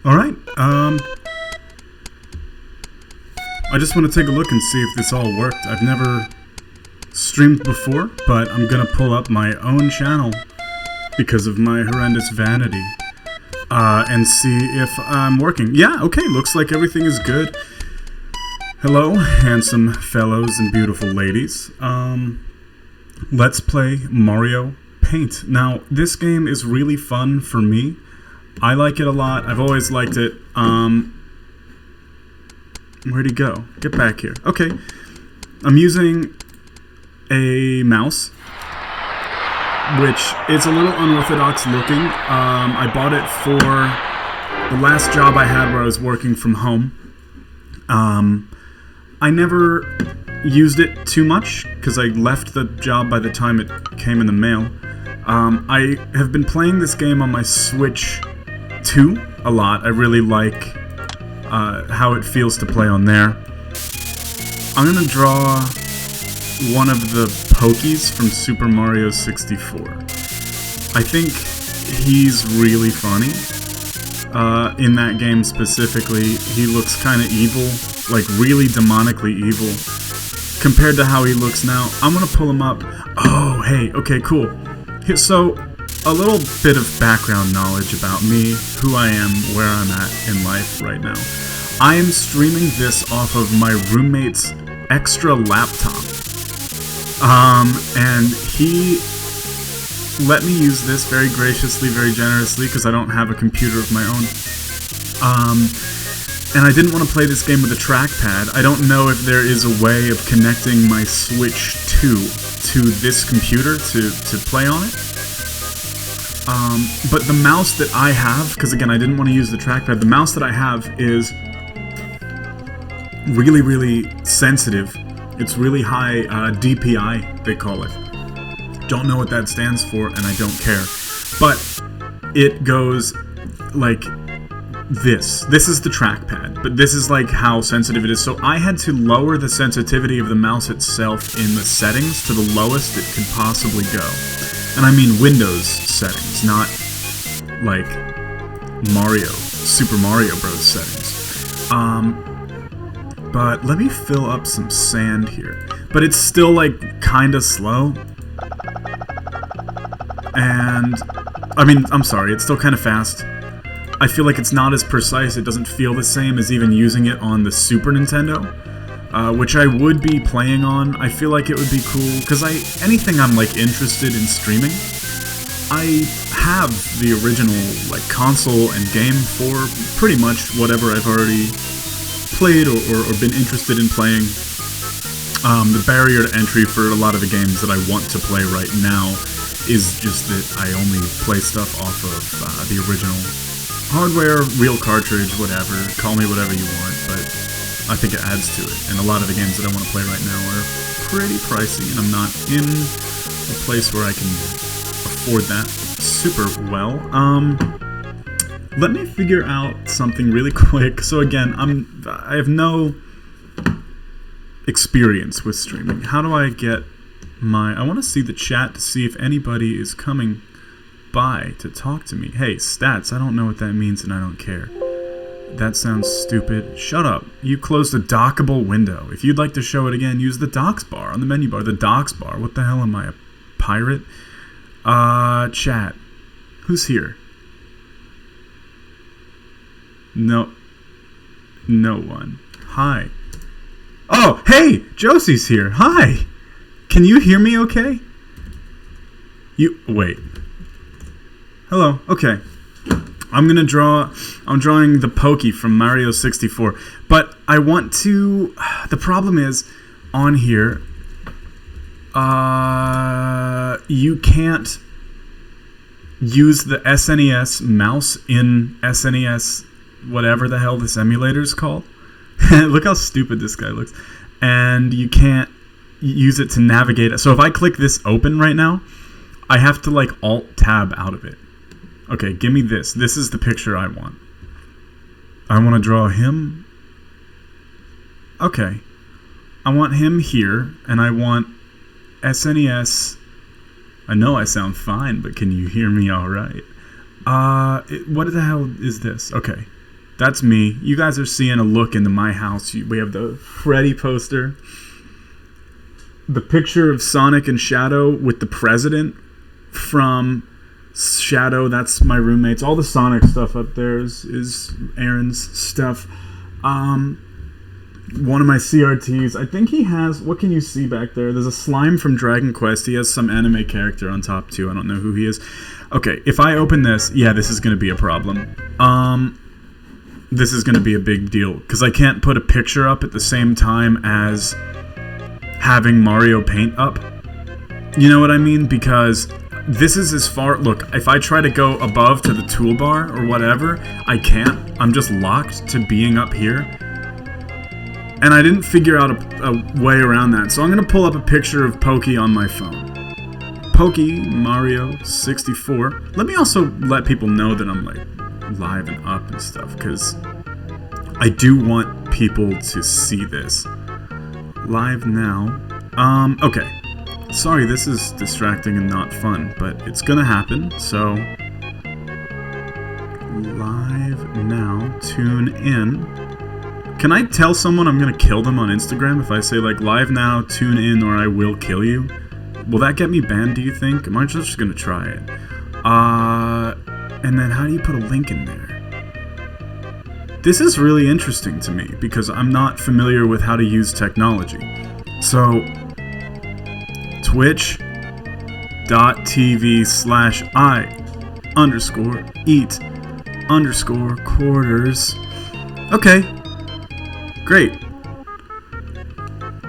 Alright, I just want to take a look and see if this all worked. I've never streamed before, but I'm gonna pull up my own channel because of my horrendous vanity, and see if I'm working. Yeah, okay, looks like everything is good. Hello, handsome fellows and beautiful ladies. Let's play Mario Paint. Now, this game is really fun for me. I like it a lot. I've always liked it. Where'd he go? Get back here. Okay. I'm using a mouse, which is a little unorthodox looking. I bought it for the last job I had where I was working from home. I never used it too much because I left the job by the time it came in the mail. I have been playing this game on my Switch 2 a lot. I really like how it feels to play on there. I'm gonna draw one of the Pokies from Super Mario 64. I think he's really funny. In that game specifically, he looks kind of evil, like really demonically evil, compared to how he looks now. I'm gonna pull him up. Oh, hey, okay, cool. So, a little bit of background knowledge about me, who I am, where I'm at in life right now. I am streaming this off of my roommate's extra laptop. And he let me use this very graciously, very generously, because I don't have a computer of my own. And I didn't want to play this game with a trackpad. I don't know if there is a way of connecting my Switch 2 to this computer to play on it. But the mouse that I have, because again I didn't want to use the trackpad, the mouse that I have is really, really sensitive. It's really high DPI, they call it. Don't know what that stands for, and I don't care. But it goes like this. This is the trackpad, but this is like how sensitive it is. So I had to lower the sensitivity of the mouse itself in the settings to the lowest it could possibly go. And I mean Windows settings, not like Super Mario Bros. Settings. But let me fill up some sand here. But it's still like kinda slow. And, I mean, I'm sorry, it's still kinda fast. I feel like it's not as precise, it doesn't feel the same as even using it on the Super Nintendo. Which I would be playing on. I feel like it would be cool, because anything I'm like interested in streaming, I have the original like console and game for pretty much whatever I've already played or been interested in playing. The barrier to entry for a lot of the games that I want to play right now is just that I only play stuff off of the original hardware, real cartridge, whatever. Call me whatever you want, but I think it adds to it. And a lot of the games that I want to play right now are pretty pricey, and I'm not in a place where I can afford that super well. Let me figure out something really quick. So again, I have no experience with streaming. How do I get I want to see the chat to see if anybody is coming by to talk to me. Hey, stats, I don't know what that means and I don't care. That sounds stupid. Shut up. You closed a dockable window. If you'd like to show it again, use the docks bar on the menu bar. The docks bar. What the hell am I, a pirate? Chat. Who's here? No one. Hi. Oh, hey! Josie's here. Hi! Can you hear me okay? Wait. Hello. Okay. I'm drawing the Pokey from Mario 64. But I want to... The problem is, on here, you can't use the SNES mouse in SNES, whatever the hell this emulator's called. Look how stupid this guy looks. And you can't use it to navigate it. So if I click this open right now, I have to like Alt-Tab out of it. Okay, give me this. This is the picture I want. I want to draw him. Okay. I want him here, and I want SNES. I know I sound fine, but can you hear me all right? What the hell is this? Okay. That's me. You guys are seeing a look into my house. We have the Freddy poster. The picture of Sonic and Shadow with the president from Shadow. That's my roommates. All the Sonic stuff up there is Aaron's stuff. One of my CRTs. I think he has... What can you see back there? There's a slime from Dragon Quest. He has some anime character on top, too. I don't know who he is. Okay, if I open this... Yeah, this is going to be a problem. This is going to be a big deal. Because I can't put a picture up at the same time as having Mario Paint up. You know what I mean? Because this is as far... Look, if I try to go above to the toolbar or whatever, I can't. I'm just locked to being up here. And I didn't figure out a way around that. So I'm going to pull up a picture of Pokey on my phone. Pokey Mario 64. Let me also let people know that I'm like live and up and stuff, because I do want people to see this. Live now. Okay. Sorry, this is distracting and not fun, but it's going to happen. So live now. Tune in. Can I tell someone I'm gonna kill them on Instagram if I say, like, live now, tune in, or I will kill you? Will that get me banned, do you think? Am I just gonna try it? And then how do you put a link in there? This is really interesting to me, because I'm not familiar with how to use technology. So, twitch.tv/I_eat_quarters. Okay. Great.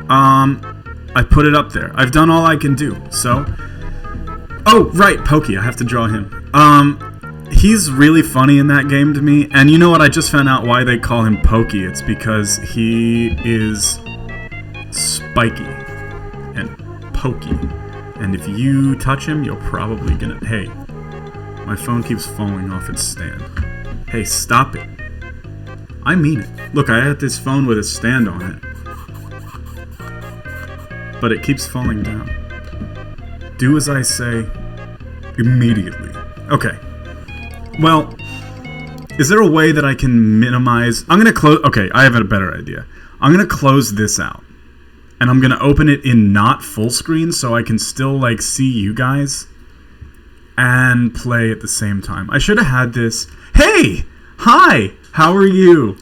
I put it up there. I've done all I can do, so... Oh, right, Pokey. I have to draw him. He's really funny in that game to me, and you know what? I just found out why they call him Pokey. It's because he is spiky and pokey. And if you touch him, you're probably gonna... Hey, my phone keeps falling off its stand. Hey, stop it. I mean it. Look, I had this phone with a stand on it. But it keeps falling down. Do as I say immediately. Okay. Well, is there a way that I can minimize... I'm going to close... Okay, I have a better idea. I'm going to close this out. And I'm going to open it in not full screen so I can still, like, see you guys and play at the same time. I should have had this... Hey! Hi! How are you?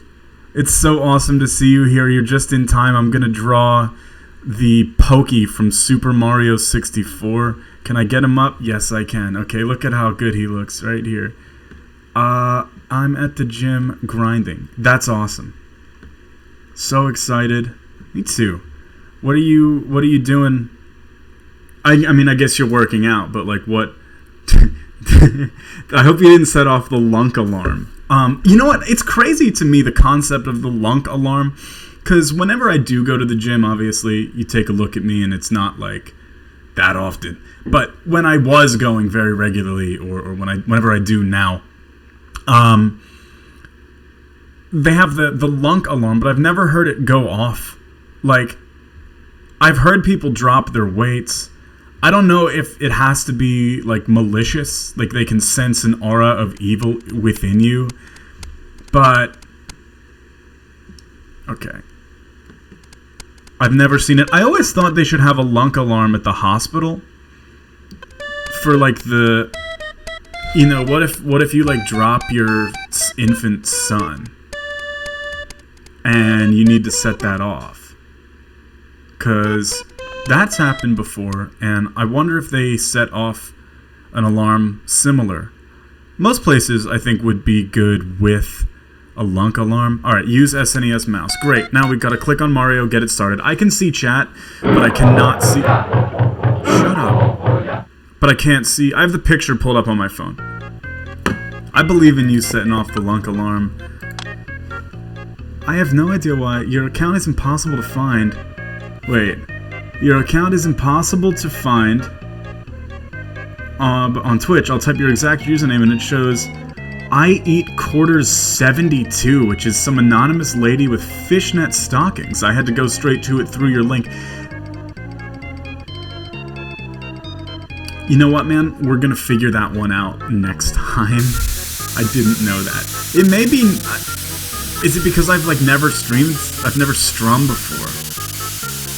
It's so awesome to see you here. You're just in time. I'm going to draw the Pokey from Super Mario 64. Can I get him up? Yes, I can. Okay, look at how good he looks right here. I'm at the gym grinding. That's awesome. So excited. Me too. What are you doing? I mean, I guess you're working out, but like what? I hope you didn't set off the lunk alarm. You know what? It's crazy to me, the concept of the lunk alarm, because whenever I do go to the gym, obviously, you take a look at me and it's not like that often. But when I was going very regularly, or whenever I do now, they have the lunk alarm, but I've never heard it go off. Like, I've heard people drop their weights. I don't know if it has to be, like, malicious, like they can sense an aura of evil within you, but, okay. I've never seen it. I always thought they should have a lunk alarm at the hospital for, like, the, you know, what if you, like, drop your infant son and you need to set that off? 'Cause that's happened before, and I wonder if they set off an alarm similar. Most places, I think, would be good with a lunk alarm. Alright, use SNES mouse. Great, now we've got to click on Mario, get it started. I can see chat, but I cannot see... Shut up. But I can't see... I have the picture pulled up on my phone. I believe in you setting off the lunk alarm. I have no idea why. Your account is impossible to find. Wait... Your account is impossible to find on Twitch. I'll type your exact username and it shows I Eat Quarters 72, which is some anonymous lady with fishnet stockings. I had to go straight to it through your link. You know what, man? We're gonna figure that one out next time. I didn't know that. It may be... Is it because I've like never streamed? I've never strummed before.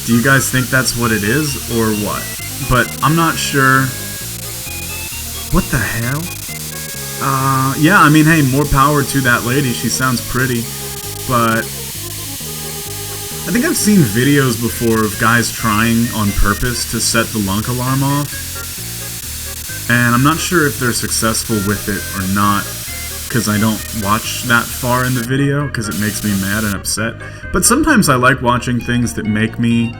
Do you guys think that's what it is, or what? But I'm not sure. What the hell? Yeah, I mean, hey, more power to that lady. She sounds pretty. But I think I've seen videos before of guys trying on purpose to set the lunk alarm off. And I'm not sure if they're successful with it or not, because I don't watch that far in the video, because it makes me mad and upset. But sometimes I like watching things that make me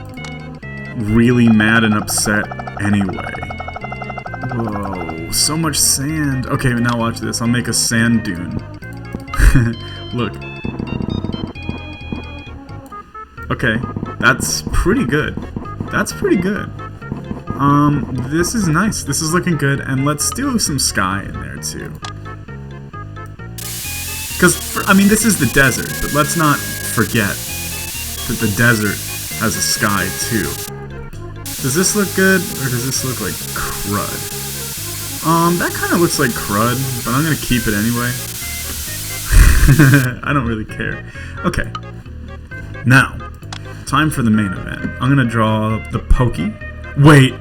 really mad and upset anyway. Whoa, so much sand. Okay, now watch this. I'll make a sand dune. Look. Okay, that's pretty good. That's pretty good. This is nice. This is looking good, and let's do some sky in there too. Because, I mean, this is the desert, but let's not forget that the desert has a sky too. Does this look good, or does this look like crud? That kind of looks like crud, but I'm gonna keep it anyway. I don't really care. Okay. Now, time for the main event. I'm gonna draw the Pokey. Wait!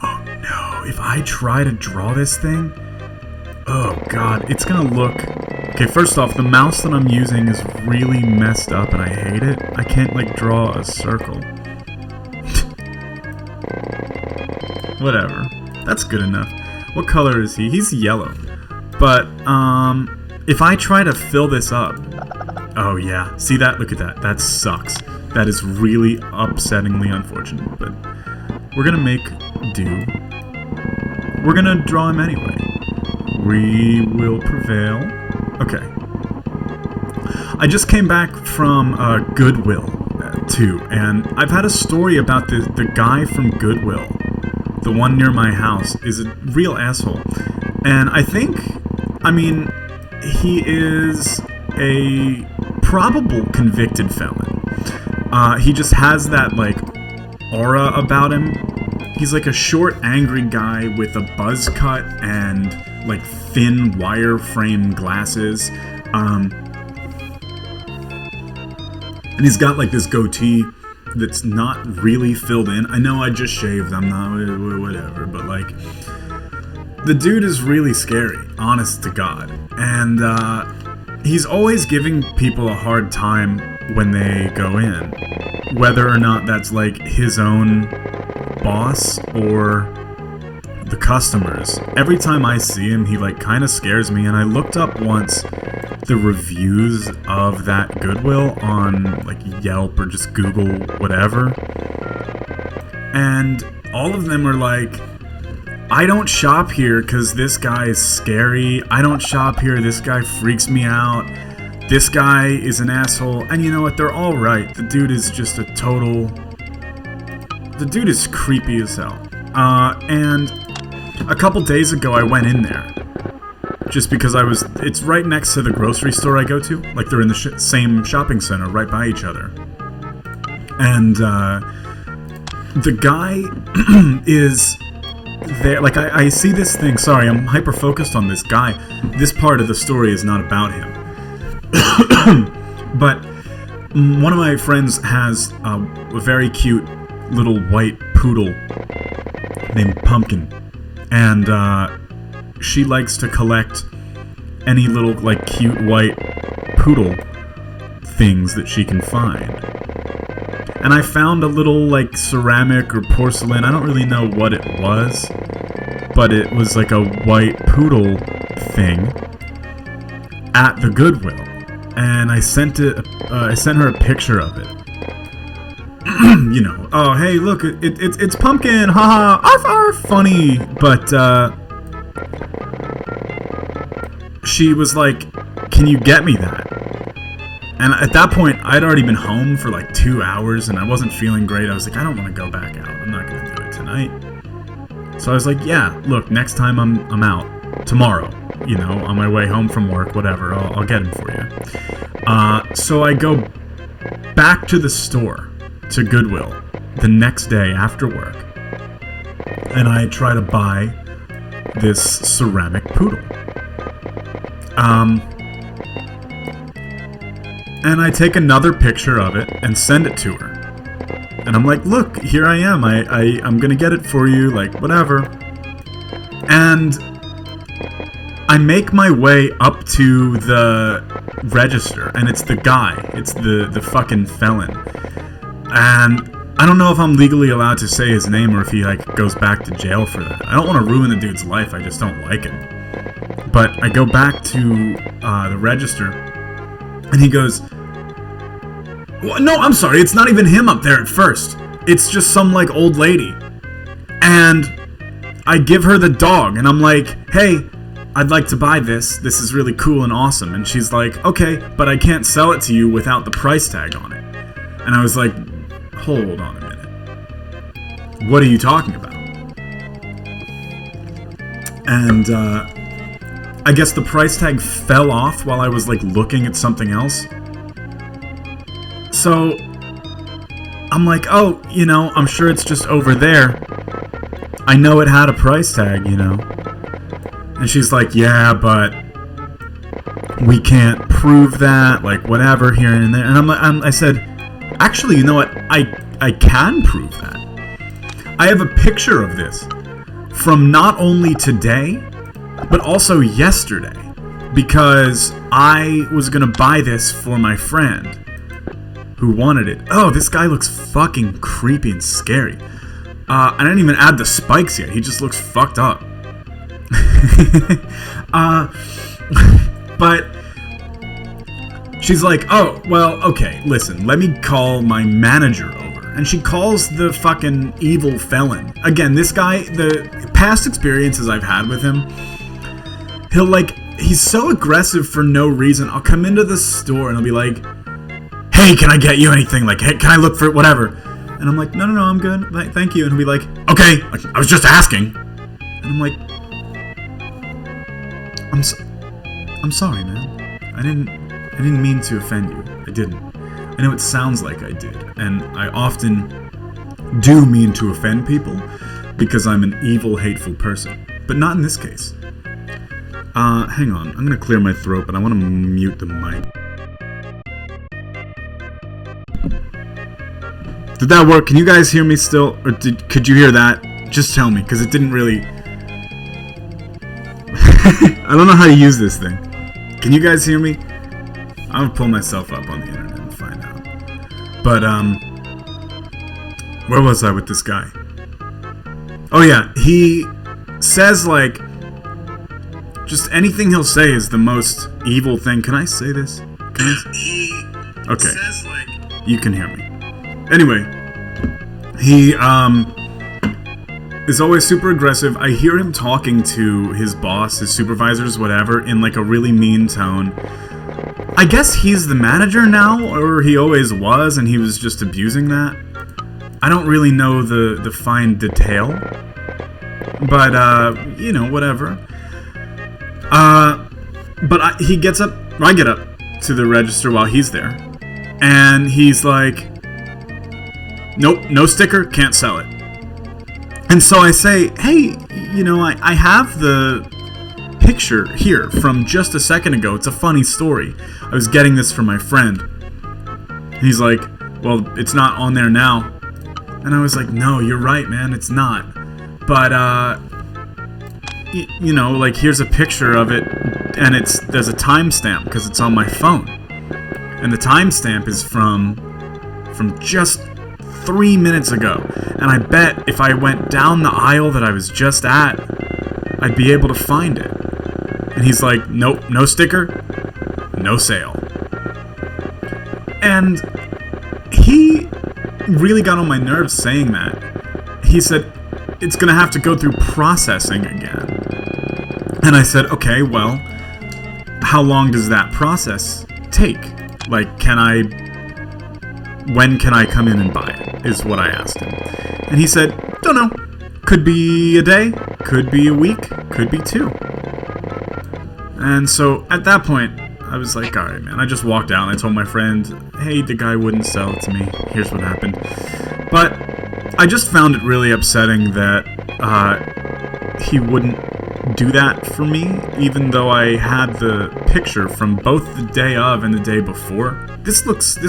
Oh no, if I try to draw this thing... Oh god, it's gonna look... Okay, first off, the mouse that I'm using is really messed up and I hate it. I can't, like, draw a circle. Whatever. That's good enough. What color is he? He's yellow. But, if I try to fill this up... Oh yeah, see that? Look at that. That sucks. That is really upsettingly unfortunate, but we're gonna make do. We're gonna draw him anyway. We will prevail. Okay. I just came back from Goodwill, too, and I've had a story about the guy from Goodwill. The one near my house is a real asshole. And I think, I mean, he is a probable convicted felon. He just has that, like, aura about him. He's like a short, angry guy with a buzz cut and, like, thin wireframe glasses. And he's got, like, this goatee that's not really filled in. I know I just shaved, I'm not, whatever, but, like, the dude is really scary, honest to God. And, he's always giving people a hard time when they go in, whether or not that's like his own boss or the customers. Every time I see him, he like kind of scares me, and I looked up once the reviews of that Goodwill on like Yelp or just Google whatever, and all of them are like, I don't shop here because this guy is scary. I don't shop here. This guy freaks me out. This guy is an asshole. And you know what? They're all right. The dude is just a total... The dude is creepy as hell. And a couple days ago, I went in there. Just because I was... It's right next to the grocery store I go to. Like, they're in the same shopping center right by each other. And, the guy is... there, like, I see this thing. Sorry, I'm hyper-focused on this guy. This part of the story is not about him. But one of my friends has a very cute little white poodle named Pumpkin. And she likes to collect any little, like, cute white poodle things that she can find. And I found a little, like, ceramic or porcelain, I don't really know what it was, but it was like a white poodle thing at the Goodwill. And I sent her a picture of it. You know, oh, hey, look, it's Pumpkin, haha, arf, arf, funny. But, she was like, can you get me that? And at that point, I'd already been home for like 2 hours, and I wasn't feeling great. I was like, I don't want to go back out. I'm not going to do it tonight. So I was like, yeah, look, next time I'm out, tomorrow, you know, on my way home from work, whatever, I'll get him for you. So I go back to the store, to Goodwill, the next day after work, and I try to buy this ceramic poodle. And I take another picture of it and send it to her. And I'm like, look, here I am. I'm gonna get it for you, like, whatever. And I make my way up to the register, and it's the guy. It's the fucking felon. And I don't know if I'm legally allowed to say his name or if he, like, goes back to jail for that. I don't want to ruin the dude's life, I just don't like him. But I go back to the register, and he goes, well, no, I'm sorry, it's not even him up there at first. It's just some, like, old lady. And I give her the dog, and I'm like, hey, I'd like to buy this. This is really cool and awesome. And she's like, okay, but I can't sell it to you without the price tag on it. And I was like, hold on a minute. What are you talking about? And I guess the price tag fell off while I was, like, looking at something else. So I'm like, oh, you know, I'm sure it's just over there. I know it had a price tag, you know. And she's like, yeah, but we can't prove that, like, whatever, here and there. And I'm like, I said, actually, you know what? I can prove that. I have a picture of this from not only today, but also yesterday, because I was gonna buy this for my friend who wanted it. Oh, this guy looks fucking creepy and scary. I didn't even add the spikes yet. He just looks fucked up. But she's like, oh, well, okay, listen, let me call my manager over. And she calls the fucking evil felon. Again, this guy, the past experiences I've had with him, he'll, like, he's so aggressive for no reason. I'll come into the store and he'll be like, hey, can I get you anything? Like, hey, can I look for whatever? And I'm like, no, I'm good. Thank you. And he'll be like, okay, like, I was just asking. And I'm like, I'm sorry, man. I didn't mean to offend you. I didn't. I know it sounds like I did, and I often do mean to offend people because I'm an evil, hateful person. But not in this case. Hang on. I'm gonna clear my throat, but I want to mute the mic. Did that work? Can you guys hear me still? Or could you hear that? Just tell me, because it didn't really... I don't know how to use this thing. Can you guys hear me? I'm gonna pull myself up on the internet and find out. But, where was I with this guy? Oh yeah, he says, like, just anything he'll say is the most evil thing. Can I say this? Can I? Okay. You can hear me. Anyway, he, is always super aggressive. I hear him talking to his boss, his supervisors, whatever, in, like, a really mean tone. I guess he's the manager now, or he always was, and he was just abusing that. I don't really know the fine detail. But, you know, whatever. But he gets up, I get up to the register while he's there. And he's like, nope, no sticker, can't sell it. And so I say, hey, you know, I have the picture here from just a second ago. It's a funny story. I was getting this from my friend. And he's like, well, it's not on there now. And I was like, no, you're right, man, it's not. But, you know, like, here's a picture of it, and there's a timestamp because it's on my phone. And the timestamp is from just 3 minutes ago. And I bet if I went down the aisle that I was just at, I'd be able to find it. And he's like, nope, no sticker, no sale. And he really got on my nerves saying that. He said, it's gonna have to go through processing again. And I said, okay, well, how long does that process take? Like, when can I come in and buy it, is what I asked him. And he said, don't know. Could be a day, could be a week, could be 2. And so, at that point, I was like, alright, man. I just walked out and I told my friend, hey, the guy wouldn't sell it to me. Here's what happened. But I just found it really upsetting that he wouldn't do that for me, even though I had the picture from both the day of and the day before. This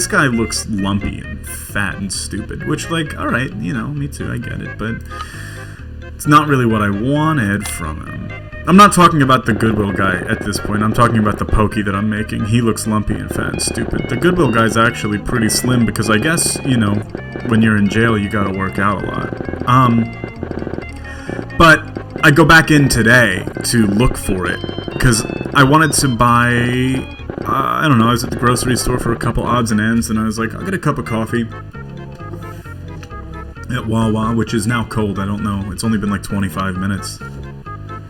guy looks lumpy and fat and stupid, which, like, alright, you know, me too, I get it, but it's not really what I wanted from him. I'm not talking about the Goodwill guy at this point, I'm talking about the Pokey that I'm making. He looks lumpy and fat and stupid. The Goodwill guy's actually pretty slim because I guess, you know, when you're in jail you gotta work out a lot. But I go back in today to look for it, because I wanted to buy, I don't know, I was at the grocery store for a couple odds and ends, and I was like, I'll get a cup of coffee at Wawa, which is now cold, I don't know, it's only been like 25 minutes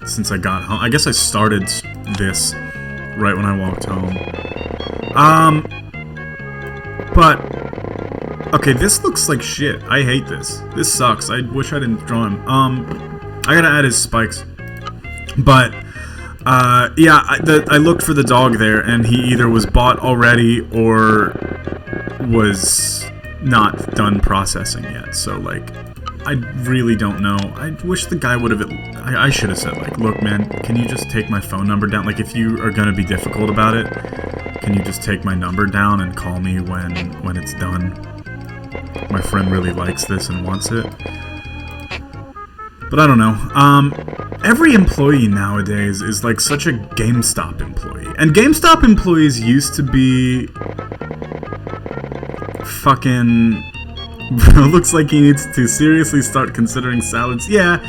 since I got home. I guess I started this right when I walked home. But, okay, this looks like shit. I hate this. This sucks. I wish I didn't draw him. I gotta add his spikes. But, yeah, I looked for the dog there, and he either was bought already or was not done processing yet. So, like, I really don't know. I wish the guy would have... I should have said, like, look, man, can you just take my phone number down? Like, if you are gonna be difficult about it, can you just take my number down and call me when it's done? My friend really likes this and wants it. But I don't know. Every employee nowadays is like such a GameStop employee. And GameStop employees used to be... fucking... looks like he needs to seriously start considering salads. Yeah,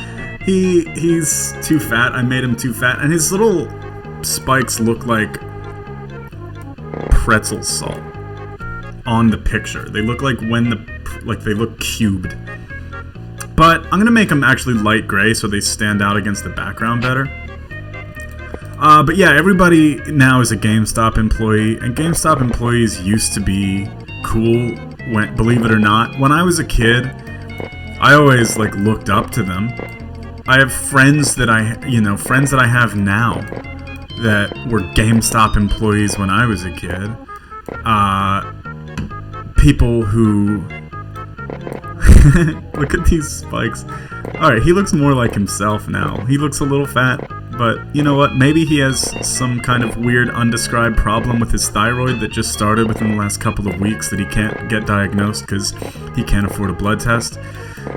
he's too fat. I made him too fat. And his little spikes look like pretzel salt on the picture. They look like they look cubed. But I'm gonna make them actually light gray so they stand out against the background better. But yeah, everybody now is a GameStop employee, and GameStop employees used to be cool. Believe it or not, when I was a kid, I always like looked up to them. I have friends that I have now that were GameStop employees when I was a kid. People who look at these spikes. Alright, he looks more like himself now. He looks a little fat, but you know what? Maybe he has some kind of weird undescribed problem with his thyroid that just started within the last couple of weeks that he can't get diagnosed because he can't afford a blood test.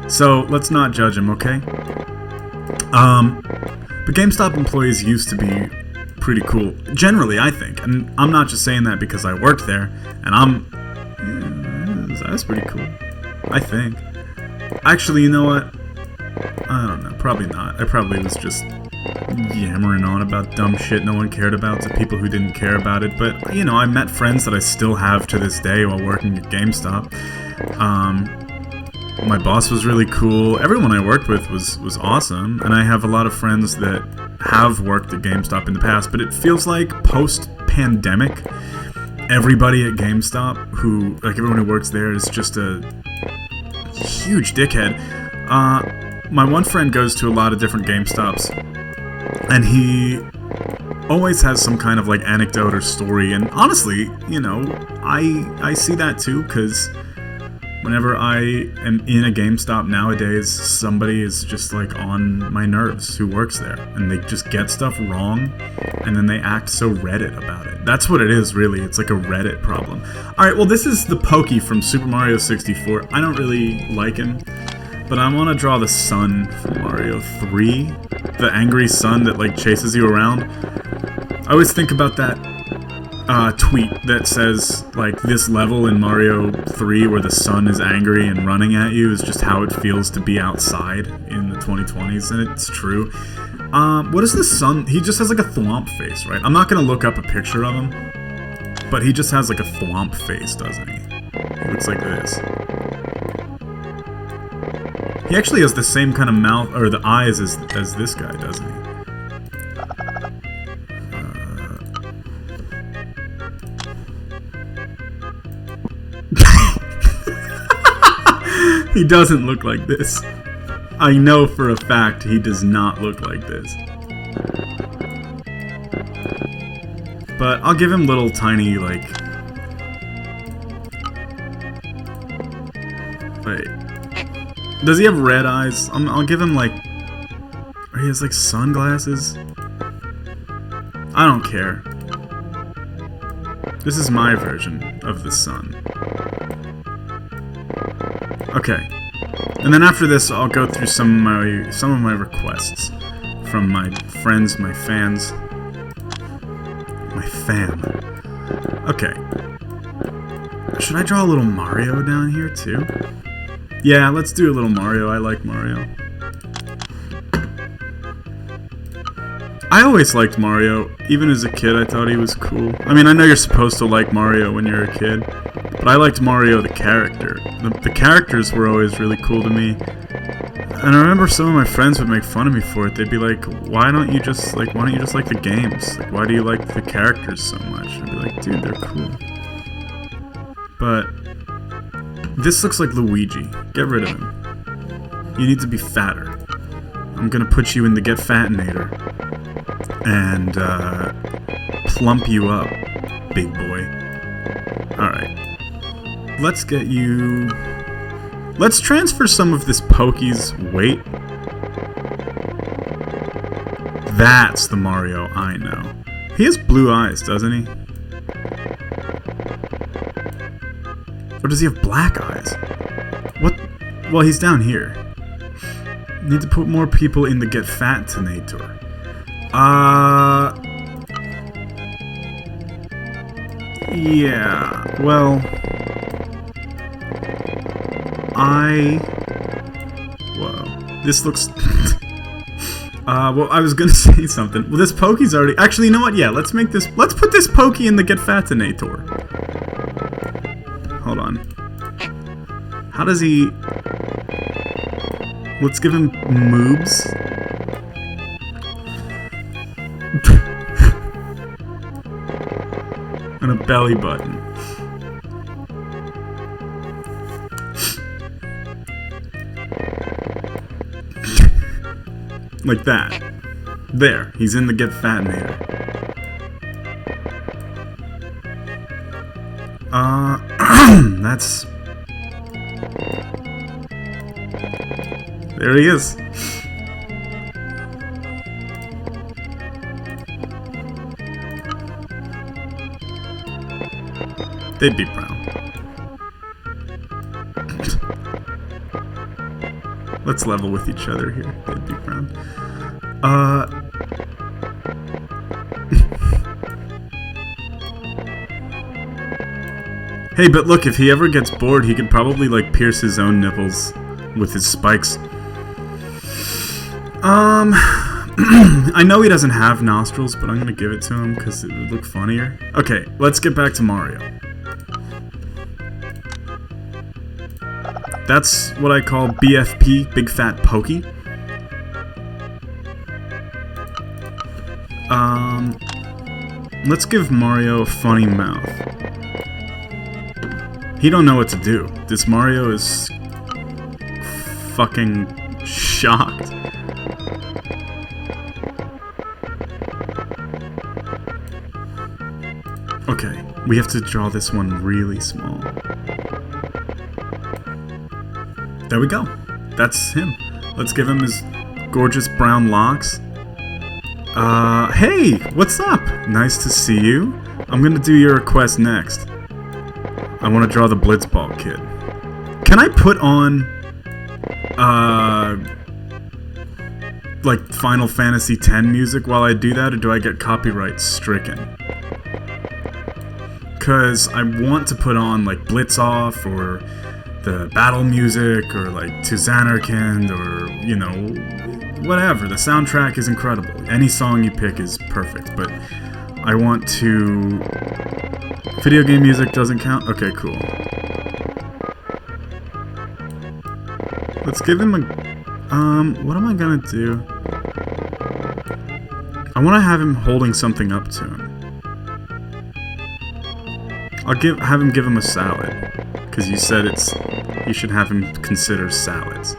So let's not judge him, okay? But GameStop employees used to be pretty cool. Generally, I think. And I'm not just saying that because I worked there, and that's pretty cool. I think. Actually, you know what? I don't know. Probably not. I probably was just yammering on about dumb shit no one cared about to people who didn't care about it. But, you know, I met friends that I still have to this day while working at GameStop. My boss was really cool. Everyone I worked with was awesome. And I have a lot of friends that have worked at GameStop in the past. But it feels like post-pandemic, everybody at GameStop everyone who works there is just a huge dickhead. My one friend goes to a lot of different GameStops, and he always has some kind of like anecdote or story. And honestly, you know, I see that too, because whenever I am in a GameStop nowadays, somebody is just like on my nerves who works there, and they just get stuff wrong, and then they act so Reddit about it. That's what it is, really. It's like a Reddit problem. Alright, well, this is the Pokey from Super Mario 64. I don't really like him, but I want to draw the sun from Mario 3. The angry sun that like chases you around. I always think about that tweet that says, like, this level in Mario 3 where the sun is angry and running at you is just how it feels to be outside in the 2020s, and it's true. What is the sun? He just has like a thwomp face, right? I'm not gonna look up a picture of him, but he just has like a thwomp face, doesn't he? He looks like this. He actually has the same kind of mouth, or the eyes as this guy, doesn't he? He doesn't look like this. I know for a fact he does not look like this. But I'll give him little tiny, like... Wait. Does he have red eyes? I'll give him, like... he has like sunglasses. I don't care. This is my version of the sun. Okay. And then after this, I'll go through some of my requests from my friends, my fans, my fam. Okay. Should I draw a little Mario down here too? Yeah, let's do a little Mario. I like Mario. I always liked Mario. Even as a kid, I thought he was cool. I mean, I know you're supposed to like Mario when you're a kid, but I liked Mario the character. The characters were always really cool to me. And I remember some of my friends would make fun of me for it. They'd be like, why don't you just like the games? Like, why do you like the characters so much? I'd be like, dude, they're cool. But this looks like Luigi. Get rid of him. You need to be fatter. I'm gonna put you in the Get Fatinator and plump you up, big boy. Alright. Let's get you... Let's transfer some of this Pokey's weight. That's the Mario I know. He has blue eyes, doesn't he? Or does he have black eyes? What? Well, he's down here. Need to put more people in the Get Fatinator. Yeah, well... Whoa. This looks... well, I was gonna say something. Well, this Pokey's already... Actually, you know what? Yeah, let's make this... Let's put this Pokey in the Get Fatinator. Hold on. How does he... Let's give him moobs. And a belly button. Like that. There, he's in the Get Fatinator. That's... There he is. They'd be proud. Let's level with each other here. They'd be proud. Hey, but look, if he ever gets bored, he could probably, like, pierce his own nipples with his spikes. I know he doesn't have nostrils, but I'm gonna give it to him because it would look funnier. Okay, let's get back to Mario. That's what I call BFP, Big Fat Pokey. Let's give Mario a funny mouth. He don't know what to do. This Mario is fucking shocked. Okay, we have to draw this one really small. There we go. That's him. Let's give him his gorgeous brown locks. Hey! What's up? Nice to see you. I'm gonna do your request next. I want to draw the Blitzball kid. Can I put on, like, Final Fantasy X music while I do that, or do I get copyright stricken? Because I want to put on, like, Blitz Off, or the battle music, or, like, To Xanarkand, or, you know, whatever. The soundtrack is incredible. Any song you pick is perfect, but I want to... Video game music doesn't count? Okay, cool. Let's give him a... what am I gonna do? I want to have him holding something up to him. I'll have him give him a salad. Because you said you should have him consider salads.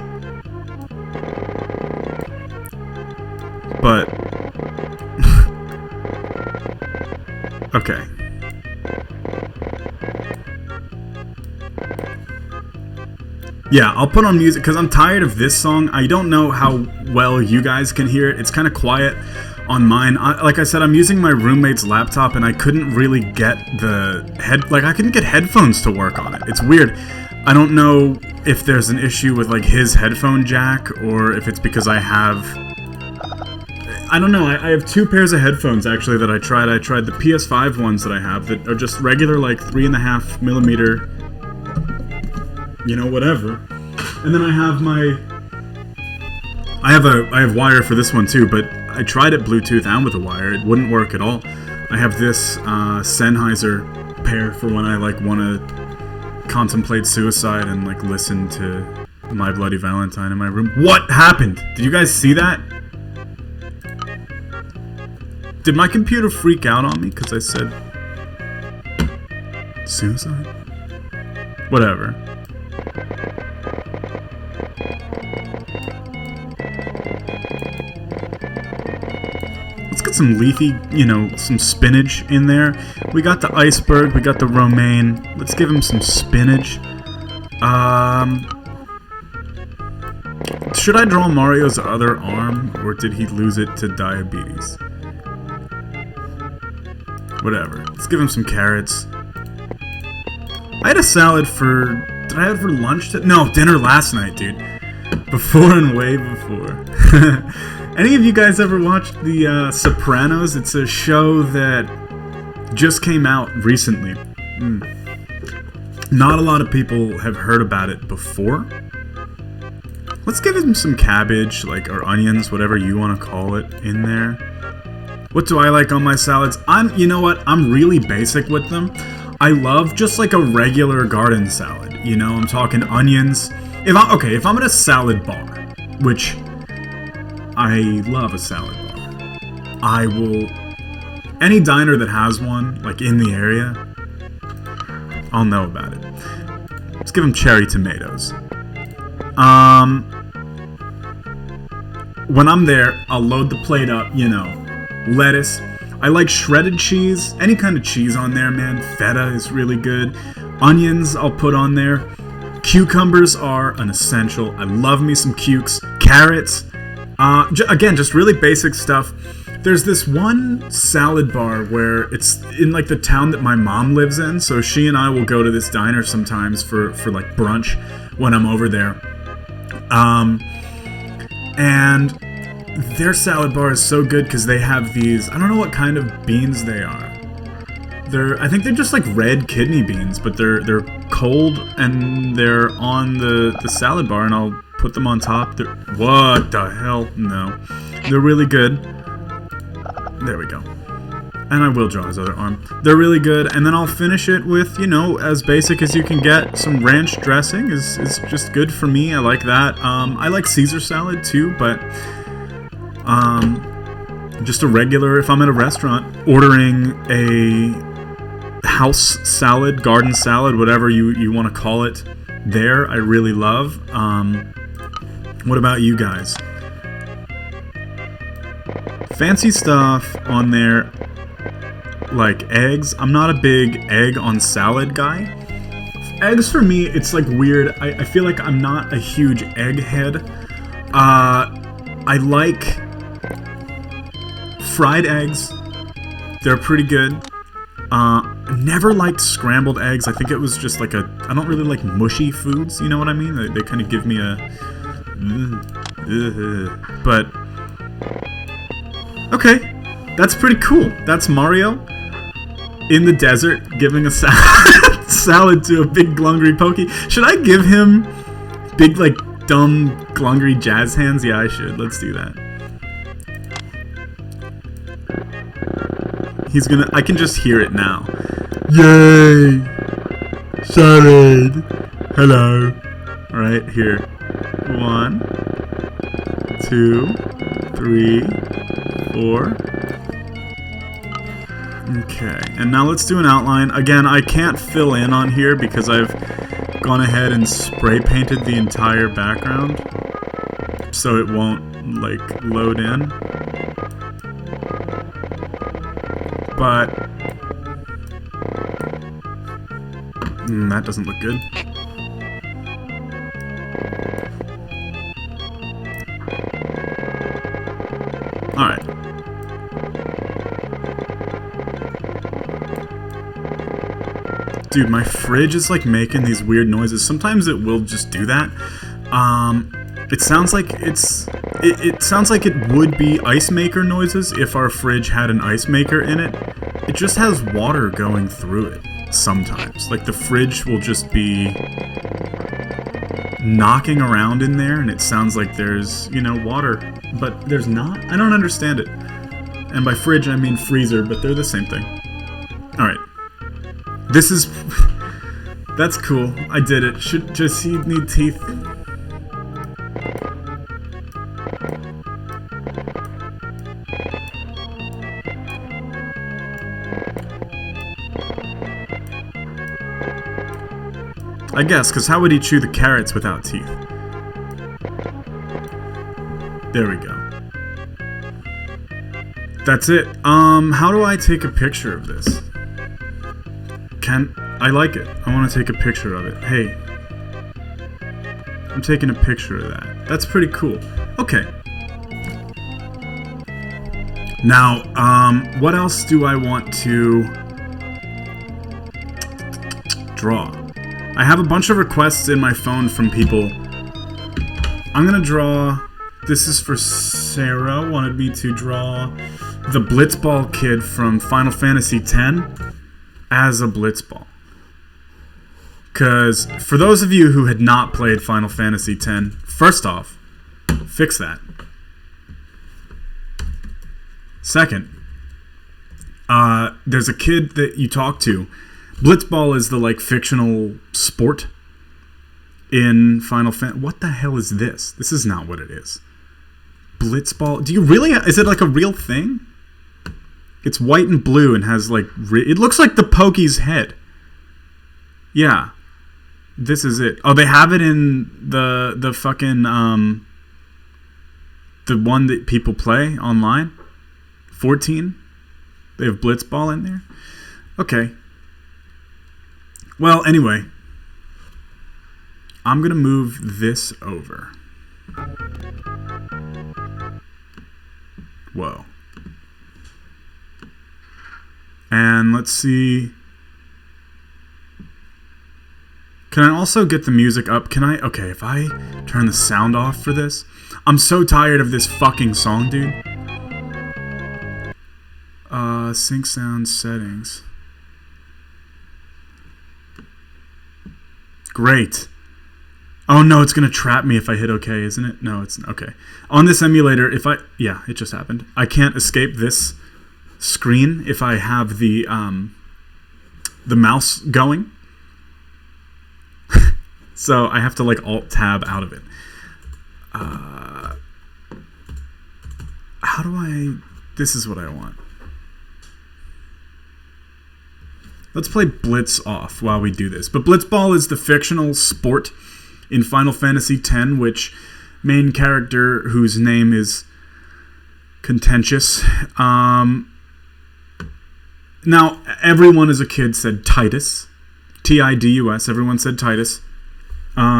But... okay. Yeah, I'll put on music because I'm tired of this song. I don't know how well you guys can hear it. It's kind of quiet on mine. Like I said, I'm using my roommate's laptop and I couldn't really get I couldn't get headphones to work on it. It's weird. I don't know if there's an issue with like his headphone jack or if it's because I don't know. I have two pairs of headphones actually that I tried. I tried the PS5 ones that I have that are just regular like 3.5 millimeter, whatever. And then I have wire for this one too, but I tried it Bluetooth and with a wire. It wouldn't work at all. I have this Sennheiser pair for when I like want to contemplate suicide and like listen to My Bloody Valentine in my room. What happened? Did you guys see that? Did my computer freak out on me because I said suicide? Whatever. Let's get some leafy, some spinach in there. We got the iceberg, we got the romaine. Let's give him some spinach. Should I draw Mario's other arm, or did he lose it to diabetes? Whatever. Let's give him some carrots. I had a salad did I have it for lunch? No, dinner last night, dude. Before and way before. Any of you guys ever watched The Sopranos? It's a show that just came out recently. Not a lot of people have heard about it before. Let's give him some cabbage, or onions, whatever you want to call it, in there. What do I like on my salads? You know what? I'm really basic with them. I love just like a regular garden salad. I'm talking onions. If I'm at a salad bar, which I love a salad bar, I will. Any diner that has one, like in the area, I'll know about it. Let's give them cherry tomatoes. When I'm there, I'll load the plate up, lettuce. I like shredded cheese. Any kind of cheese on there, man. Feta is really good. Onions I'll put on there. Cucumbers are an essential. I love me some cukes. Carrots. Again, just really basic stuff. There's this one salad bar where it's in like the town that my mom lives in, so she and I will go to this diner sometimes for like brunch when I'm over there. And their salad bar is so good because they have these, I don't know what kind of beans they are. I think they're just like red kidney beans, but they're cold and they're on the salad bar, and I'll put them on top. What the hell? No. They're really good. There we go. And I will draw his other arm. They're really good, and then I'll finish it with, as basic as you can get. Some ranch dressing is just good for me. I like that. I like Caesar salad too, but just a regular, if I'm at a restaurant, ordering a house salad, garden salad, whatever you want to call it, there, I really love. What about you guys? Fancy stuff on there, like eggs. I'm not a big egg on salad guy. Eggs for me, it's like weird. I feel like I'm not a huge egg head. I like fried eggs. They're pretty good. Never liked scrambled eggs. I think it was just like I don't really like mushy foods, you know what I mean? They kind of give me a... But... Okay, that's pretty cool. That's Mario in the desert giving a salad to a big glungry pokey. Should I give him big, like, dumb glungry jazz hands? Yeah, I should. Let's do that. I can just hear it now. Yay! Salad! Hello. Alright, here. 1, 2, 3, 4. Okay, and now let's do an outline. Again, I can't fill in on here because I've gone ahead and spray painted the entire background, so it won't, like, load in. But that doesn't look good. Dude, my fridge is like making these weird noises. Sometimes it will just do that. It sounds like it sounds like it would be ice maker noises if our fridge had an ice maker in it. It just has water going through it sometimes. Like the fridge will just be knocking around in there and it sounds like there's, you know, water, but there's not. I don't understand it. And by fridge I mean freezer, but they're the same thing. All right. This is that's cool. I did it. Does he need teeth? I guess, because how would he chew the carrots without teeth? There we go. That's it. How do I take a picture of this? I like it. I want to take a picture of it. Hey. I'm taking a picture of that. That's pretty cool. Okay. Now, what else do I want to draw? I have a bunch of requests in my phone from people. I'm gonna draw. This is for Sarah. Wanted me to draw the Blitzball kid from Final Fantasy X as a Blitzball. Because for those of you who had not played Final Fantasy X, first off, fix that. Second, there's a kid that you talk to. Blitzball is the, like, fictional sport in Final Fantasy. What the hell is this? This is not what it is. Blitzball? Do you really... Is it, like, a real thing? It's white and blue and has, like... It looks like the Pokey's head. Yeah. This is it. Oh, they have it in the fucking, the one that people play online? 14? They have Blitzball in there? Okay. Well, anyway, I'm going to move this over. Whoa. And let's see. Can I also get the music up? Can I? Okay, if I turn the sound off for this. I'm so tired of this fucking song, dude. Sync sound settings. Great. Oh no, it's gonna trap me if I hit OK, isn't it? No, it's okay. On this emulator, yeah, it just happened. I can't escape this screen if I have the mouse going. So I have to like Alt-Tab out of it. How do I... This is what I want. Let's play Blitz off while we do this. But Blitzball is the fictional sport in Final Fantasy X, which main character whose name is contentious. Now, everyone as a kid said Tidus. Tidus. Everyone said Tidus.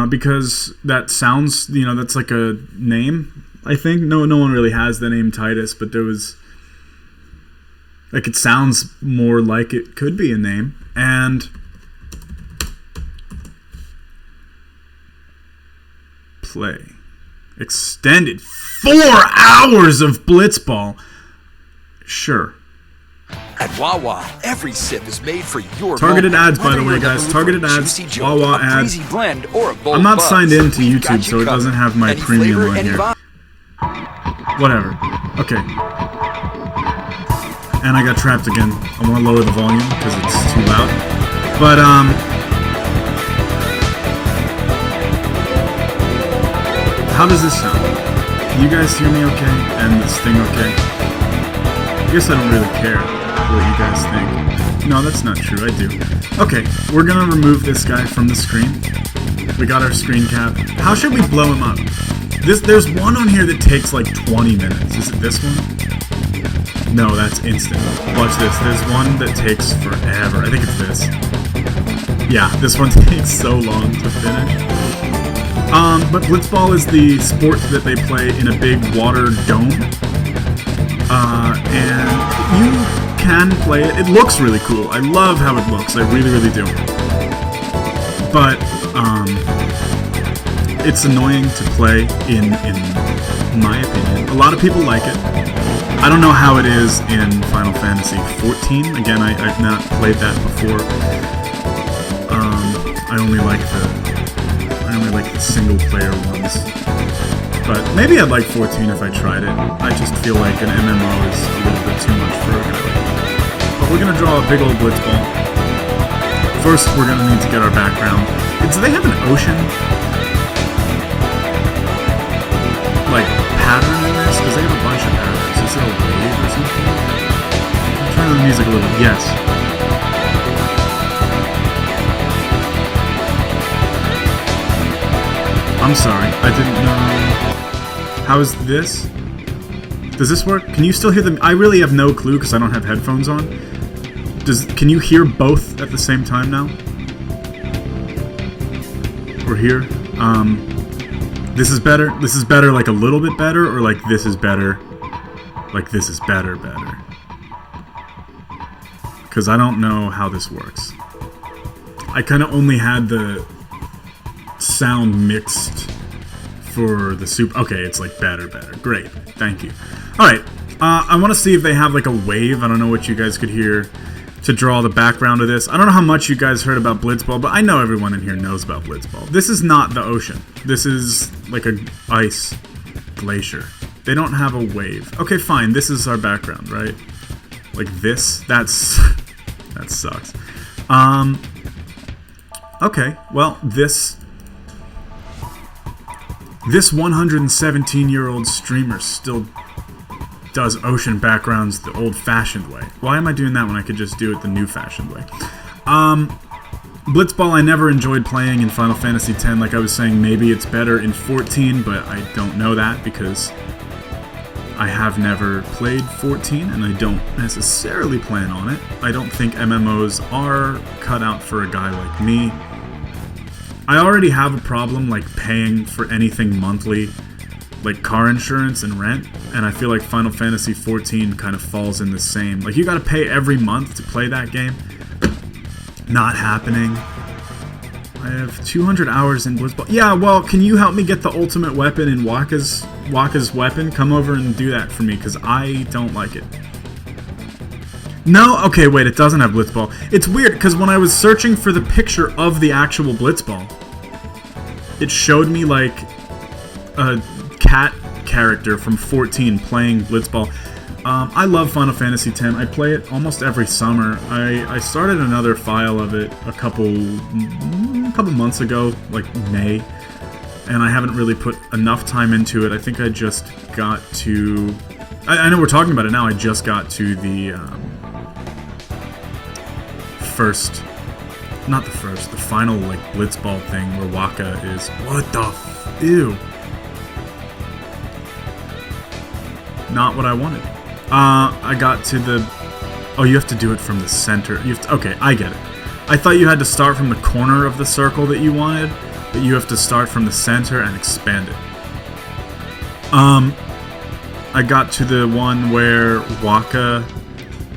Because that sounds, that's like a name, I think. No one really has the name Tidus, but there was... Like, it sounds more like it could be a name. And... Play. Extended 4 hours of Blitzball. Sure. At Wawa, every sip is made for your targeted moment. ads, by the way, guys. Targeted ads. Wawa ads. Blend or a bold I'm not buzz. signed in to We've YouTube, got so you it doesn't covered. have my Any premium flavor, on any here. vibe. Whatever. Okay. And I got trapped again. I want to lower the volume because it's too loud. But, how does this sound? Can you guys hear me okay? And this thing okay? I guess I don't really care what you guys think. No, that's not true. I do. Okay, we're gonna remove this guy from the screen. We got our screen cap. How should we blow him up? There's one on here that takes like 20 minutes. Is it this one? No, that's instant. Watch this. There's one that takes forever. I think it's this. Yeah, this one takes so long to finish. But Blitzball is the sport that they play in a big water dome. And can play it. It looks really cool. I love how it looks. I really, really do. But, it's annoying to play in my opinion. A lot of people like it. I don't know how it is in Final Fantasy XIV. Again, I've not played that before. I only like the single player ones. But maybe I'd like 14 if I tried it. I just feel like an MMO is a little bit too much for a guy like me. But we're gonna draw a big old blitzball. First, we're gonna need to get our background. Do they have an ocean pattern in this? Because they have a bunch of arrows. Is it a wave or something? I'm trying the music a little bit. Yes. I'm sorry. I didn't know. How is this? Does this work? Can you still hear them? I really have no clue because I don't have headphones on. Can you hear both at the same time now? Or here? This is better? This is better, like a little bit better, or like this is better? Like this is better. Because I don't know how this works. I kind of only had the sound mixed for the soup. Okay, it's like better. Great, thank you. Alright, I want to see if they have like a wave. I don't know what you guys could hear to draw the background of this. I don't know how much you guys heard about Blitzball, but I know everyone in here knows about Blitzball. This is not the ocean. This is like a ice glacier. They don't have a wave. Okay, fine. This is our background, right? Like this? That sucks. Okay, well, this 117-year-old streamer still does ocean backgrounds the old-fashioned way. Why am I doing that when I could just do it the new-fashioned way? Blitzball I never enjoyed playing in Final Fantasy X. Like I was saying, maybe it's better in 14, but I don't know that because I have never played 14, and I don't necessarily plan on it. I don't think MMOs are cut out for a guy like me. I already have a problem like paying for anything monthly, like car insurance and rent, and I feel like Final Fantasy XIV kind of falls in the same. Like, you gotta pay every month to play that game. Not happening. I have 200 hours in Blitzball. Yeah, well, can you help me get the ultimate weapon in Wakka's weapon? Come over and do that for me, because I don't like it. No? Okay, wait, it doesn't have Blitzball. It's weird, because when I was searching for the picture of the actual Blitzball, it showed me, like, a cat character from 14 playing Blitzball. I love Final Fantasy X. I play it almost every summer. I started another file of it a couple months ago, like May, and I haven't really put enough time into it. I think I just got to... I know we're talking about it now. I just got to the the final, like, Blitzball thing where Wakka is... What the ew. Not what I wanted. I got to the... Oh, you have to do it from the center. You have to... Okay, I get it. I thought you had to start from the corner of the circle that you wanted, but you have to start from the center and expand it. I got to the one where Wakka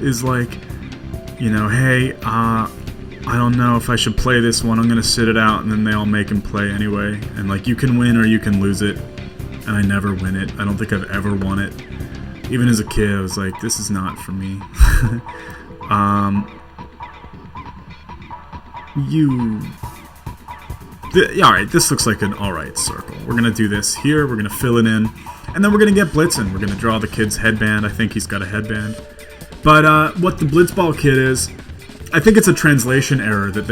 is like, you know, hey, I don't know if I should play this one. I'm gonna sit it out, and then they all make him play anyway. And, like, you can win or you can lose it. And I never win it. I don't think I've ever won it. Even as a kid, I was like, this is not for me. Alright, this looks like an alright circle. We're gonna do this here, we're gonna fill it in, and then we're gonna get Blitzen. We're gonna draw the kid's headband. I think he's got a headband. But what the Blitzball kid is, I think it's a translation error that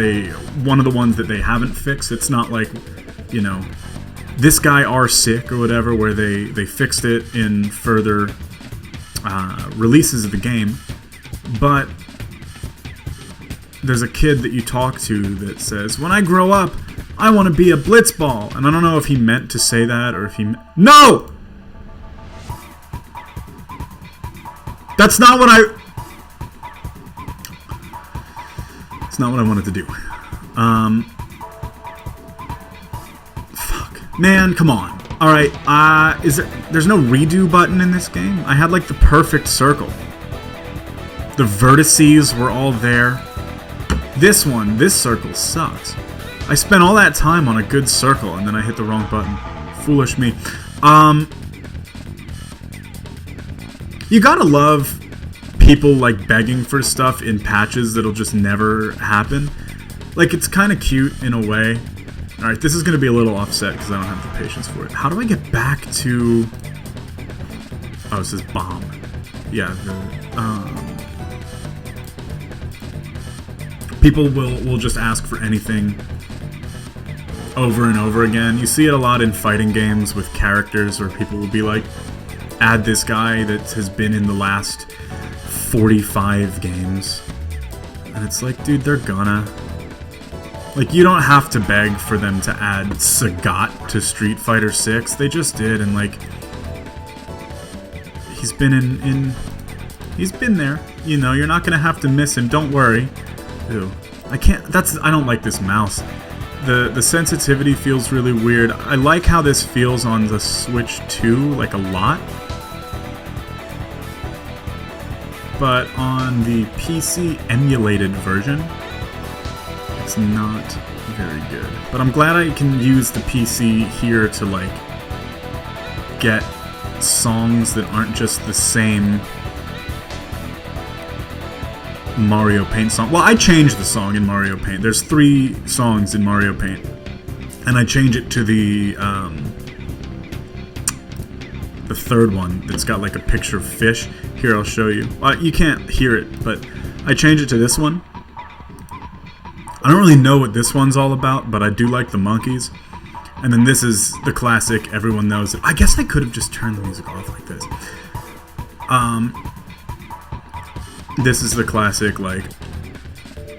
one of the ones that they haven't fixed. It's not like, you know, this guy are sick or whatever, where they fixed it in further releases of the game. But there's a kid that you talk to that says, when I grow up, I want to be a Blitzball. And I don't know if he meant to say that or if he... No! That's not what I... It's not what I wanted to do. Fuck. Man, come on. Alright, there's no redo button in this game? I had, like, the perfect circle. The vertices were all there. This circle sucks. I spent all that time on a good circle and then I hit the wrong button. Foolish me. You gotta love people like begging for stuff in patches that'll just never happen. Like, it's kind of cute in a way. Alright, this is gonna be a little offset because I don't have the patience for it. How do I get back to... Oh, it says bomb. Yeah, people will just ask for anything over and over again. You see it a lot in fighting games with characters where people will be like, add this guy that has been in the last 45 games. And it's like, dude, they're gonna. Like, you don't have to beg for them to add Sagat to Street Fighter 6. They just did, and like, he's been he's been there. You know, you're not gonna have to miss him. Don't worry. Ew. I don't like this mouse. The sensitivity feels really weird. I like how this feels on the Switch 2, like a lot. But on the PC emulated version, it's not very good. But I'm glad I can use the PC here to like get songs that aren't just the same Mario Paint song. Well, I changed the song in Mario Paint. There's 3 songs in Mario Paint, and I change it to the third one that's got like a picture of fish. Here, I'll show you. You can't hear it, but I changed it to this one. I don't really know what this one's all about, but I do like the monkeys. And then this is the classic, everyone knows it. I guess I could have just turned the music off like this. This is the classic, like,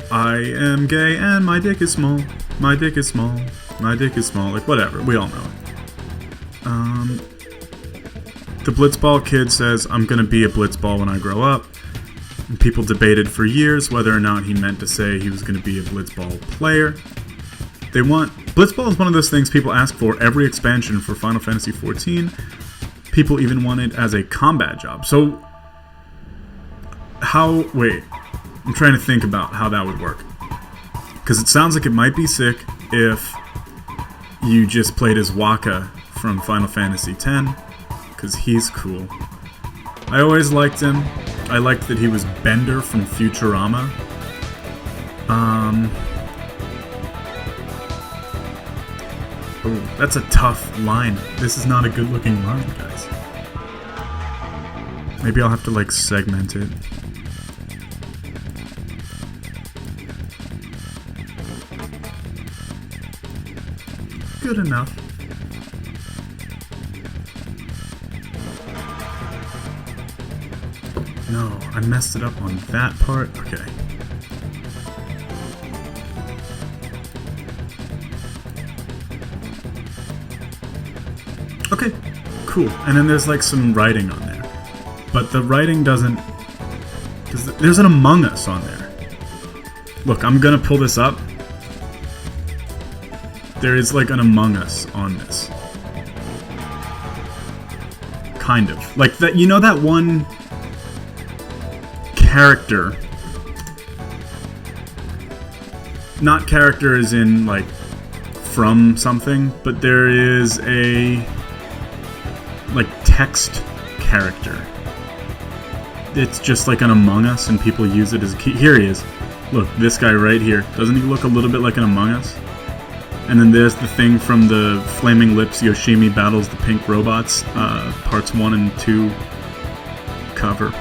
I am gay and my dick is small, my dick is small, my dick is small, like, whatever, we all know it. The Blitzball kid says, I'm gonna be a Blitzball when I grow up. And people debated for years whether or not he meant to say he was gonna be a Blitzball player. Blitzball is one of those things people ask for every expansion for Final Fantasy XIV. People even want it as a combat job. So, wait, I'm trying to think about how that would work. Because it sounds like it might be sick if you just played as Wakka from Final Fantasy X, because he's cool. I always liked him. I liked that he was Bender from Futurama. Oh, that's a tough line. This is not a good looking line, guys. Maybe I'll have to like segment it. Good enough. No, I messed it up on that part. Okay. Okay, cool. And then there's like some writing on there. But the writing doesn't... There's an Among Us on there. Look, I'm gonna pull this up. There is like an Among Us on this. Kind of. Like that, you know that one character, not character as in like from something, but there is a like text character. It's just like an Among Us and people use it as a key. Here he is. Look, this guy right here. Doesn't he look a little bit like an Among Us? And then there's the thing from the Flaming Lips Yoshimi Battles the Pink Robots, parts 1 and 2 cover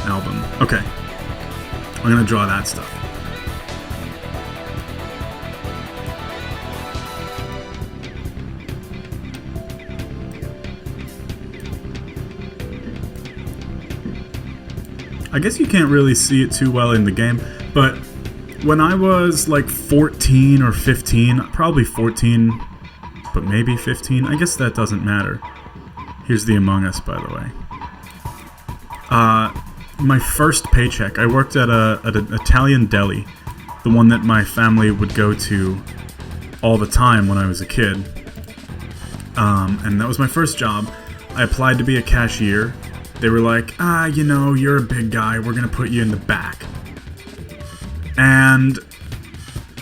album. Okay. I'm gonna draw that stuff. I guess you can't really see it too well in the game, but when I was like 14 or 15, probably 14, but maybe 15, I guess that doesn't matter. Here's the Among Us, by the way. My first paycheck, I worked at an Italian deli, the one that my family would go to all the time when I was a kid. And that was my first job. I applied to be a cashier, They were like, you know, you're a big guy, we're gonna put you in the back. And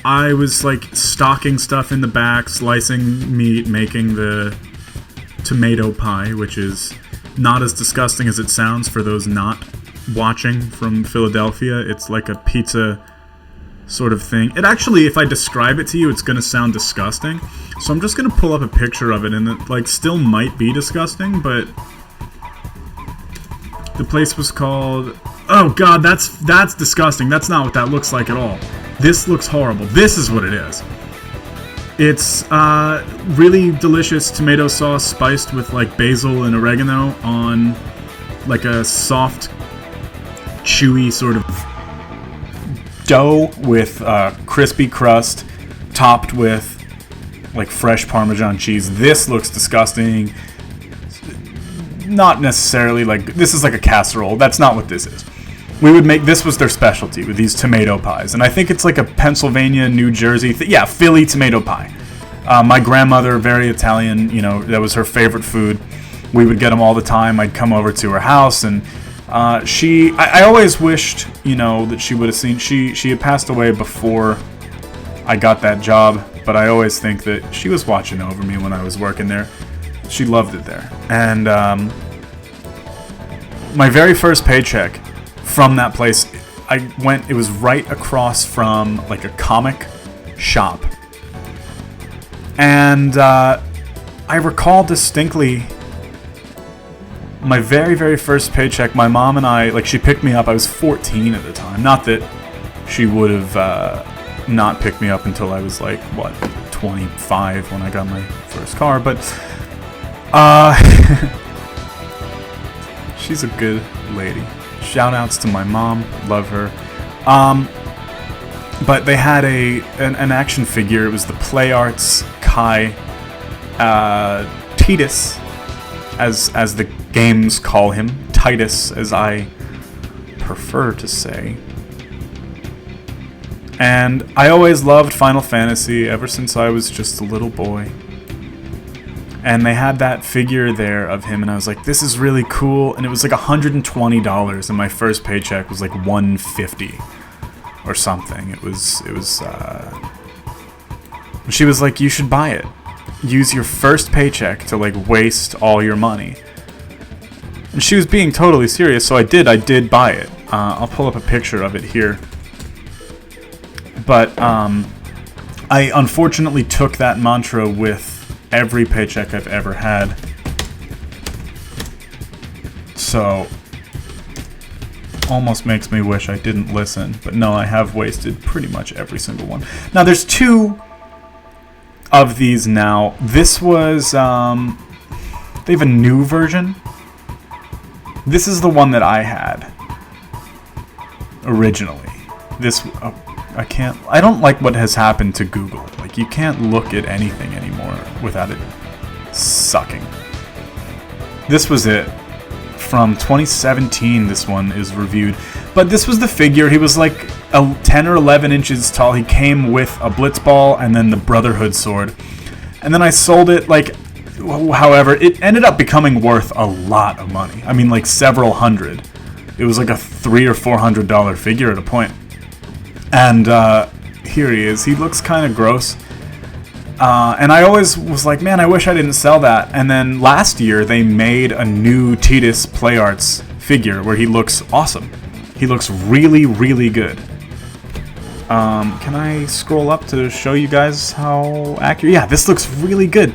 I was like stocking stuff in the back, slicing meat, making the tomato pie, which is not as disgusting as it sounds for those not watching from Philadelphia. It's like a pizza sort of thing. It actually, if I describe it to you, it's gonna sound disgusting. So I'm just gonna pull up a picture of it, and it like still might be disgusting, but the place was called... Oh god, that's disgusting. That's not what that looks like at all. This looks horrible. This is what it is. It's really delicious tomato sauce spiced with like basil and oregano on like a soft, chewy sort of dough with crispy crust topped with like fresh Parmesan cheese. This looks disgusting. Not necessarily like... This is like a casserole. That's not what this is. We would make... This was their specialty with these tomato pies. And I think it's like a Pennsylvania, New Jersey... Philly tomato pie. My grandmother, very Italian, you know, that was her favorite food. We would get them all the time. I'd come over to her house, and I always wished, you know, that she would have seen... She had passed away before I got that job, but I always think that she was watching over me when I was working there. She loved it there. And my very first paycheck from that place, it was right across from like a comic shop. And I recall distinctly my very, very first paycheck. My mom and I, like, she picked me up. I was 14 at the time. Not that she would have not picked me up until I was like, 25 when I got my first car. But she's a good lady. Shout outs to my mom. Love her. But they had an action figure. It was the Play Arts Kai Titus, as the games call him. Titus, as I prefer to say. And I always loved Final Fantasy ever since I was just a little boy. And they had that figure there of him, and I was like, this is really cool. And it was like $120, and my first paycheck was like $150 or something. It was she was like, you should buy it. Use your first paycheck to like waste all your money. And she was being totally serious, so I did buy it. I'll pull up a picture of it here. But I unfortunately took that mantra with every paycheck I've ever had. So, almost makes me wish I didn't listen. But no, I have wasted pretty much every single one. Now, there's two of these now. This was, they have a new version. This is the one that I had originally. This, I don't like what has happened to Google. Like, you can't look at anything anymore without it sucking. This was it. From 2017, this one is reviewed. But this was the figure. He was like 10 or 11 inches tall. He came with a Blitzball and then the Brotherhood sword. And then I sold it, like, however, it ended up becoming worth a lot of money. I mean, like several hundred. It was like a $300 or $400 figure at a point. And here he is. He looks kind of gross. And I always was like, man, I wish I didn't sell that. And then last year, they made a new Titus Play Arts figure where he looks awesome. He looks really, really good. Can I scroll up to show you guys how accurate? Yeah, this looks really good.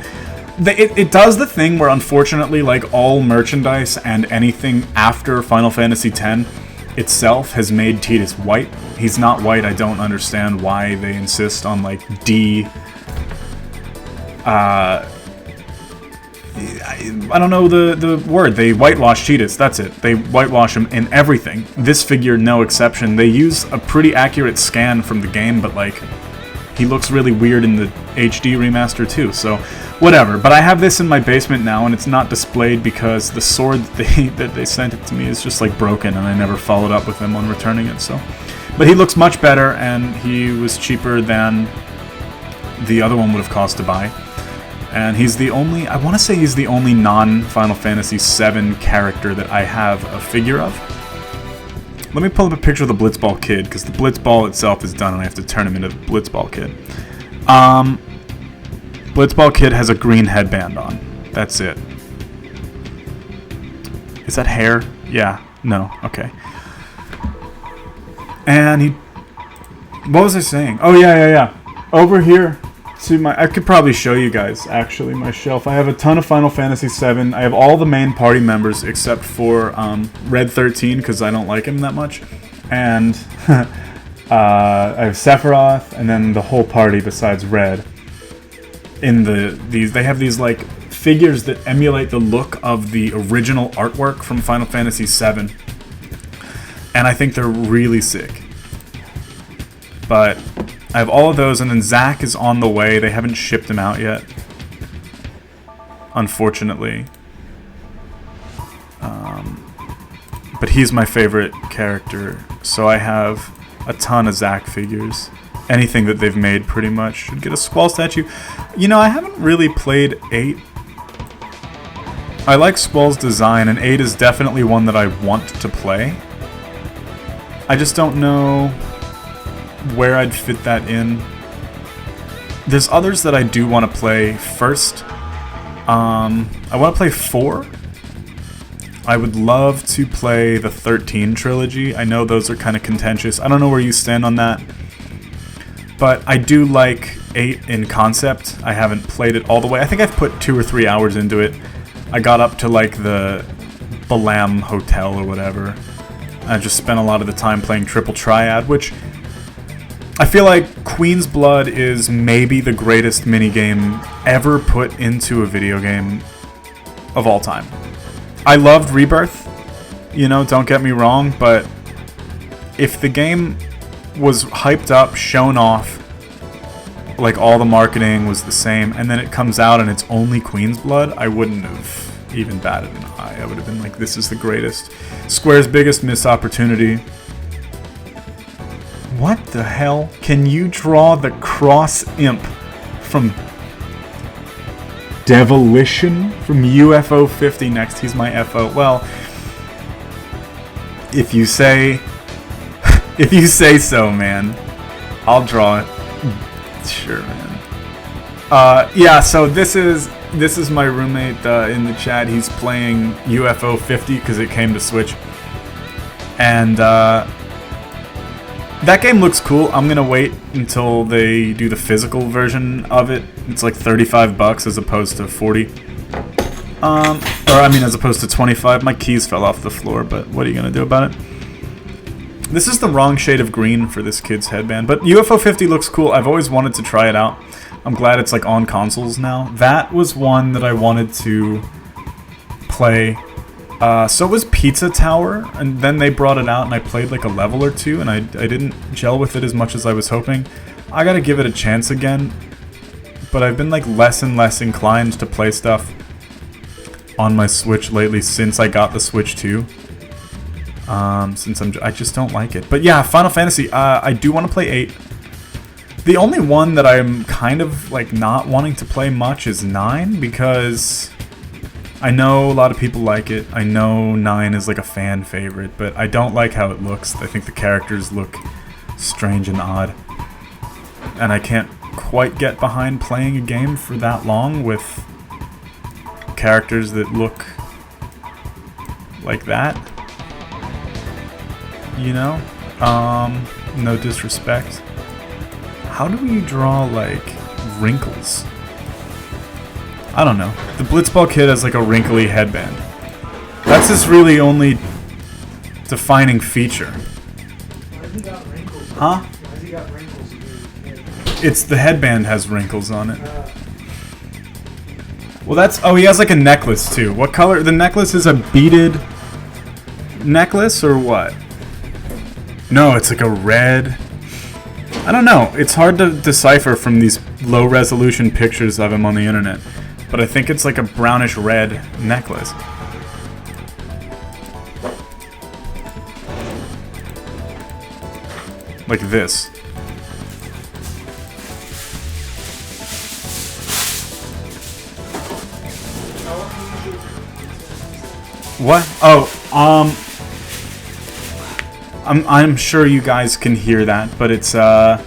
It does the thing where, unfortunately, like all merchandise and anything after Final Fantasy X itself has made Titus white. He's not white. I don't understand why they insist on like I don't know the word. They whitewash Titus. That's it. They whitewash him in everything. This figure, no exception. They use a pretty accurate scan from the game, but like he looks really weird in the HD remaster too. So whatever. But I have this in my basement now, and it's not displayed because the sword that they sent it to me is just like broken, and I never followed up with them on returning it. So, but he looks much better, and he was cheaper than the other one would have cost to buy. And he's the only, I want to say he's the only non-Final Fantasy VII character that I have a figure of. Let me pull up a picture of the Blitzball Kid, because the Blitzball itself is done and I have to turn him into the Blitzball Kid. Blitzball Kid has a green headband on. That's it. Is that hair? Yeah. No. Okay. And he... What was I saying? Oh, yeah. Over here to my... I could probably show you guys, actually, my shelf. I have a ton of Final Fantasy VII. I have all the main party members except for Red 13, because I don't like him that much. And I have Sephiroth, and then the whole party besides Red. They have these, like, figures that emulate the look of the original artwork from Final Fantasy VII. And I think they're really sick. But I have all of those, and then Zack is on the way. They haven't shipped him out yet, unfortunately. But he's my favorite character, so I have a ton of Zack figures. Anything that they've made, pretty much. Should get a Squall statue. You know, I haven't really played 8. I like Squall's design, and 8 is definitely one that I want to play. I just don't know where I'd fit that in. There's others that I do want to play first. I want to play 4. I would love to play the 13 trilogy. I know those are kind of contentious. I don't know where you stand on that. But I do like 8 in concept. I haven't played it all the way. I think I've put 2 or 3 hours into it. I got up to like the Balam Hotel or whatever. I just spent a lot of the time playing Triple Triad, which I feel like Queen's Blood is maybe the greatest minigame ever put into a video game of all time. I loved Rebirth, you know, don't get me wrong, but if the game was hyped up, shown off, like all the marketing was the same, and then it comes out and it's only Queen's Blood, I wouldn't have even batted an eye. I would have been like, this is the greatest. Square's biggest missed opportunity. What the hell? Can you draw the Cross Imp from Devilition from UFO 50 next? He's my FO. Well, if you say so, man, I'll draw it. Sure, man. Yeah. So this is my roommate in the chat. He's playing UFO 50 because it came to Switch, and that game looks cool. I'm gonna wait until they do the physical version of it. It's like $35 as opposed to 40. As opposed to 25. My keys fell off the floor, but what are you gonna do about it? This is the wrong shade of green for this kid's headband, but UFO 50 looks cool. I've always wanted to try it out. I'm glad it's like on consoles now. That was one that I wanted to play. So was Pizza Tower, and then they brought it out and I played like a level or two, and I didn't gel with it as much as I was hoping. I gotta give it a chance again, but I've been like less and less inclined to play stuff on my Switch lately since I got the Switch 2. I just don't like it. But yeah, Final Fantasy, I do want to play 8. The only one that I'm kind of like not wanting to play much is 9, because I know a lot of people like it. I know 9 is like a fan favorite, but I don't like how it looks. I think the characters look strange and odd. And I can't quite get behind playing a game for that long with characters that look like that. You know? No disrespect. How do you draw, like, wrinkles? I don't know. The Blitzball Kid has, like, a wrinkly headband. That's his really only defining feature. Why has he got wrinkles? Huh? Why has he got wrinkles in his head? It's the headband has wrinkles on it. Well, that's... Oh, he has, like, a necklace, too. What color? The necklace is a beaded necklace, or what? No, it's like a red... I don't know. It's hard to decipher from these low-resolution pictures of him on the internet. But I think it's like a brownish red necklace. Like this. What? Oh, I'm sure you guys can hear that, but it's my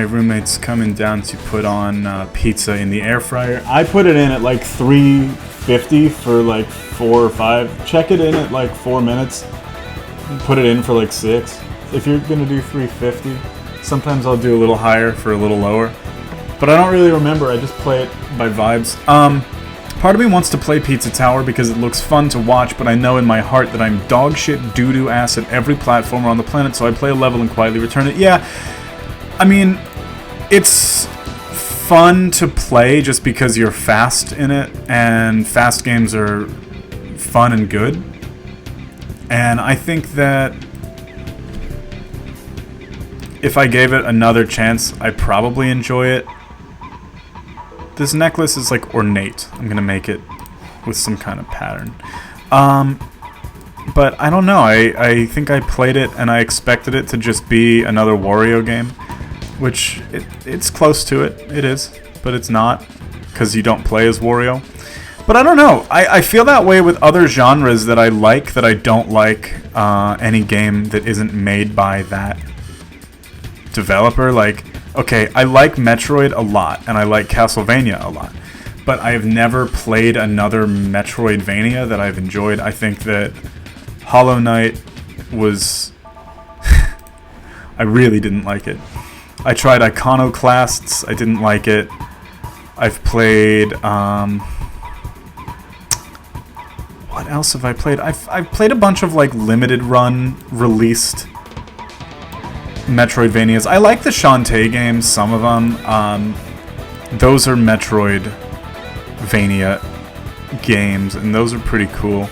roommate's coming down to put on pizza in the air fryer. I put it in at like 350 for like 4 or 5. Check it in at like 4 minutes. Put it in for like 6. If you're gonna do 350, sometimes I'll do a little higher for a little lower. But I don't really remember. I just play it by vibes. Part of me wants to play Pizza Tower because it looks fun to watch, but I know in my heart that I'm dog shit doo-doo ass at every platformer on the planet, so I play a level and quietly return it. Yeah, I mean, it's fun to play just because you're fast in it, and fast games are fun and good. And I think that if I gave it another chance, I'd probably enjoy it. This necklace is like ornate. I'm gonna make it with some kind of pattern. But I don't know. I think I played it and I expected it to just be another Wario game, which it's close to it. It is, but it's not because you don't play as Wario. But I don't know. I feel that way with other genres that I like that I don't like any game that isn't made by that developer. Like, okay, I like Metroid a lot, and I like Castlevania a lot, but I have never played another Metroidvania that I've enjoyed. I think that Hollow Knight was... I really didn't like it. I tried Iconoclasts, I didn't like it. I've played... what else have I played? I've played a bunch of, like, limited run, released Metroidvanias. I like the Shantae games, some of them. Those are Metroidvania games, and those are pretty cool.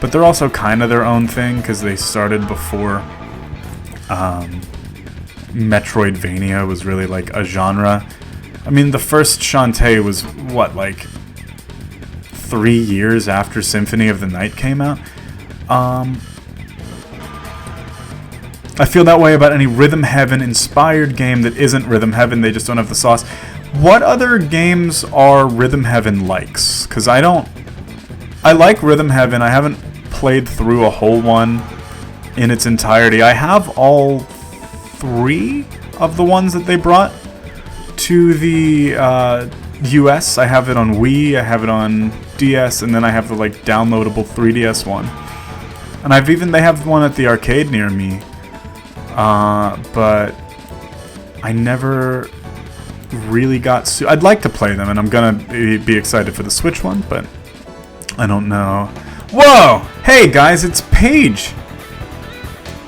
But they're also kind of their own thing, because they started before Metroidvania was really like a genre. I mean, the first Shantae was, what, like 3 years after Symphony of the Night came out? I feel that way about any Rhythm Heaven inspired game that isn't Rhythm Heaven. They just don't have the sauce. What other games are Rhythm Heaven likes? Because I like Rhythm Heaven. I haven't played through a whole one in its entirety. I have all 3 of the ones that they brought to the US. I have it on Wii, I have it on DS, and then I have the like downloadable 3DS one. And they have one at the arcade near me. But I never really got... I'd like to play them, and I'm gonna be excited for the Switch one, but I don't know. Whoa! Hey guys, it's Paige!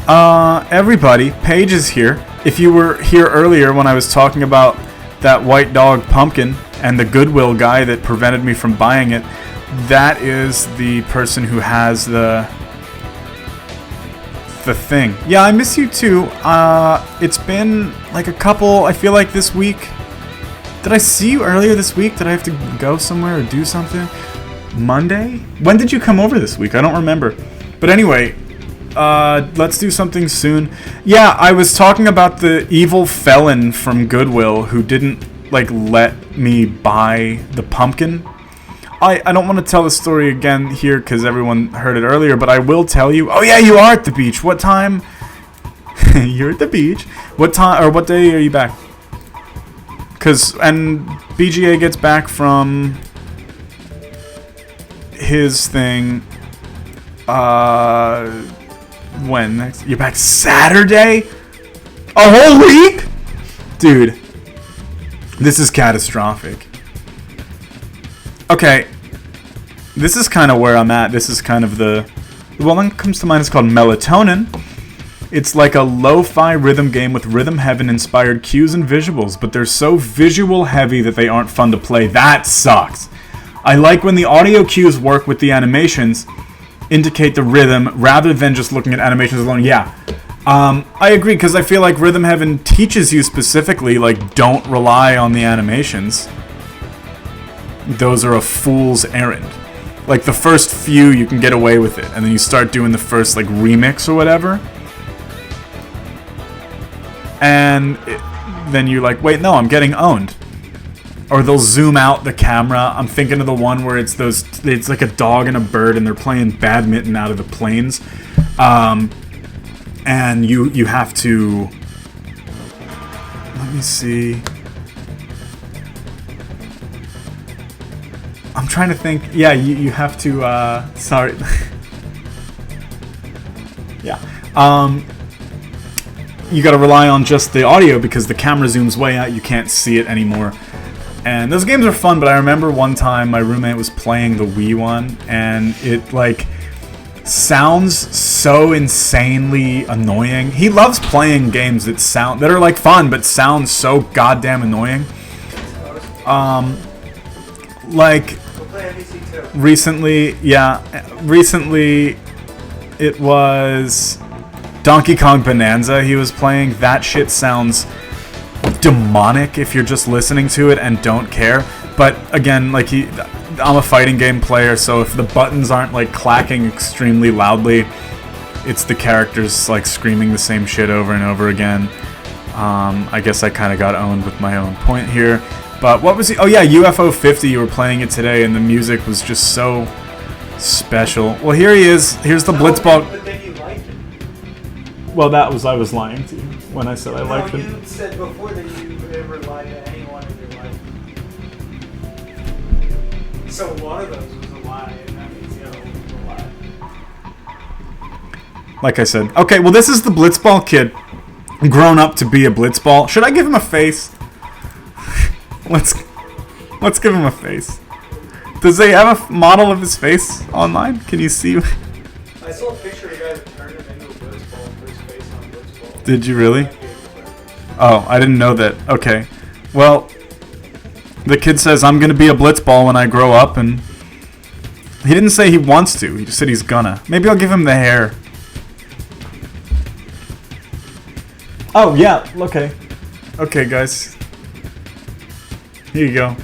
Everybody, Paige is here. If you were here earlier when I was talking about that white dog pumpkin and the Goodwill guy that prevented me from buying it, that is the person who has the thing. Yeah, I miss you too. It's been like a couple, I feel like this week. Did I see you earlier this week? Did I have to go somewhere or do something? Monday? When did you come over this week? I don't remember. But anyway, let's do something soon. Yeah, I was talking about the evil felon from Goodwill who didn't like let me buy the pumpkin. I don't want to tell the story again here because everyone heard it earlier, but I will tell you. Oh yeah, you are at the beach. What time? You're at the beach. What time or what day are you back? And BGA gets back from his thing. When next? You're back Saturday? A whole week? Dude, this is catastrophic. Okay, this is kind of where I'm at. This is kind of the one that comes to mind is called Melatonin. It's like a lo-fi rhythm game with Rhythm Heaven inspired cues and visuals, but they're so visual heavy that they aren't fun to play. That sucks. I like when the audio cues work with the animations, indicate the rhythm rather than just looking at animations alone. Yeah, I agree, because I feel like Rhythm Heaven teaches you specifically, like, don't rely on the animations. Those are a fool's errand. Like, the first few, you can get away with it, and then you start doing the first, like, remix or whatever. And then you're like, wait, no, I'm getting owned. or they'll zoom out the camera. I'm thinking of the one where it's like a dog and a bird, and they're playing badminton out of the planes, and you have to. Let me see. I'm trying to think. Yeah, you have to. Sorry. Yeah. You got to rely on just the audio because the camera zooms way out. You can't see it anymore. And those games are fun, but I remember one time my roommate was playing the Wii one, and it like sounds so insanely annoying. He loves playing games that are like fun, but sound so goddamn annoying. Like recently it was Donkey Kong Bonanza he was playing. That shit sounds demonic if you're just listening to it and don't care. But again, like I'm a fighting game player, so if the buttons aren't like clacking extremely loudly, it's the characters like screaming the same shit over and over again. I guess I kind of got owned with my own point here. But what was it? Oh yeah, UFO 50. You were playing it today, and the music was just so special. Well, here he is. Here's the Blitzball. But then you liked it. Well, I was lying to you when I said I liked No, him. you said before that you never lied to anyone in your life. So one of those was a lie, and that means the other one was a lie. Like I said. Okay, well, this is the Blitzball kid. Grown up to be a Blitzball. Should I give him a face? Let's give him a face. Does they have a model of his face online? Can you see? I saw a picture of the guy that turned him into a blitzball and put his face on blitzball. Did you really? Oh, I didn't know that. Okay. Well, the kid says, I'm going to be a Blitzball when I grow up, and he didn't say he wants to. He just said he's gonna. Maybe I'll give him the hair. Oh, yeah. Okay. Okay, guys. Here you go.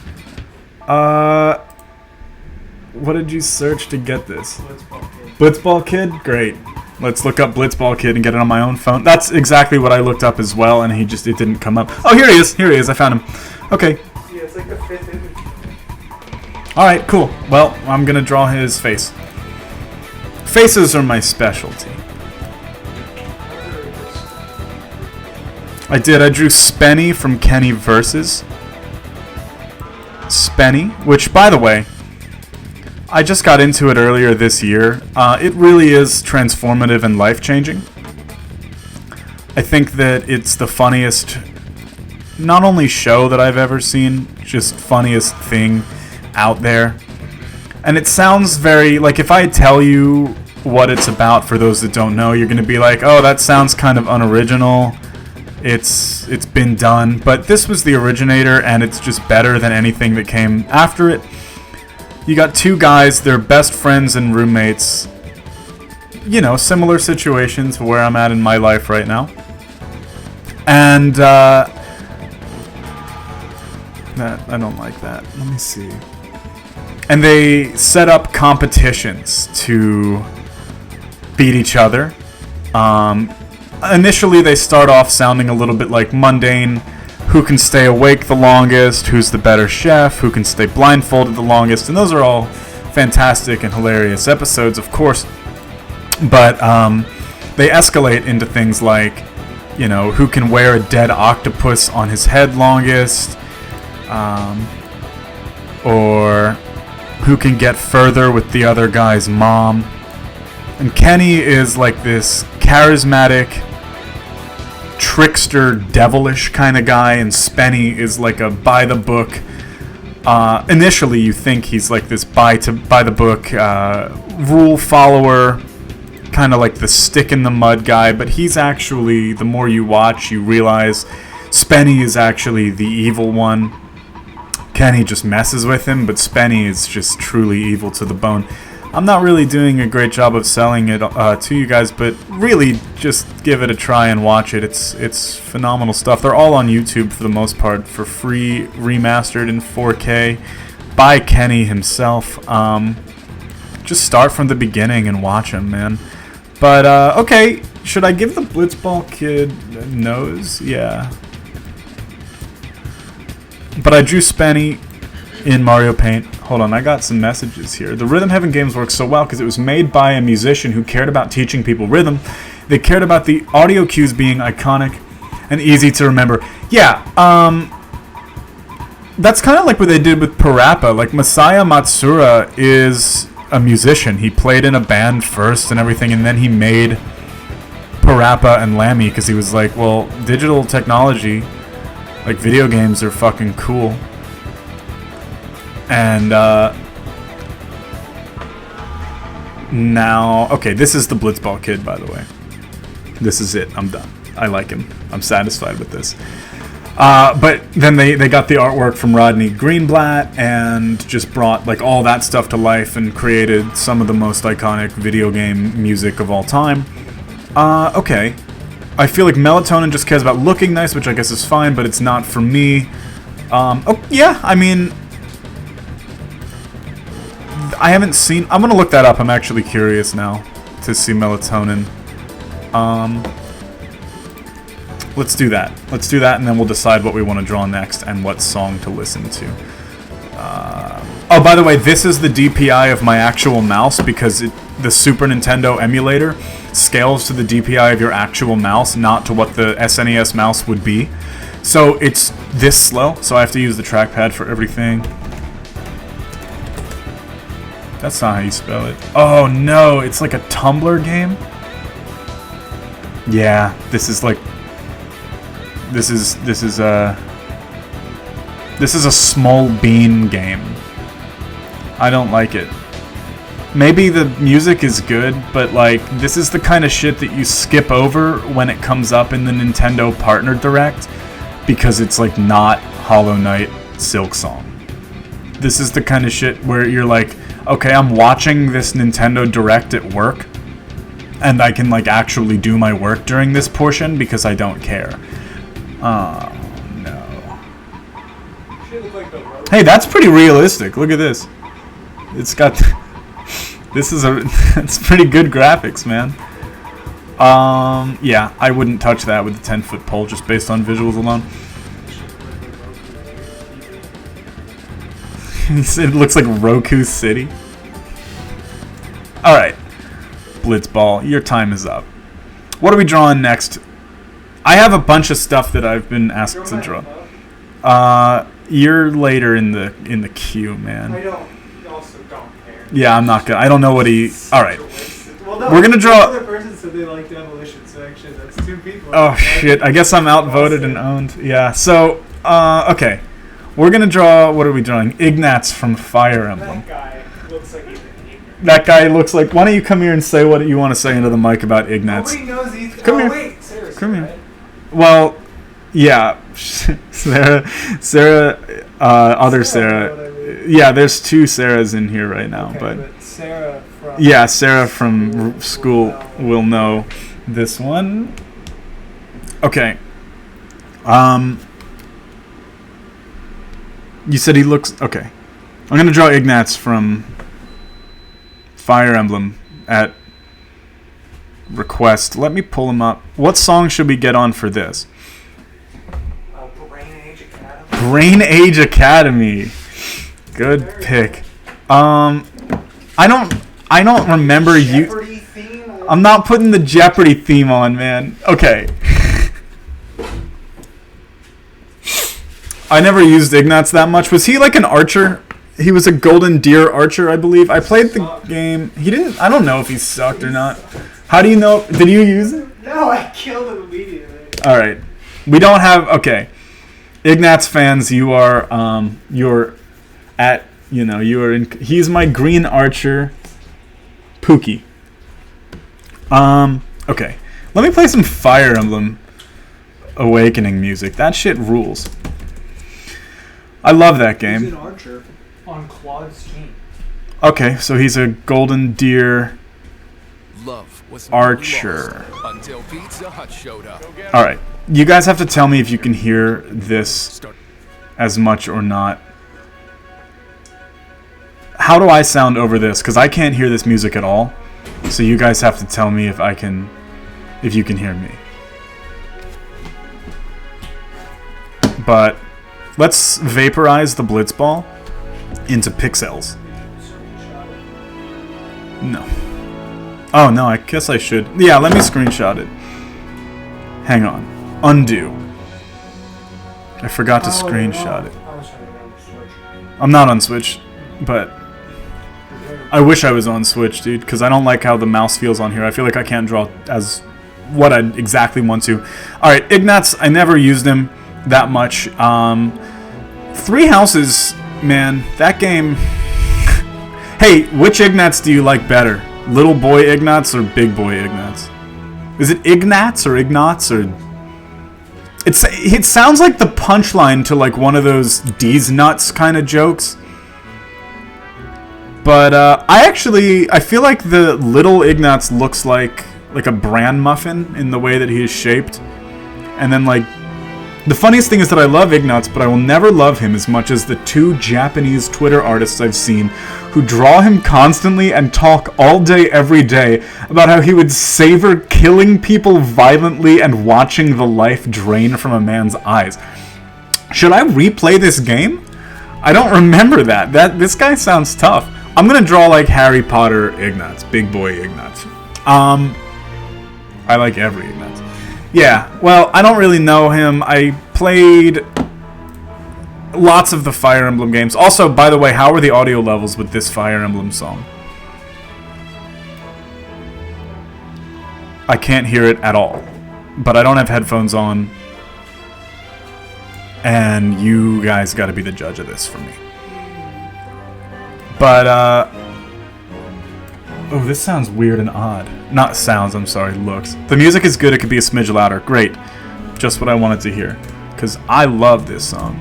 What did you search to get this? Blitzball kid. Blitzball Kid? Great. Let's look up Blitzball Kid and get it on my own phone. That's exactly what I looked up as well, and it didn't come up. Oh, here he is. Here he is. I found him. Okay. Yeah, it's like the 5th image. Alright, cool. Well, I'm gonna draw his face. Faces are my specialty. I drew Spenny from Kenny Versus. Spenny, which, by the way, I just got into it earlier this year. It really is transformative and life-changing. I think that it's the funniest, not only show that I've ever seen, just funniest thing out there. And it sounds very, like, if I tell you what it's about, for those that don't know, you're going to be like, oh, that sounds kind of unoriginal. It's been done. But this was the originator, and it's just better than anything that came after it. You got two guys, they're best friends and roommates. You know, similar situations to where I'm at in my life right now. And, I don't like that. Let me see. And they set up competitions to beat each other. Initially, they start off sounding a little bit like mundane. Who can stay awake the longest? Who's the better chef? Who can stay blindfolded the longest? And those are all fantastic and hilarious episodes, of course. But they escalate into things like, you know, who can wear a dead octopus on his head longest? Or who can get further with the other guy's mom? And Kenny is like this charismatic, trickster, devilish kind of guy, and Spenny is like a by-the-book. Initially, you think he's like this by-the-book rule follower, kind of like the stick-in-the-mud guy, but he's actually, the more you watch, you realize Spenny is actually the evil one. Kenny just messes with him, but Spenny is just truly evil to the bone. I'm not really doing a great job of selling it to you guys, but really just give it a try and watch it. It's phenomenal stuff. They're all on YouTube for the most part for free, remastered in 4K by Kenny himself. Just start from the beginning and watch him, man. But, okay, should I give the Blitzball kid a nose? Yeah. But I drew Spenny in Mario Paint. Hold on, I got some messages here. The Rhythm Heaven games work so well because it was made by a musician who cared about teaching people rhythm. They cared about the audio cues being iconic and easy to remember. Yeah, that's kind of like what they did with Parappa. Like, Masaya Matsuura is a musician. He played in a band first and everything, and then he made Parappa and Lammy because he was like, well, digital technology, like video games, are fucking cool. And now, okay, this is the Blitzball Kid, by the way. This is it. I'm done. I like him. I'm satisfied with this. But then they got the artwork from Rodney Greenblatt and just brought like all that stuff to life and created some of the most iconic video game music of all time. Okay. I feel like Melatonin just cares about looking nice, which I guess is fine, but it's not for me. Oh, yeah, I mean, I haven't seen... I'm gonna look that up. I'm actually curious now to see Melatonin. Let's do that. Let's do that, and then we'll decide what we want to draw next and what song to listen to. Oh, by the way, this is the DPI of my actual mouse because the Super Nintendo emulator scales to the DPI of your actual mouse, not to what the SNES mouse would be. So it's this slow, so I have to use the trackpad for everything. That's not how you spell it. Oh no, it's like a Tumblr game? Yeah, this is like... This is a small bean game. I don't like it. Maybe the music is good, but like this is the kind of shit that you skip over when it comes up in the Nintendo Partner Direct because it's like not Hollow Knight Silksong. This is the kind of shit where you're like, okay, I'm watching this Nintendo Direct at work and I can like actually do my work during this portion because I don't care. Oh, no. Hey, that's pretty realistic. Look at this. It's got... It's pretty good graphics, man. Yeah, I wouldn't touch that with a 10-foot pole just based on visuals alone. He said it looks like Roku City. Alright. Blitzball, your time is up. What are we drawing next? I have a bunch of stuff that I've been asked to draw. You're later in the queue, man. I also don't care. Yeah, I'm not gonna. I don't know what he. All right, Well, no, we're gonna draw. The other person said they like Demolition, so actually that's two people. Oh shit! I guess I'm outvoted and owned. Yeah. So, okay, we're gonna draw. What are we drawing? Ignatz from Fire Emblem. That guy looks like he's an ignorant. That guy looks like. Why don't you come here and say what you want to say into the mic about Ignatz? Nobody knows he's. Come here. Wait, seriously. Come here. Right? Well, yeah, Sarah, other Sarah. Yeah, there's two Sarahs in here right now, Okay, but Sarah from. yeah, Sarah from school will know this one. Okay. You said he looks okay. I'm gonna draw Ignatz from Fire Emblem at request. Let me pull him up. What song should we get on for this? Brain Age Academy. Brain Age Academy. Good pick. I don't remember you. Jeopardy theme. I'm not putting the Jeopardy theme on, man. Okay. I never used Ignatz that much. Was he like an archer? He was a golden deer archer, I believe. I played the game. He didn't. I don't know if he sucked or not. How do you know? Did you use it? No, I killed him immediately. All right. We don't have. Okay. Ignatz fans, you are. You're at. You know. You are in. He's my green archer. Pookie. Okay. Let me play some Fire Emblem Awakening music. That shit rules. I love that He's game. an archer on Claude's team. Okay, so he's a golden deer Love was archer. lost until Pizza Hut showed up. All right. You guys have to tell me if you can hear this as much or not. How do I sound over this? Because I can't hear this music at all. So you guys have to tell me if you can hear me. But Let's vaporize the Blitzball into pixels. No. Oh, no, I guess I should. Yeah, let me screenshot it. Hang on. Undo. I forgot to screenshot it. I'm not on Switch, but I wish I was on Switch, dude, because I don't like how the mouse feels on here. I feel like I can't draw as what I exactly want to. Alright, Ignatz, I never used him that much. Three Houses, man, that game... Hey, which Ignatz do you like better? Little boy Ignatz or big boy Ignatz? Is it Ignatz or Ignatz or... It sounds like the punchline to like one of those D's nuts kind of jokes. But I feel like the little Ignatz looks like a bran muffin in the way that he is shaped. And then like the funniest thing is that I love Ignatz, but I will never love him as much as the two Japanese Twitter artists I've seen who draw him constantly and talk all day every day about how he would savor killing people violently and watching the life drain from a man's eyes. Should I replay this game? I don't remember that. This guy sounds tough. I'm gonna draw like Harry Potter Ignatz, big boy Ignatz. I like every Ignatz. Yeah, well, I don't really know him. I played lots of the Fire Emblem games. Also, by the way, how are the audio levels with this Fire Emblem song? I can't hear it at all. But I don't have headphones on. And you guys gotta be the judge of this for me. But, oh, this sounds weird and odd. Not sounds, I'm sorry, looks. The music is good, it could be a smidge louder. Great. Just what I wanted to hear. Because I love this song.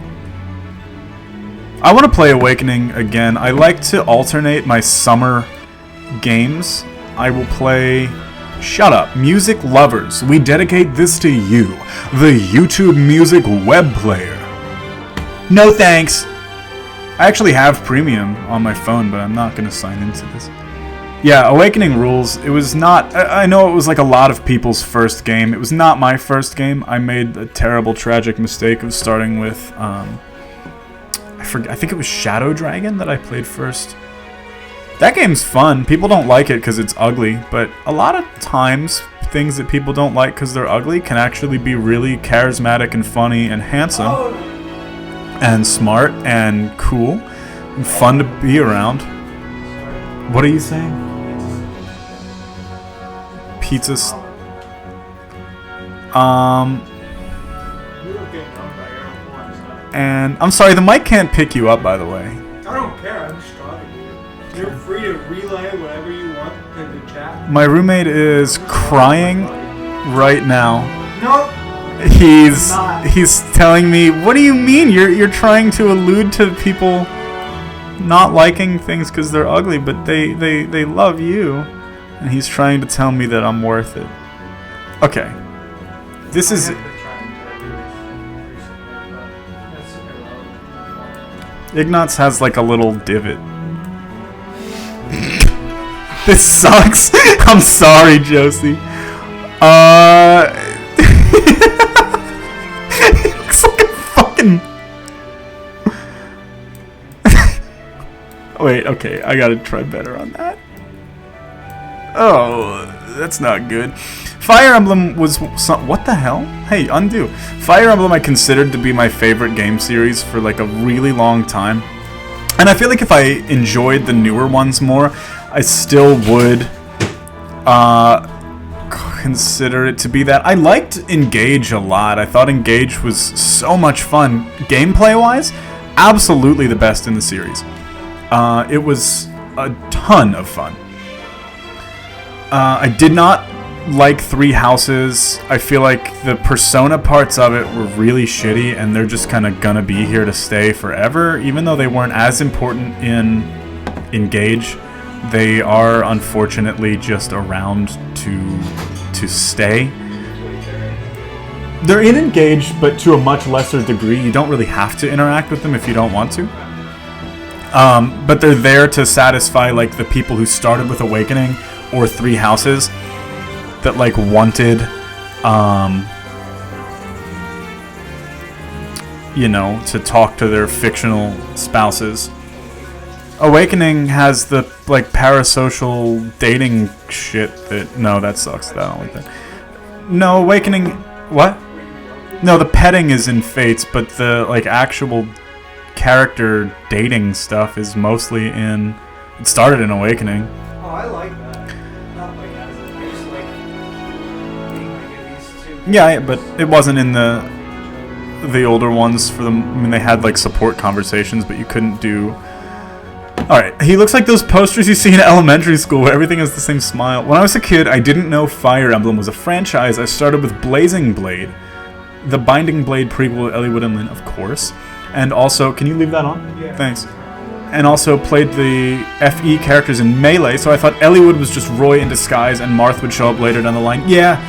I want to play Awakening again. I like to alternate my summer games. I will play... Shut up. Music lovers, we dedicate this to you, the YouTube Music web player. No thanks. I actually have Premium on my phone, but I'm not going to sign into this. Yeah, Awakening rules. It was not... I know it was like a lot of people's first game. It was not my first game. I made a terrible, tragic mistake of starting with... I think it was Shadow Dragon that I played first. That game's fun. People don't like it because it's ugly, but a lot of times things that people don't like because they're ugly can actually be really charismatic and funny and handsome and smart and cool and fun to be around. What are you saying? Pizzas. And I'm sorry, the mic can't pick you up, by the way. I don't care. I'm just talking to you. You're free to relay whatever you want in the chat. My roommate is crying right now. Nope. He's telling me, what do you mean? You're trying to allude to people not liking things because they're ugly, but they love you. And he's trying to tell me that I'm worth it. Okay. This is... Ignatz has like a little divot. This sucks. I'm sorry, Josie. It looks like a fucking... Wait, okay, I gotta try better on that. Oh, that's not good. Fire Emblem was what the hell? Hey, undo. Fire Emblem I considered to be my favorite game series for like a really long time. And I feel like if I enjoyed the newer ones more, I still would consider it to be that. I liked Engage a lot. I thought Engage was so much fun. Gameplay-wise, absolutely the best in the series. It was a ton of fun. I did not like Three Houses. I feel like the Persona parts of it were really shitty, and they're just kind of gonna be here to stay forever. Even though they weren't as important in Engage, they are unfortunately just around to stay. They're in Engage, but to a much lesser degree. You don't really have to interact with them if you don't want to. But they're there to satisfy like the people who started with Awakening or Three Houses that like wanted you know, to talk to their fictional spouses. Awakening has the, like, parasocial dating shit that... No, that sucks. I don't like that. No, Awakening... What? No, the petting is in Fates, but the, like, actual character dating stuff is mostly in... It started in Awakening. Oh, I like that. Not like as I just like being like these two. Yeah, but it wasn't in the older ones for them. I mean, they had, like, support conversations, but you couldn't do... Alright, he looks like those posters you see in elementary school where everything has the same smile. When I was a kid, I didn't know Fire Emblem was a franchise. I started with Blazing Blade, the Binding Blade prequel to Eliwood and Lyn, of course. And also, can you leave that on? Yeah. Thanks. And also played the FE characters in Melee, so I thought Eliwood was just Roy in disguise and Marth would show up later down the line. Yeah.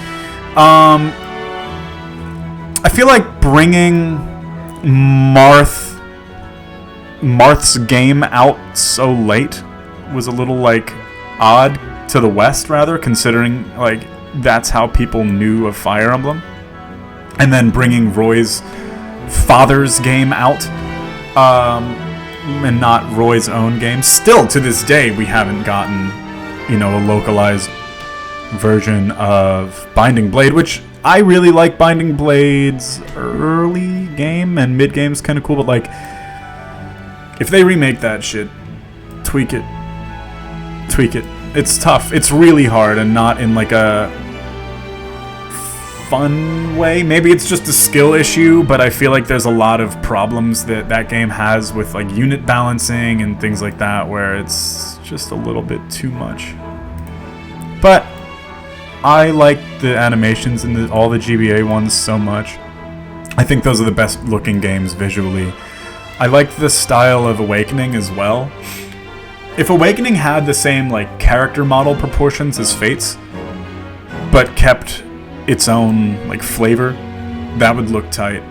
I feel like bringing Marth's game out so late was a little, like, odd to the West, rather, considering, like, that's how people knew of Fire Emblem. And then bringing Roy's father's game out, and not Roy's own game. Still, to this day, we haven't gotten, you know, a localized version of Binding Blade, which I really like. Binding Blade's early game and mid game's kind of cool, but, like, if they remake that shit, tweak it. It's tough. It's really hard, and not in, like, a fun way. Maybe it's just a skill issue, but I feel like there's a lot of problems that game has with, like, unit balancing and things like that, where it's just a little bit too much. But I like the animations in all the GBA ones so much. I think those are the best looking games visually. I liked the style of Awakening as well. If Awakening had the same, like, character model proportions as Fates, but kept its own, like, flavor, that would look tight.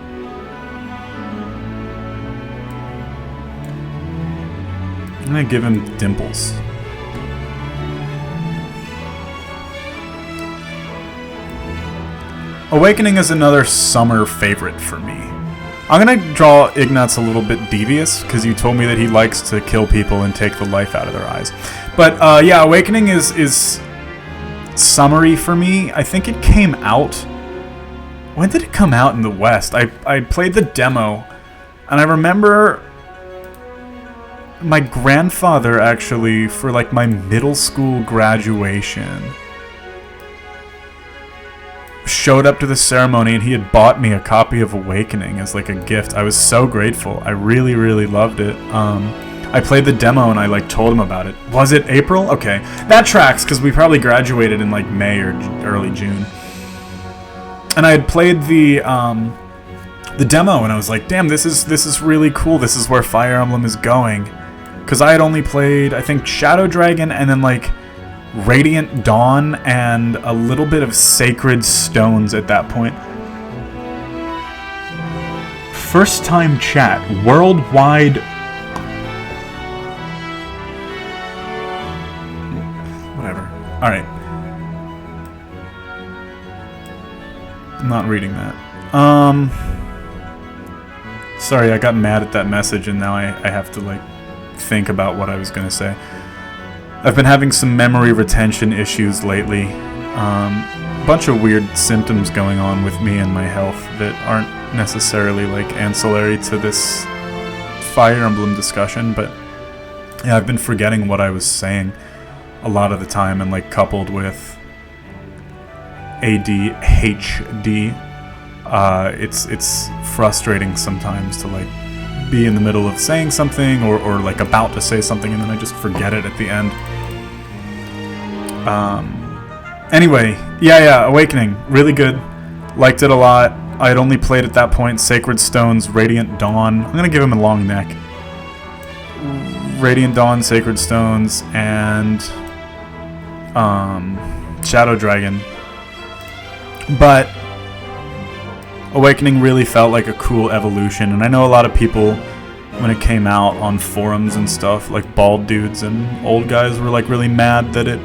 I'm gonna give him dimples. Awakening is another summer favorite for me. I'm gonna draw Ignatz a little bit devious, because you told me that he likes to kill people and take the life out of their eyes. But, yeah, Awakening is summery for me. I think it came out... When did it come out in the West? I played the demo, and I remember my grandfather, actually, for, like, my middle school graduation, showed up to the ceremony, and he had bought me a copy of Awakening as, like, a gift. I was so grateful. I really, really loved it. I played the demo, and I, like, told him about it. Was it April? Okay. That tracks, because we probably graduated in, like, May or early June. And I had played the demo, and I was like, damn, this is really cool. This is where Fire Emblem is going. Because I had only played, I think, Shadow Dragon, and then, like, Radiant Dawn and a little bit of Sacred Stones at that point. First time chat, worldwide. Whatever. Alright. I'm not reading that. Sorry, I got mad at that message and now I have to, like, think about what I was gonna say. I've been having some memory retention issues lately. Bunch of weird symptoms going on with me and my health that aren't necessarily, like, ancillary to this Fire Emblem discussion, but yeah, I've been forgetting what I was saying a lot of the time, and, like, coupled with ADHD, it's frustrating sometimes to, like, be in the middle of saying something or like about to say something and then I just forget it at the end. Anyway, yeah, Awakening, really good. Liked it a lot. I had only played at that point Sacred Stones, Radiant Dawn. I'm gonna give him a long neck. Radiant Dawn, Sacred Stones, and Shadow Dragon. But Awakening really felt like a cool evolution, and I know a lot of people, when it came out on forums and stuff, like bald dudes and old guys were, like, really mad that it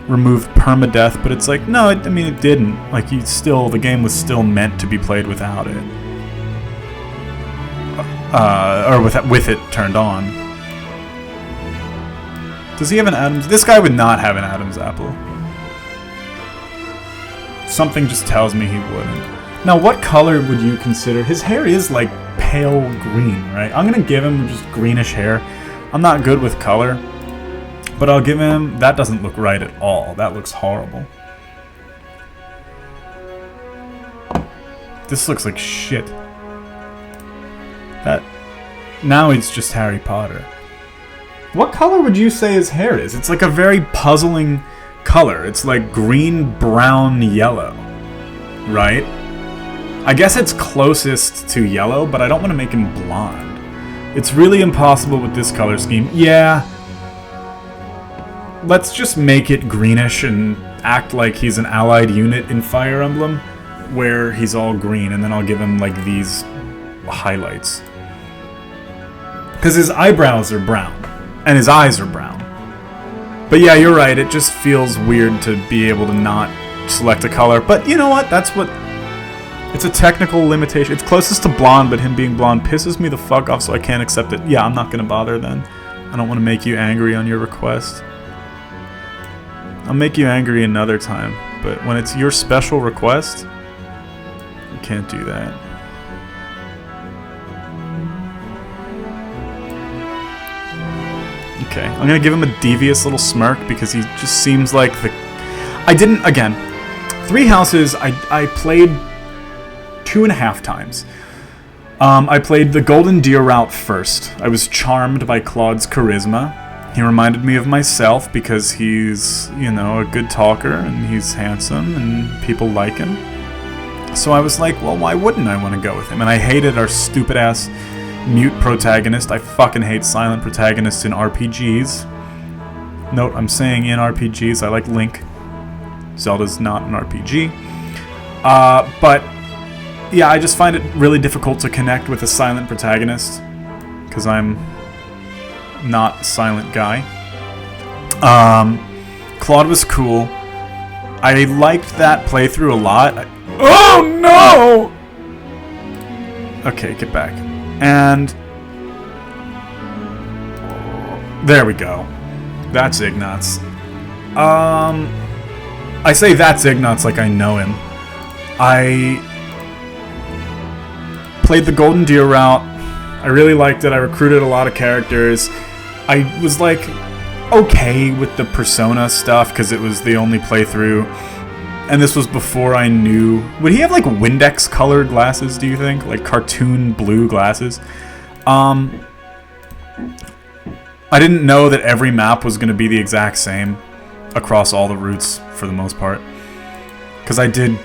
removed permadeath, but it's like, no, it didn't. Like, the game was still meant to be played without it. or with it turned on. Does he have an Adam's? This guy would not have an Adam's apple. Something just tells me he wouldn't. Now, what color would you consider? His hair is like pale green, right? I'm gonna give him just greenish hair. I'm not good with color, but I'll give him... That doesn't look right at all. That looks horrible. This looks like shit. That... Now it's just Harry Potter. What color would you say his hair is? It's like a very puzzling color. It's like green, brown, yellow. Right? I guess it's closest to yellow, but I don't want to make him blonde. It's really impossible with this color scheme. Yeah. Let's just make it greenish and act like he's an allied unit in Fire Emblem, where he's all green, and then I'll give him, like, these highlights. Because his eyebrows are brown, and his eyes are brown. But yeah, you're right, it just feels weird to be able to not select a color. But you know what? That's what... It's a technical limitation. It's closest to blonde, but him being blonde pisses me the fuck off, so I can't accept it. Yeah, I'm not gonna bother then. I don't want to make you angry on your request. I'll make you angry another time, but when it's your special request, you can't do that. Okay, I'm gonna give him a devious little smirk because he just seems like the... I didn't... Again, Three Houses, I played 2.5 times. I played the Golden Deer route first. I was charmed by Claude's charisma. He reminded me of myself because he's, you know, a good talker and he's handsome and people like him. So I was like, well, why wouldn't I want to go with him? And I hated our stupid-ass mute protagonist. I fucking hate silent protagonists in RPGs. Note, I'm saying in RPGs. I like Link. Zelda's not an RPG. But... yeah, I just find it really difficult to connect with a silent protagonist, because I'm not a silent guy. Claude was cool. I liked that playthrough a lot. Oh no! Okay, get back. And... there we go. That's Ignatz. I say that's Ignatz like I know him. I... played the Golden Deer route. I really liked it. I recruited a lot of characters. I was like okay with the Persona stuff because it was the only playthrough. And this was before I knew... would he have like Windex colored glasses, do you think? Like cartoon blue glasses? I didn't know that every map was going to be the exact same across all the routes for the most part. Because I did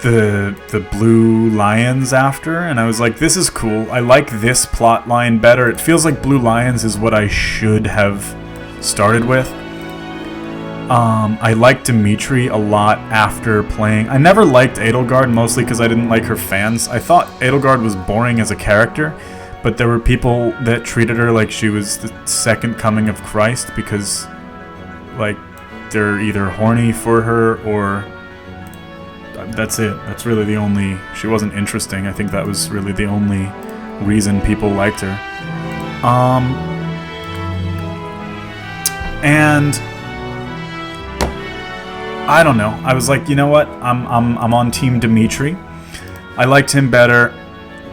the Blue Lions after, and I was like, this is cool. I like this plot line better. It feels like Blue Lions is what I should have started with. I liked Dimitri a lot after playing. I never liked Edelgard, mostly because I didn't like her fans. I thought Edelgard was boring as a character, but there were people that treated her like she was the second coming of Christ because, like, they're either horny for her or... that's it. That's really the only... she wasn't interesting. I think that was really the only reason people liked her. And I don't know. I was like, you know what? I'm on Team Dimitri. I liked him better.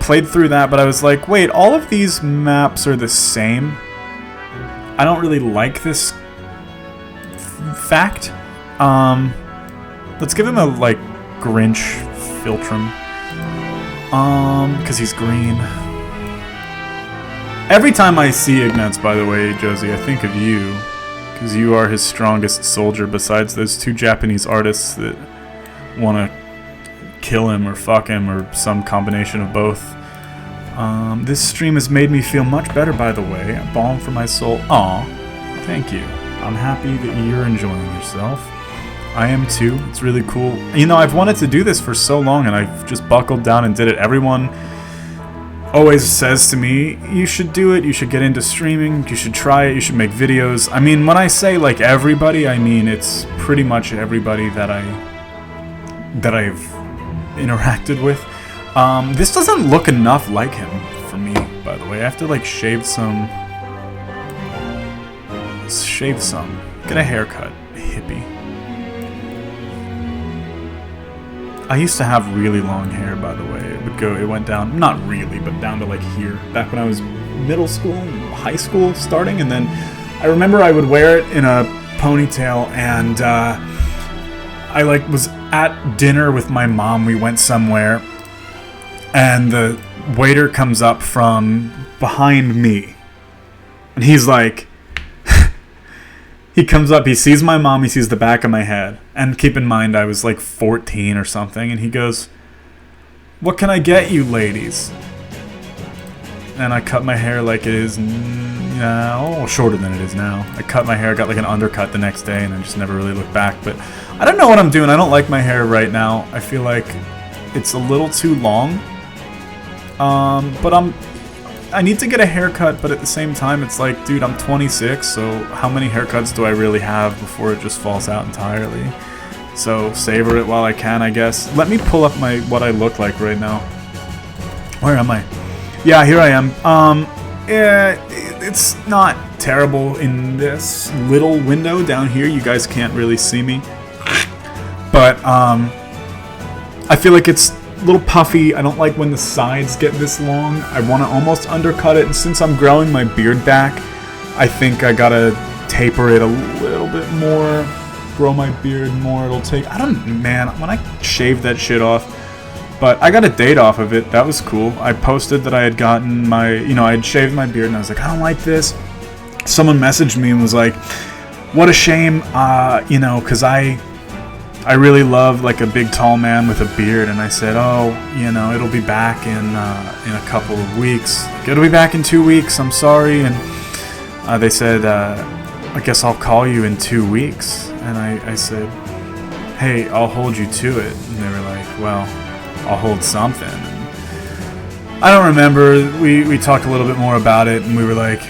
Played through that, but I was like, wait, all of these maps are the same. I don't really like this fact. Let's give him a like Grinch Philtrum. Because he's green. Every time I see Ignatz, by the way, Josie, I think of you. Because you are his strongest soldier besides those two Japanese artists that want to kill him or fuck him or some combination of both. This stream has made me feel much better, by the way. A balm for my soul. Aw, thank you. I'm happy that you're enjoying yourself. I am too. It's really cool. You know, I've wanted to do this for so long and I've just buckled down and did it. Everyone always says to me, you should do it, you should get into streaming, you should try it, you should make videos. I mean, when I say like everybody, I mean it's pretty much everybody that I've interacted with. This doesn't look enough like him for me, by the way. way. I have to, like, shave some. Get a haircut, hippie. I used to have really long hair, by the way. It went down, not really, but down to, like, here. Back when I was middle school, high school starting, and then I remember I would wear it in a ponytail, and I, like, was at dinner with my mom. We went somewhere, and the waiter comes up from behind me, and he's like, he comes up, he sees my mom, he sees the back of my head, and keep in mind I was like 14 or something, and he goes, "What can I get you ladies?" And I cut my hair like it is now, shorter than it is now. I cut my hair, got like an undercut the next day, and I just never really looked back. But I don't know what I'm doing. I don't like my hair right now. I feel like it's a little too long. But I need to get a haircut, but at the same time, it's like, dude, I'm 26, so how many haircuts do I really have before it just falls out entirely? So savor it while I can, I guess. Let me pull up what I look like right now. Where am I? Yeah, here I am. Yeah, it's not terrible in this little window down here. You guys can't really see me. But, I feel like it's a little puffy. I don't like when the sides get this long. I want to almost undercut it, and since I'm growing my beard back, I think I gotta taper it a little bit more, grow my beard more. It'll take, man, when I shaved that shit off, but I got a date off of it. That was cool. I posted that I had gotten I had shaved my beard, and I was like, I don't like this. Someone messaged me and was like, what a shame, because I really love, like, a big tall man with a beard, and I said, it'll be back in a couple of weeks. It'll be back in 2 weeks, I'm sorry. And they said, I guess I'll call you in 2 weeks. And I said, hey, I'll hold you to it. And they were like, well, I'll hold something. And I don't remember. We talked a little bit more about it, and we were like,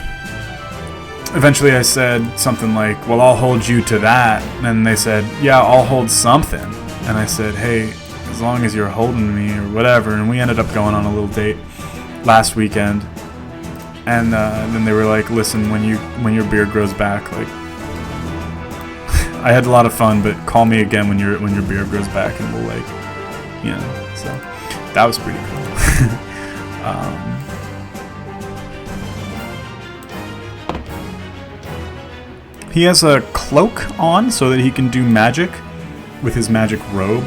eventually I said something like, well, I'll hold you to that. And they said, yeah, I'll hold something. And I said, hey, as long as you're holding me or whatever. And we ended up going on a little date last weekend. And then they were like, listen, when your beard grows back, like, I had a lot of fun, but call me again when your beard grows back, and we'll, like, so that was pretty cool. He has a cloak on so that he can do magic with his magic robe.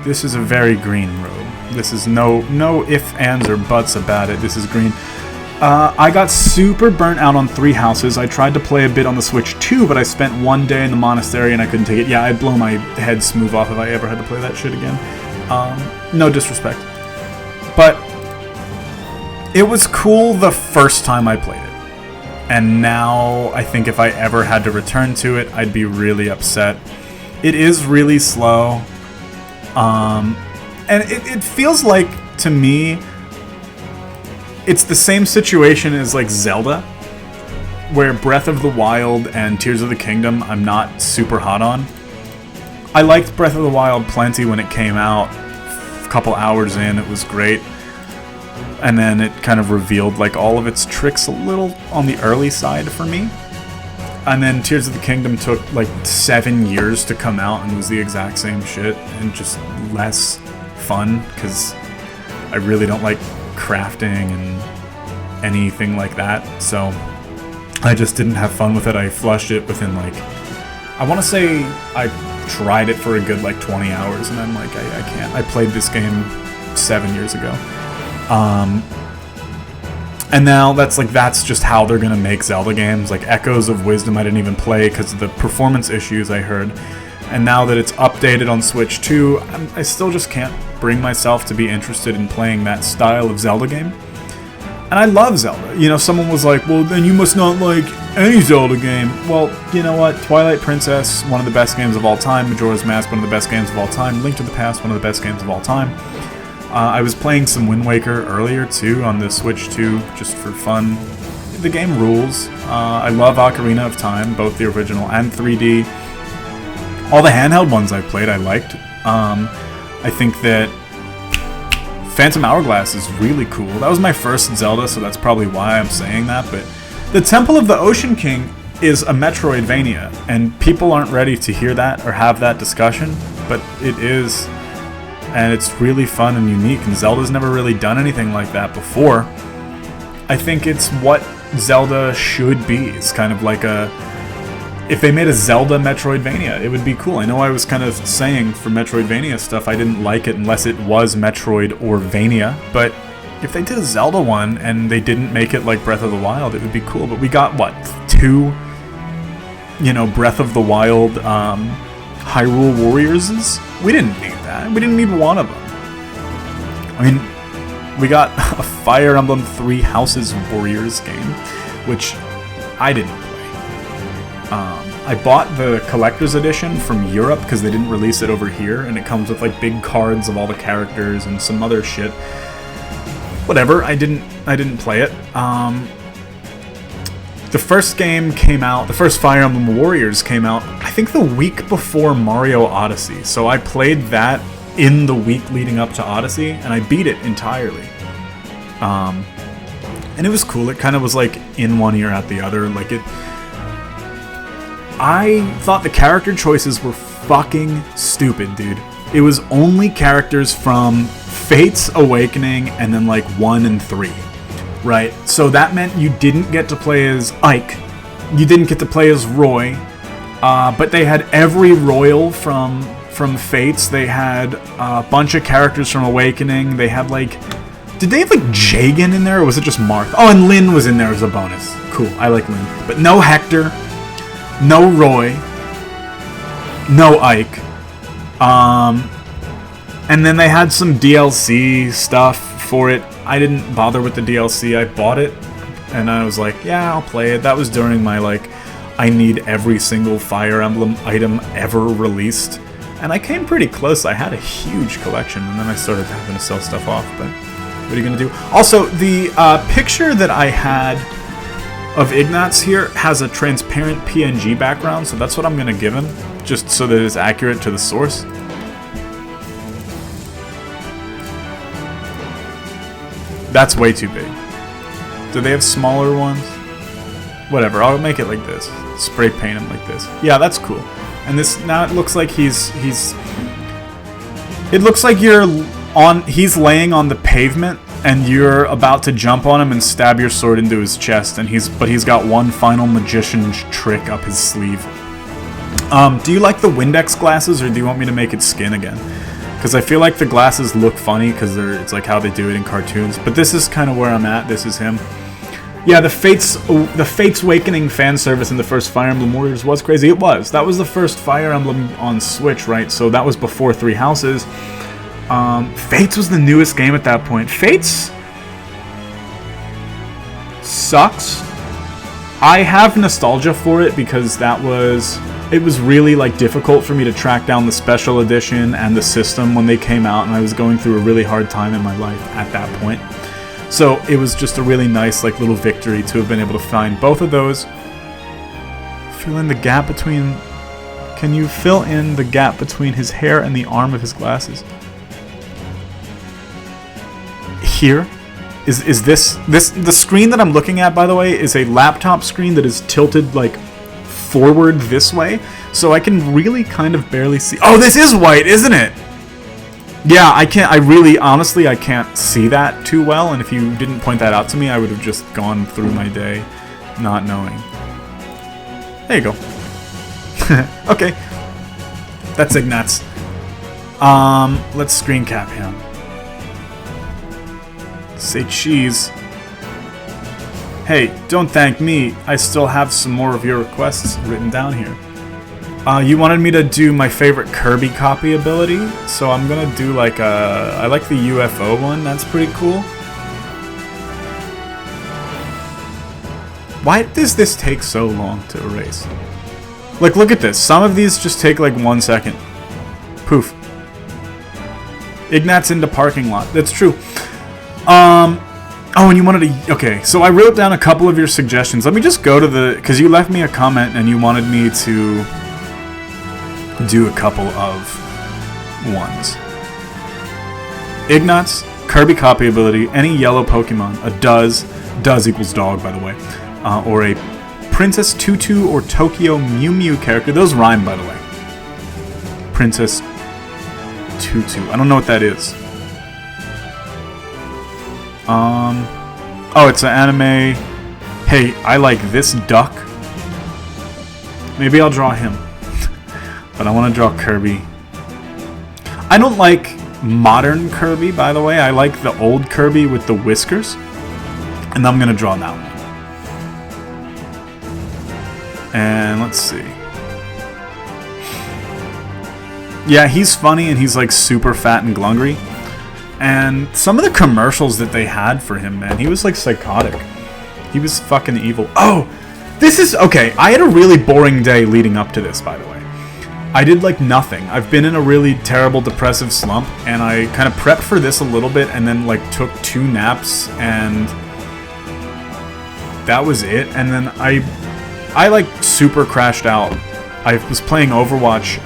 This is a very green robe. This is no ifs, ands, or buts about it. This is green. I got super burnt out on 3 Houses. I tried to play a bit on the Switch 2, but I spent 1 day in the monastery and I couldn't take it. Yeah, I'd blow my head smooth off if I ever had to play that shit again. No disrespect. But it was cool the first time I played it. And now, I think if I ever had to return to it, I'd be really upset. It is really slow. And it feels like, to me, it's the same situation as, like, Zelda, where Breath of the Wild and Tears of the Kingdom I'm not super hot on. I liked Breath of the Wild plenty when it came out. A couple hours in, it was great. And then it kind of revealed, like, all of its tricks a little on the early side for me. And then Tears of the Kingdom took, like, 7 years to come out and was the exact same shit and just less fun, because I really don't like crafting and anything like that. So I just didn't have fun with it. I flushed it within, like, I want to say I tried it for a good, like, 20 hours, and I'm like, I can't. I played this game 7 years ago. And now that's just how they're gonna make Zelda games. Like, Echoes of Wisdom I didn't even play because of the performance issues I heard. And now that it's updated on Switch 2, I still just can't bring myself to be interested in playing that style of Zelda game. And I love Zelda. Someone was like, well, then you must not like any Zelda game. Well, you know what? Twilight Princess, one of the best games of all time. Majora's Mask, one of the best games of all time. Link to the Past, one of the best games of all time. I was playing some Wind Waker earlier, too, on the Switch 2, just for fun. The game rules. I love Ocarina of Time, both the original and 3D. All the handheld ones I've played, I liked. I think that Phantom Hourglass is really cool. That was my first Zelda, so that's probably why I'm saying that, but the Temple of the Ocean King is a Metroidvania, and people aren't ready to hear that or have that discussion, but it is, and it's really fun and unique, and Zelda's never really done anything like that before. I think it's what Zelda should be. It's kind of like if they made a Zelda Metroidvania, it would be cool. I know I was kind of saying for Metroidvania stuff I didn't like it unless it was Metroid or Vania, but if they did a Zelda one and they didn't make it like Breath of the Wild, it would be cool. But we got, what, 2, Breath of the Wild Hyrule Warriors? We didn't need that. We didn't need one of them. I mean, we got a Fire Emblem Three Houses Warriors game, which I didn't play. I bought the collector's edition from Europe because they didn't release it over here, and it comes with like big cards of all the characters and some other shit. Whatever, I didn't play it. The first game came out, the first Fire Emblem Warriors came out, I think the week before Mario Odyssey. So I played that in the week leading up to Odyssey, and I beat it entirely. And it was cool. It kind of was like in one ear out the other. Like I thought the character choices were fucking stupid, dude. It was only characters from Fate's Awakening and then like 1 and 3, right? So that meant you didn't get to play as Ike, you didn't get to play as Roy, but they had every royal from Fates. They had a bunch of characters from Awakening. They had like, did they have like Jagan in there, or was it just Marth? Oh, and Lyn was in there as a bonus. Cool, I like Lyn. But no Hector, no Roy, no Ike. And then they had some DLC stuff for it. I didn't bother with the DLC. I bought it, and I was like, yeah, I'll play it. That was during my, like, I need every single Fire Emblem item ever released. And I came pretty close. I had a huge collection, and then I started having to sell stuff off, but what are you going to do? Also, the picture that I had of Ignatz here has a transparent PNG background, so that's what I'm going to give him, just so that it's accurate to the source. That's way too big. Do they have smaller ones? Whatever, I'll make it like this. Spray paint him like this. Yeah, that's cool. And this, now it looks like he's it looks like he's laying on the pavement and you're about to jump on him and stab your sword into his chest, and he's got one final magician's trick up his sleeve. Do you like the Windex glasses, or do you want me to make it skin again? Because I feel like the glasses look funny because it's like how they do it in cartoons. But this is kind of where I'm at. This is him. Yeah, the Fates Awakening fan service in the first Fire Emblem Warriors was crazy. It was. That was the first Fire Emblem on Switch, right? So that was before Three Houses. Fates was the newest game at that point. Fates sucks. I have nostalgia for it because it was really like difficult for me to track down the special edition and the system when they came out, and I was going through a really hard time in my life at that point. So it was just a really nice like little victory to have been able to find both of those. Fill in the gap between... Can you fill in the gap between his hair and the arm of his glasses? Here is this the screen that I'm looking at, by the way, is a laptop screen that is tilted like forward this way, so I can really kind of barely see. Oh, this is white, isn't it? Yeah, I can't see that too well, and if you didn't point that out to me, I would have just gone through my day not knowing. There you go. Okay. That's Ignatz. Let's screen cap him. Say cheese. Hey, don't thank me. I still have some more of your requests written down here. You wanted me to do my favorite Kirby copy ability, so I'm gonna do like I like the UFO one. That's pretty cool. Why does this take so long to erase? Like, look at this. Some of these just take like 1 second. Poof. Ignatz into parking lot. That's true. Oh, and you wanted to... Okay, so I wrote down a couple of your suggestions. Let me just go to the... Because you left me a comment and you wanted me to do a couple of ones. Ignatz, Kirby copy ability, any yellow Pokemon, a does equals dog, by the way, or a Princess Tutu or Tokyo Mew Mew character. Those rhyme, by the way. Princess Tutu. I don't know what that is. Oh, it's an anime. Hey, I like this duck. Maybe I'll draw him. But I want to draw Kirby. I don't like modern Kirby, by the way. I like the old Kirby with the whiskers. And I'm going to draw that one. And let's see. Yeah, he's funny and he's like super fat and glungry. And some of the commercials that they had for him, man, he was like psychotic. He was fucking evil. Oh, this is... Okay, I had a really boring day leading up to this, by the way. I did like nothing. I've been in a really terrible depressive slump, and I kind of prepped for this a little bit and then like took 2 naps, and that was it. And then I like super crashed out. I was playing Overwatch,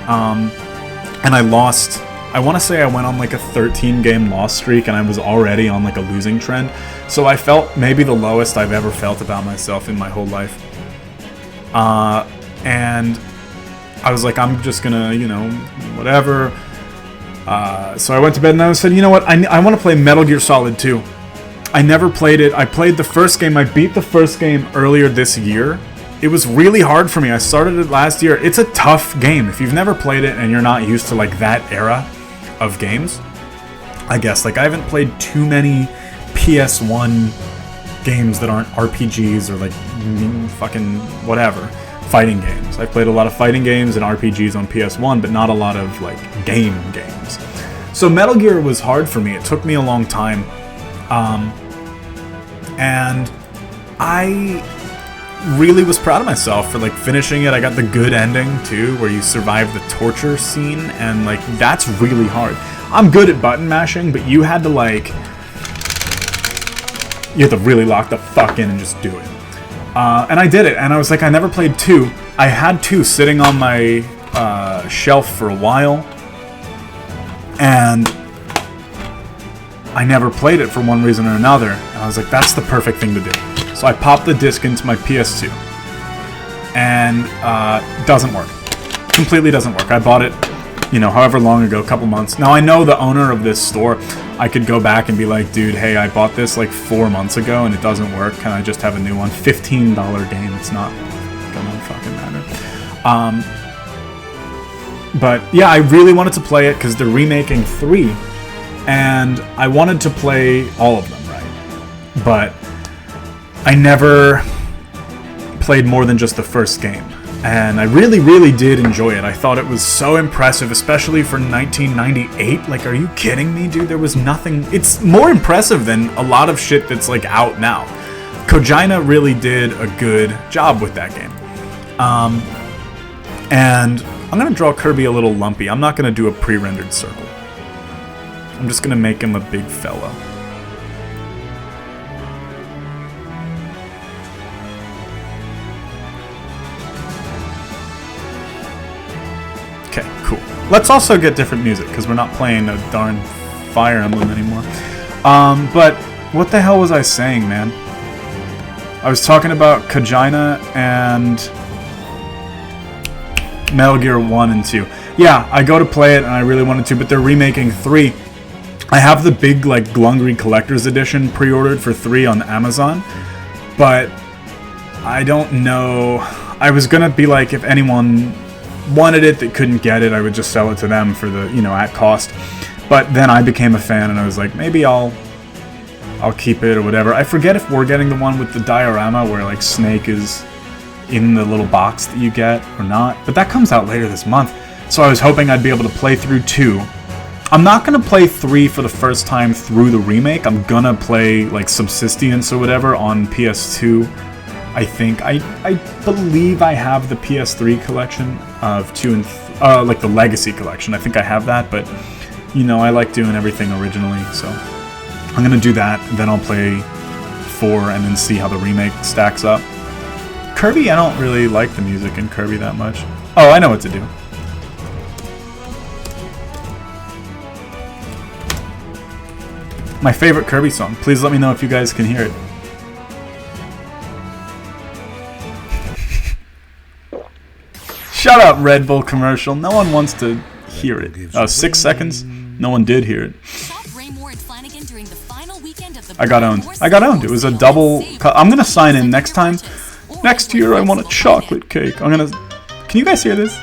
and I lost... I want to say I went on like a 13-game loss streak, and I was already on like a losing trend. So I felt maybe the lowest I've ever felt about myself in my whole life. And I was like, I'm just gonna, you know, whatever. So I went to bed and I said, you know what, I want to play Metal Gear Solid 2. I never played it. I played the first game. I beat the first game earlier this year. It was really hard for me. I started it last year. It's a tough game. If you've never played it and you're not used to like that era of games, I guess. Like, I haven't played too many PS1 games that aren't RPGs or like fucking whatever fighting games. I've played a lot of fighting games and RPGs on PS1, but not a lot of like games. So Metal Gear was hard for me. It took me a long time. And I really was proud of myself for like finishing it. I got the good ending too, where you survive the torture scene, and like that's really hard. I'm good at button mashing, but you had to like, you had to really lock the fuck in and just do it. And I did it, and I was like, I never played 2. I had 2 sitting on my shelf for a while, and I never played it for one reason or another. And I was like, that's the perfect thing to do. So I popped the disc into my PS2, and it doesn't work. Completely doesn't work. I bought it, you know, however long ago, a couple months. Now I know the owner of this store. I could go back and be like, dude, hey, I bought this like 4 months ago and it doesn't work. Can I just have a new one? $15 game. It's not gonna fucking matter. But yeah, I really wanted to play it because they're remaking 3, and I wanted to play all of them, right? But I never played more than just the first game. And I really, really did enjoy it. I thought it was so impressive, especially for 1998. Like, are you kidding me, dude? There was nothing... It's more impressive than a lot of shit that's, like, out now. Kojima really did a good job with that game. And I'm going to draw Kirby a little lumpy. I'm not going to do a pre-rendered circle. I'm just going to make him a big fella. Okay, cool. Let's also get different music, because we're not playing a darn Fire Emblem anymore. But what the hell was I saying, man? I was talking about Kojima and Metal Gear 1 and 2. Yeah, I go to play it, and I really wanted to, but they're remaking 3. I have the big, like, Glungry Collector's Edition pre-ordered for 3 on Amazon, but I don't know. I was gonna be like, if anyone wanted it that couldn't get it, I would just sell it to them for the, you know, at cost. But then I became a fan, and I was like, maybe I'll keep it or whatever. I forget if we're getting the one with the diorama where like Snake is in the little box that you get or not, but that comes out later this month. So I was hoping I'd be able to play through 2. I'm not gonna play 3 for the first time through the remake. I'm gonna play like Subsistence or whatever on PS2. I think I believe I have the PS3 collection of 2 and like the Legacy collection. I think I have that, but you know, I like doing everything originally, so I'm gonna do that. Then I'll play 4 and then see how the remake stacks up. Kirby, I don't really like the music in Kirby that much. Oh, I know what to do. My favorite Kirby song. Please let me know if you guys can hear it. Shut up, Red Bull commercial. No one wants to hear it. Oh, 6 seconds? No one did hear it. I got owned. I got owned. It was a double... I'm going to sign in next time. Next year, I want a chocolate cake. I'm going to... Can you guys hear this?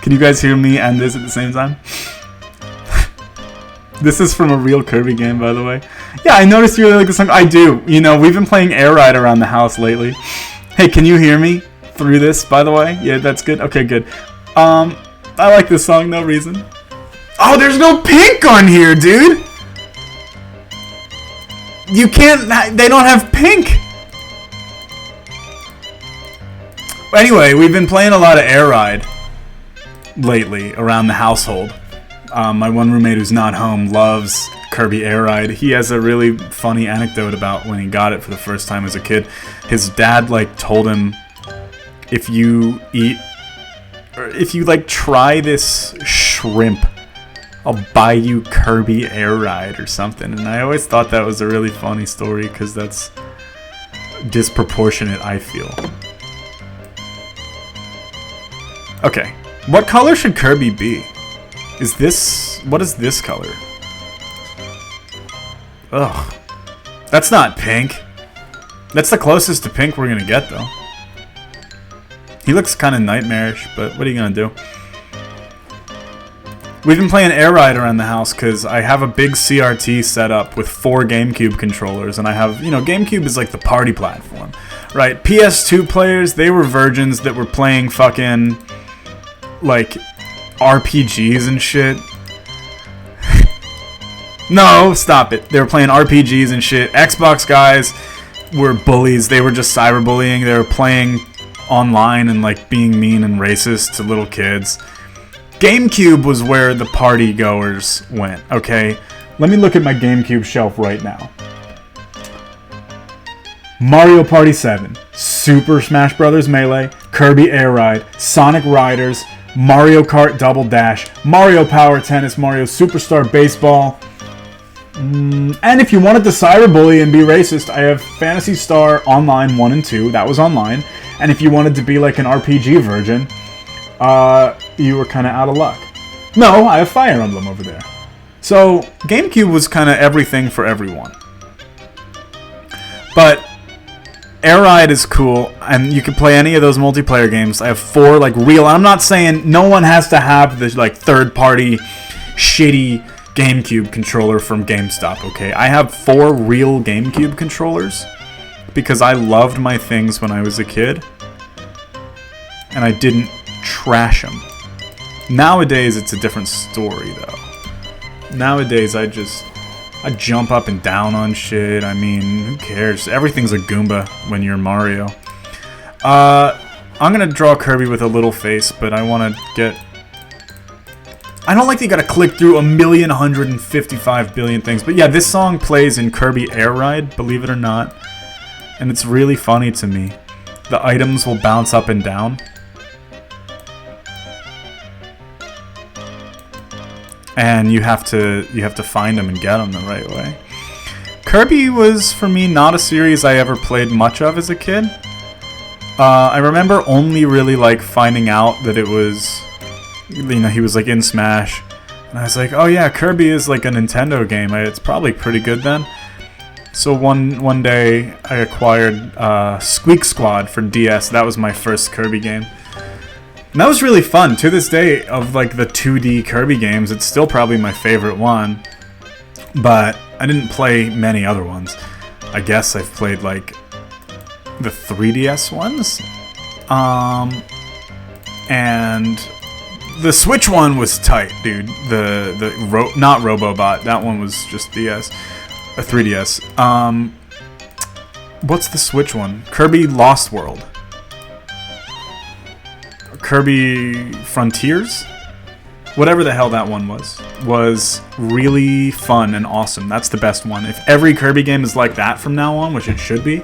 Can you guys hear me and this at the same time? This is from a real Kirby game, by the way. Yeah, I noticed you really like the song. I do. You know, we've been playing Air Ride around the house lately. Hey, can you hear me through this, by the way? Yeah, that's good. Okay, good. I like this song, no reason. Oh, there's no pink on here, dude! You can't... They don't have pink! Anyway, we've been playing a lot of Air Ride lately around the household. My one roommate who's not home loves Kirby Air Ride. He has a really funny anecdote about when he got it for the first time as a kid. His dad, like, told him, if you eat... Or if you, like, try this shrimp, I'll buy you Kirby Air Ride or something. And I always thought that was a really funny story because that's disproportionate, I feel. Okay. What color should Kirby be? Is this... What is this color? Ugh. That's not pink. That's the closest to pink we're gonna get, though. He looks kind of nightmarish, but what are you gonna do? We've been playing Air Ride around the house because I have a big CRT set up with 4 GameCube controllers, and I have, you know, GameCube is like the party platform, right? PS2 players, they were virgins that were playing fucking, like, RPGs and shit. No, stop it. They were playing RPGs and shit. Xbox guys were bullies. They were just cyberbullying. They were playing online and, like, being mean and racist to little kids. GameCube was where the party goers went, okay? Let me look at my GameCube shelf right now. Mario Party 7, Super Smash Bros. Melee, Kirby Air Ride, Sonic Riders, Mario Kart Double Dash, Mario Power Tennis, Mario Superstar Baseball. And if you wanted to cyberbully and be racist, I have Phantasy Star Online 1 and 2. That was online. And if you wanted to be like an RPG virgin, you were kind of out of luck. No, I have Fire Emblem over there. So, GameCube was kind of everything for everyone. But Air Ride is cool, and you can play any of those multiplayer games. I have 4, like, real... I'm not saying no one has to have this, like, third-party, shitty GameCube controller from GameStop, okay? I have 4 real GameCube controllers because I loved my things when I was a kid, and I didn't trash them. Nowadays, it's a different story, though. Nowadays, I jump up and down on shit. I mean, who cares? Everything's a Goomba when you're Mario. I'm gonna draw Kirby with a little face, but I want to get... I don't like that you gotta click through 1,155 billion things. But yeah, this song plays in Kirby Air Ride, believe it or not. And it's really funny to me. The items will bounce up and down. And you have to find them and get them the right way. Kirby was, for me, not a series I ever played much of as a kid. I remember only really, like, finding out that it was, you know, he was, like, in Smash. And I was like, oh yeah, Kirby is, like, a Nintendo game. It's probably pretty good then. So one day, I acquired Squeak Squad for DS. That was my first Kirby game. And that was really fun. To this day, of like the 2D Kirby games, it's still probably my favorite one. But I didn't play many other ones. I guess I've played like the 3DS ones. And the Switch one was tight, dude. Not Robobot. That one was just DS. 3DS. What's the Switch one? Kirby Lost World. Kirby Frontiers? Whatever the hell that one was really fun and awesome. That's the best one. If every Kirby game is like that from now on, which it should be,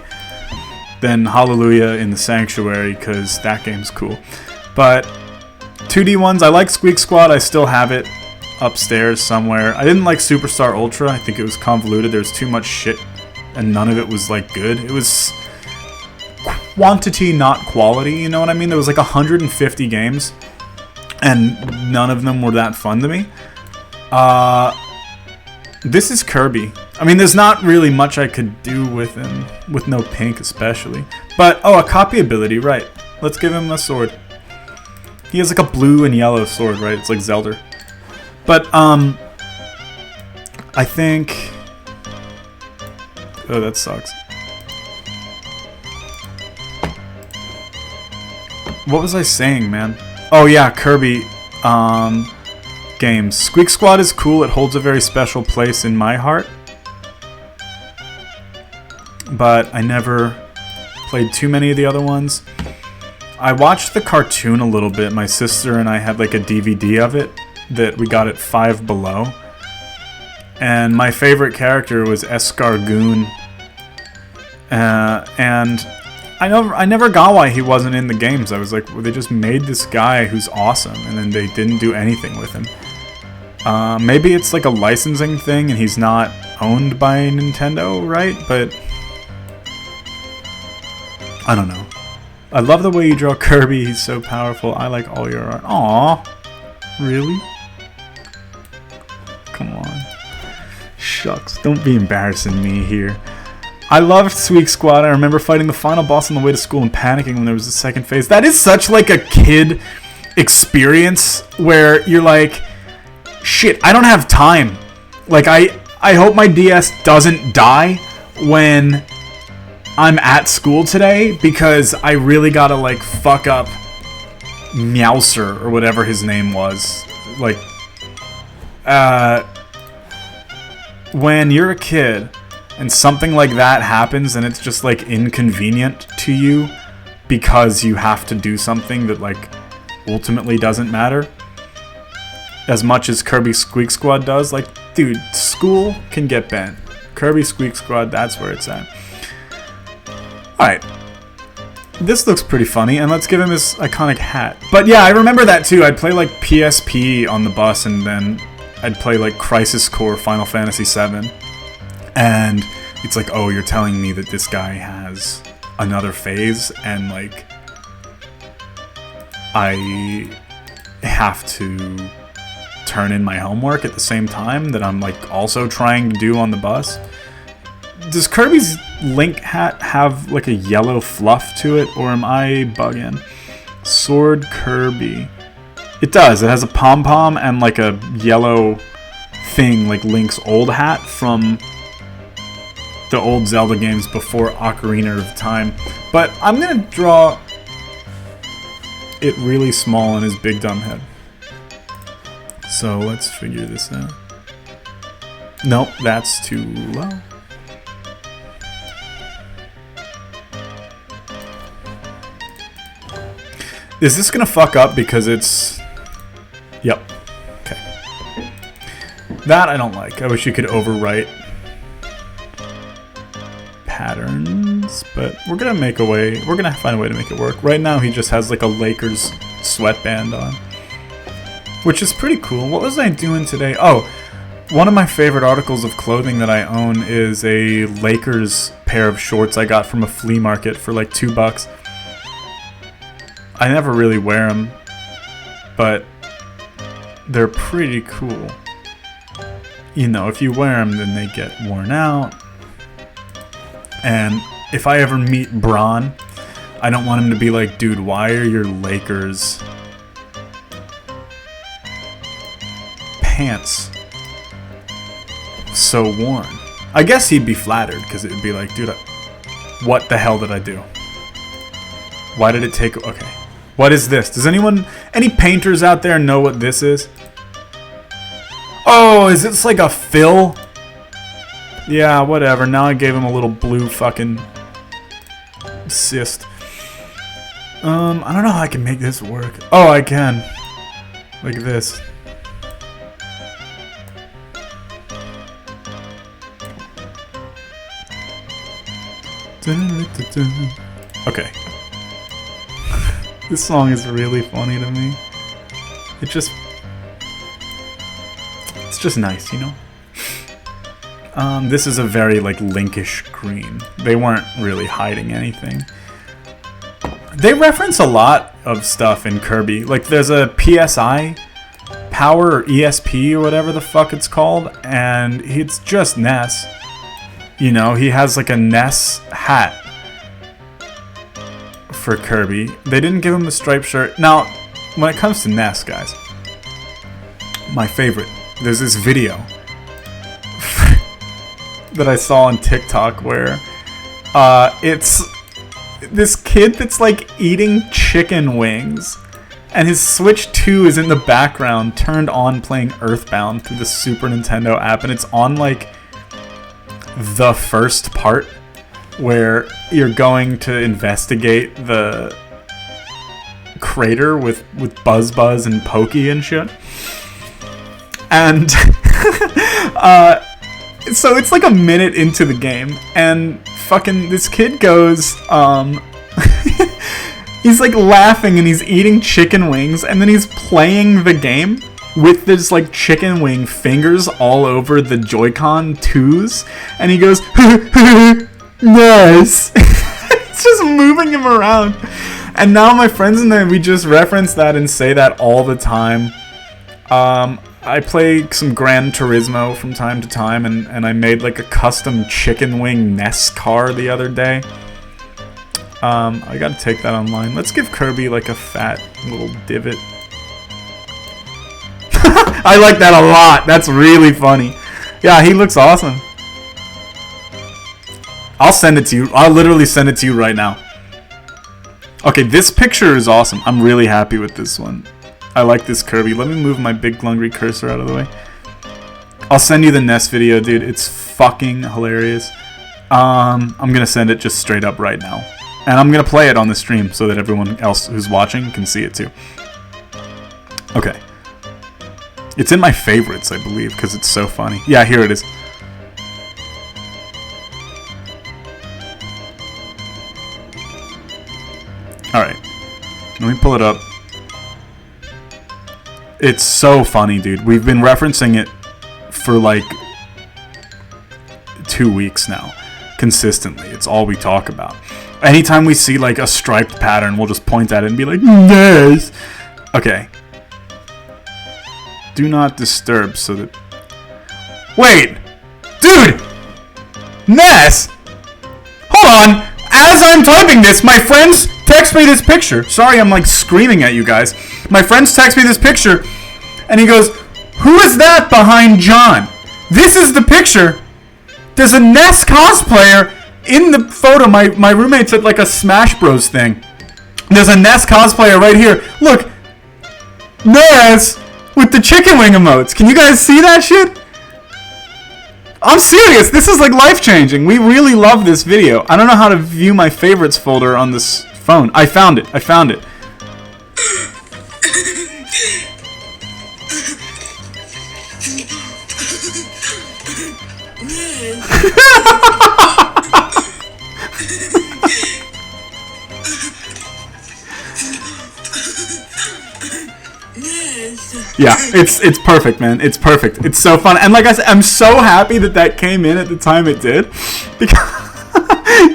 then hallelujah in the Sanctuary, because that game's cool. But 2D ones, I like Squeak Squad. I still have it upstairs somewhere. I didn't like Superstar Ultra. I think it was convoluted. There was too much shit, and none of it was like good. It was quantity, not quality. You know what I mean? There was like 150 games, and none of them were that fun to me. This is Kirby. I mean, there's not really much I could do with him, with no pink especially. But, oh, a copy ability, right. Let's give him a sword. He has like a blue and yellow sword, right? It's like Zelda. But, I think... Oh, that sucks. What was I saying, man? Oh, yeah, Kirby, games. Squeak Squad is cool. It holds a very special place in my heart. But I never played too many of the other ones. I watched the cartoon a little bit. My sister and I had like a DVD of it that we got at Five Below. And my favorite character was Escargoon. And I never got why he wasn't in the games. I was like, well, they just made this guy who's awesome, and then they didn't do anything with him. Maybe it's like a licensing thing, and he's not owned by Nintendo, right? But I don't know. I love the way you draw Kirby. He's so powerful. I like all your art. Aww. Really? Come on. Shucks. Don't be embarrassing me here. I loved Squeak Squad. I remember fighting the final boss on the way to school and panicking when there was a second phase. That is such like a kid experience where you're like, shit, I don't have time. Like, I hope my DS doesn't die when I'm at school today, because I really gotta like fuck up Meowser or whatever his name was. Like, when you're a kid and something like that happens and it's just like inconvenient to you because you have to do something that like ultimately doesn't matter as much as Kirby Squeak Squad does. Like, dude, school can get bent. Kirby Squeak Squad, that's where it's at. Alright. This looks pretty funny, and let's give him his iconic hat. But yeah, I remember that too. I'd play like PSP on the bus, and then I'd play like Crisis Core Final Fantasy VII. And it's like, oh, you're telling me that this guy has another phase, and like I have to turn in my homework at the same time that I'm like also trying to do on the bus. Does Kirby's Link hat have like a yellow fluff to it, or am I bugging? Sword Kirby. It does. It has a pom-pom and like a yellow thing like Link's old hat from the old Zelda games before Ocarina of Time. But I'm gonna draw it really small on his big dumb head. So let's figure this out. Nope, that's too low. Is this gonna fuck up because it's... Yep. Okay. That I don't like. I wish you could overwrite patterns, but we're gonna make a way. We're gonna find a way to make it work. Right now he just has like a Lakers sweatband on, which is pretty cool. What was I doing today? Oh, one of my favorite articles of clothing that I own is a Lakers pair of shorts I got from a flea market for like $2. I never really wear them, but they're pretty cool. You know, if you wear them, then they get worn out. And if I ever meet Braun, I don't want him to be like, dude, why are your Lakers pants so worn? I guess he'd be flattered, because it would be like, dude, what the hell did I do? Why did it take... Okay. What is this? Does any painters out there know what this is? Oh, is this like a fill? Yeah, whatever. Now I gave him a little blue fucking cyst. I don't know how I can make this work. Oh, I can. Like this. Okay. This song is really funny to me. It's just nice, you know? This is a very, like, Linkish green. They weren't really hiding anything. They reference a lot of stuff in Kirby. Like, there's a PSI Power or ESP or whatever the fuck it's called, and it's just Ness. You know, he has, like, a Ness hat for Kirby. They didn't give him a striped shirt. Now, when it comes to Ness, guys, my favorite, there's this video that I saw on TikTok where it's this kid that's like eating chicken wings, and his Switch 2 is in the background turned on playing Earthbound through the Super Nintendo app, and it's on like the first part where you're going to investigate the crater with Buzz and Pokey and shit. And so it's like a minute into the game, and fucking this kid goes, he's like laughing and he's eating chicken wings, and then he's playing the game with this like chicken wing fingers all over the Joy-Con 2s, and he goes, nice. It's just moving him around. And now my friends and I, we just reference that and say that all the time. I play some Gran Turismo from time to time, and I made like a custom chicken wing Ness car the other day. I gotta take that online. Let's give Kirby like a fat little divot. I like that a lot. That's really funny. Yeah, he looks awesome. I'll send it to you. I'll literally send it to you right now. Okay, this picture is awesome. I'm really happy with this one. I like this Kirby. Let me move my big glungry cursor out of the way. I'll send you the Ness video, dude. It's fucking hilarious. I'm gonna send it just straight up right now. And I'm gonna play it on the stream so that everyone else who's watching can see it too. Okay. It's in my favorites, I believe, because it's so funny. Yeah, here it is. Alright. Let me pull it up. It's so funny, dude. We've been referencing it for like 2 weeks now. Consistently. It's all we talk about. Anytime we see like a striped pattern, we'll just point at it and be like, yes! Okay. Do not disturb so that... Wait! Dude! Ness! Hold on! As I'm typing this, my friends text me this picture. Sorry, I'm like screaming at you guys. My friends text me this picture, and he goes, who is that behind John? This is the picture. There's a Ness cosplayer in the photo. My roommate's at like a Smash Bros thing. There's a Ness cosplayer right here. Look. Ness with the chicken wing emotes. Can you guys see that shit? I'm serious. This is like life-changing. We really love this video. I don't know how to view my favorites folder on this phone. I found it. Yeah, it's perfect, man. It's perfect. It's so fun. And like I said, I'm so happy that came in at the time it did. Because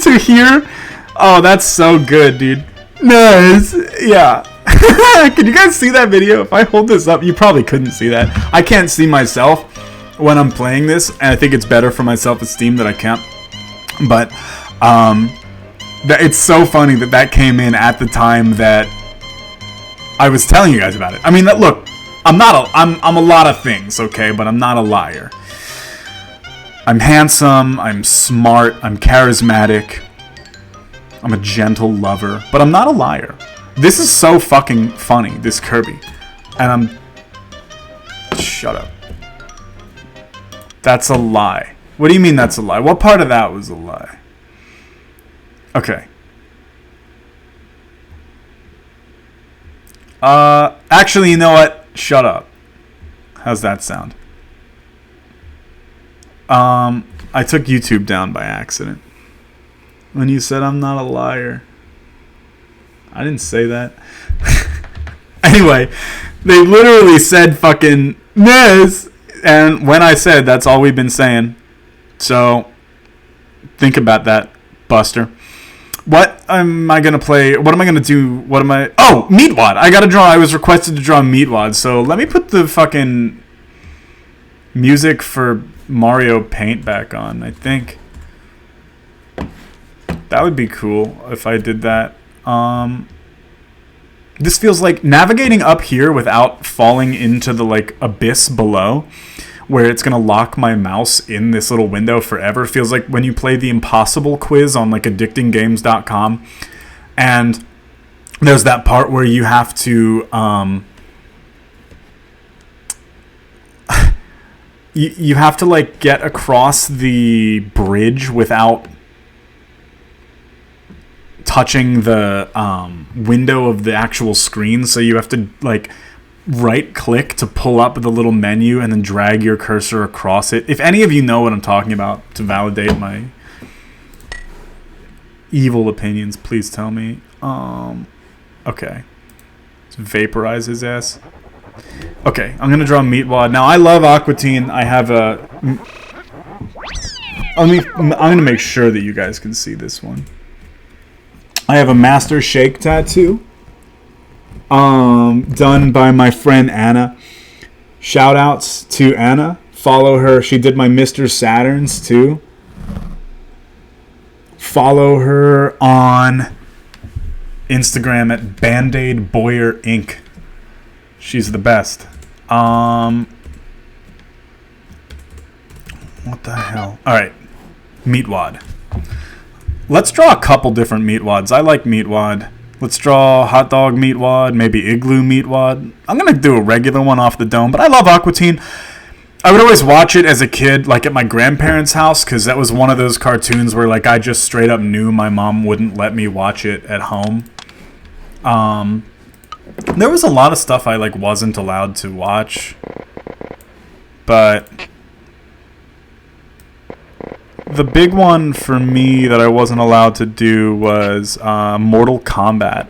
to hear, oh, that's so good, dude. Nice. Yeah. Can you guys see that video? If I hold this up, you probably couldn't see that. I can't see myself when I'm playing this, and I think it's better for my self-esteem that I can't. But it's so funny that came in at the time that I was telling you guys about it. I mean, look, I'm a lot of things, okay, but I'm not a liar. I'm handsome, I'm smart, I'm charismatic, I'm a gentle lover, but I'm not a liar. This is so fucking funny, this Kirby. And shut up. That's a lie. What do you mean that's a lie? What part of that was a lie? Okay. Actually, you know what? Shut up. How's that sound? I took YouTube down by accident. When you said I'm not a liar. I didn't say that. Anyway, they literally said fucking this, and when I said that's all we've been saying. So think about that, Buster. What am I gonna play? What am I gonna do? What am I? Oh, Meatwad. I gotta draw. I was requested to draw Meatwad, so let me put the fucking music for Mario Paint back on. I think that would be cool if I did that. This feels like navigating up here without falling into the like abyss below, where it's gonna lock my mouse in this little window forever. Feels like when you play the Impossible quiz on like addictinggames.com, and there's that part where you have to you have to like get across the bridge without touching the window of the actual screen, so you have to like right click to pull up the little menu and then drag your cursor across it. If any of you know what I'm talking about, to validate my evil opinions, please tell me. Okay, let's vaporize his ass. Okay, I'm gonna draw Meatwad. Now I love Aqua Teen. I have a I'm gonna make sure that you guys can see this one. I have a Master Shake tattoo done by my friend Anna. Shout outs to Anna. Follow her. She did my Mr. Saturns too. Follow her on Instagram at Band-Aid Boyer Inc. She's the best. What the hell? Alright. Meatwad. Let's draw a couple different Meatwads. I like Meatwad. Let's draw Hot Dog Meatwad, maybe Igloo Meatwad. I'm going to do a regular one off the dome, but I love Aqua Teen. I would always watch it as a kid, like at my grandparents' house, because that was one of those cartoons where like I just straight up knew my mom wouldn't let me watch it at home. There was a lot of stuff I like wasn't allowed to watch, but the big one for me that I wasn't allowed to do was Mortal Kombat,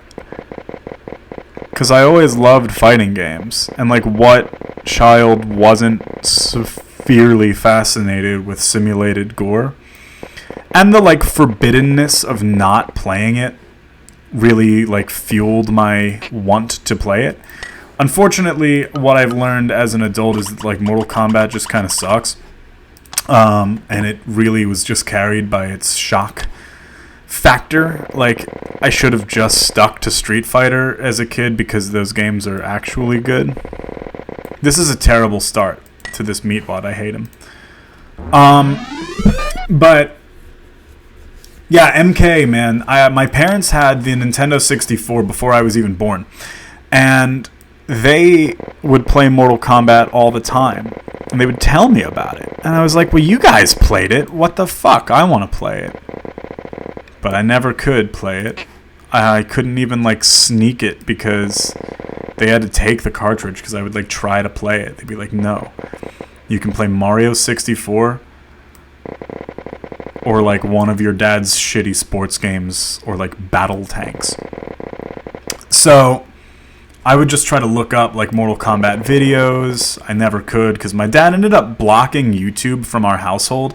because I always loved fighting games, and like what child wasn't severely fascinated with simulated gore, and the like forbiddenness of not playing it really like fueled my want to play it. Unfortunately, what I've learned as an adult is that like Mortal Kombat just kind of sucks, and it really was just carried by its shock factor. Like I should have just stuck to Street Fighter as a kid because those games are actually good. This is a terrible start to this Meatwad. I hate him. But yeah, MK, man. My parents had the Nintendo 64 before I was even born, and they would play Mortal Kombat all the time, and they would tell me about it. And I was like, well, you guys played it. What the fuck? I want to play it. But I never could play it. I couldn't even, like, sneak it because they had to take the cartridge because I would, like, try to play it. They'd be like, no. You can play Mario 64 or, like, one of your dad's shitty sports games or, like, battle tanks. So I would just try to look up like Mortal Kombat videos. I never could because my dad ended up blocking YouTube from our household.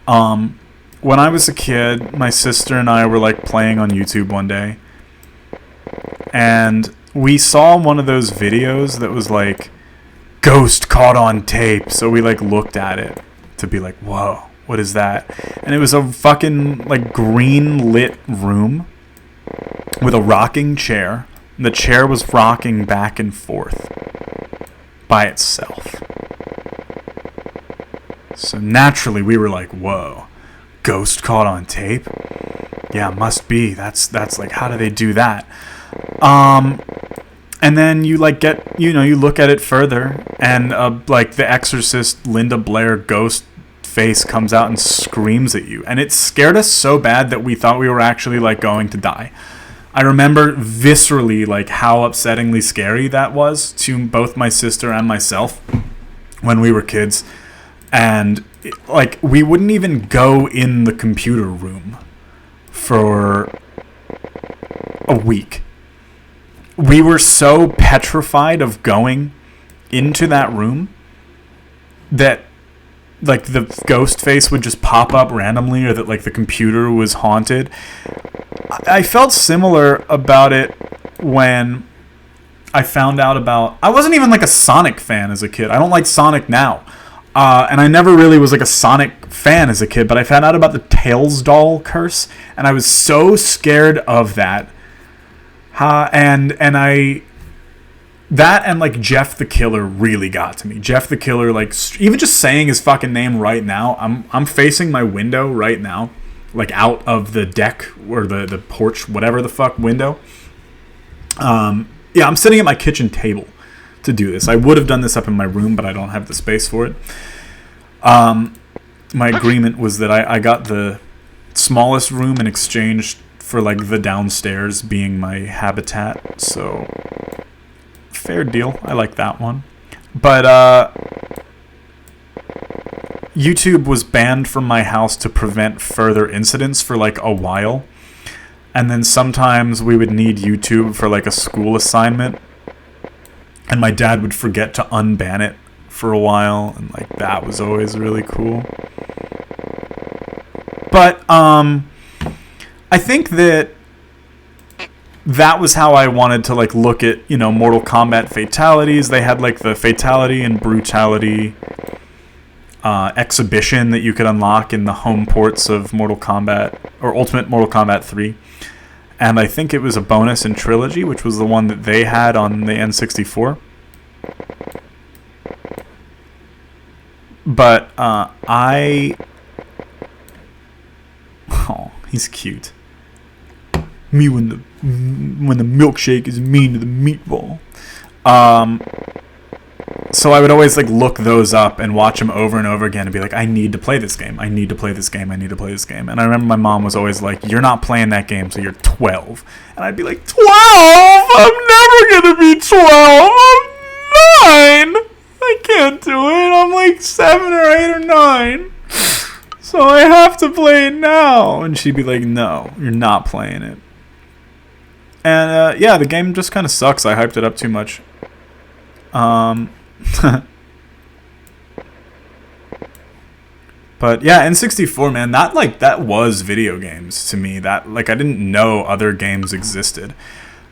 When I was a kid, my sister and I were like playing on YouTube one day, and we saw one of those videos that was like ghost caught on tape. So we like looked at it to be like, whoa, what is that? And it was a fucking like green lit room with a rocking chair. The chair was rocking back and forth by itself. So naturally we were like, whoa, ghost caught on tape? Yeah, must be. That's like, how do they do that? And then you like get, you look at it further, and like the Exorcist Linda Blair ghost face comes out and screams at you. And it scared us so bad that we thought we were actually like going to die. I remember viscerally like how upsettingly scary that was to both my sister and myself when we were kids. And like we wouldn't even go in the computer room for a week. we were so petrified of going into that room that like the ghost face would just pop up randomly, or that like the computer was haunted. I felt similar about it when I found out about... I wasn't even like a Sonic fan as a kid. I don't like Sonic now. And I never really was like a Sonic fan as a kid, but I found out about the Tails doll curse, and I was so scared of that. That and like Jeff the Killer really got to me. Jeff the Killer, like even just saying his fucking name right now, I'm facing my window right now, like out of the deck or the porch, whatever the fuck window. Yeah, I'm sitting at my kitchen table to do this. I would have done this up in my room, but I don't have the space for it. My agreement was that I got the smallest room in exchange for like the downstairs being my habitat, so fair deal. I like that one. But YouTube was banned from my house to prevent further incidents for like a while. And then sometimes we would need YouTube for like a school assignment, and my dad would forget to unban it for a while, and like that was always really cool. But I think that was how I wanted to like look at, you know, Mortal Kombat fatalities. They had like the fatality and brutality exhibition that you could unlock in the home ports of Mortal Kombat or Ultimate Mortal Kombat 3. And I think it was a bonus in Trilogy, which was the one that they had on the N64. But oh, he's cute. Me when the milkshake is mean to the meatball. So I would always like look those up and watch them over and over again and be like, I need to play this game. I need to play this game. I need to play this game. And I remember my mom was always like, you're not playing that game till you're 12. And I'd be like, 12? I'm never going to be 12. I'm 9. I can't do it. I'm like 7 or 8 or 9. So I have to play it now. And she'd be like, no, you're not playing it. And yeah, the game just kind of sucks. I hyped it up too much. But yeah, N64, man, that was video games to me. That like I didn't know other games existed.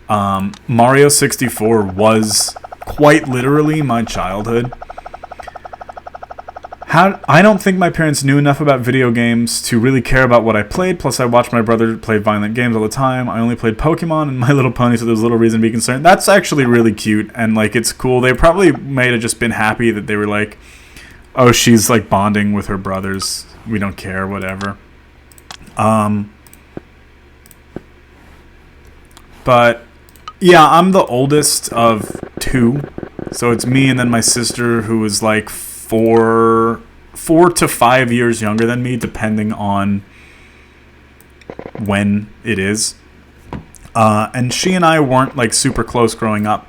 Mario 64 was quite literally my childhood. I don't think my parents knew enough about video games to really care about what I played. Plus, I watched my brother play violent games all the time. I only played Pokemon and My Little Pony, so there's little reason to be concerned. That's actually really cute, and like it's cool. They probably might have just been happy that they were like, oh, she's like bonding with her brothers. We don't care, whatever. But yeah, I'm the oldest of 2, so it's me and then my sister, who is like 4 to 5 years younger than me, depending on when it is. And she and I weren't like super close growing up.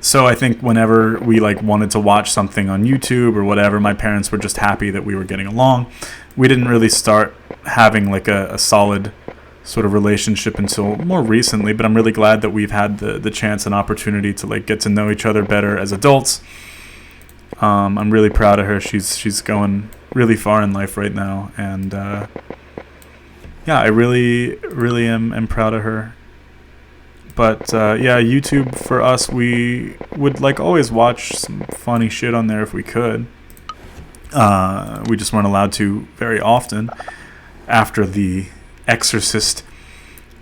So I think whenever we like wanted to watch something on YouTube or whatever, my parents were just happy that we were getting along. We didn't really start having like a solid sort of relationship until more recently, but I'm really glad that we've had the chance and opportunity to like get to know each other better as adults. I'm really proud of her. She's going really far in life right now, and yeah, I really am proud of her. But yeah, YouTube for us, we would like always watch some funny shit on there if we could. We just weren't allowed to very often after the Exorcist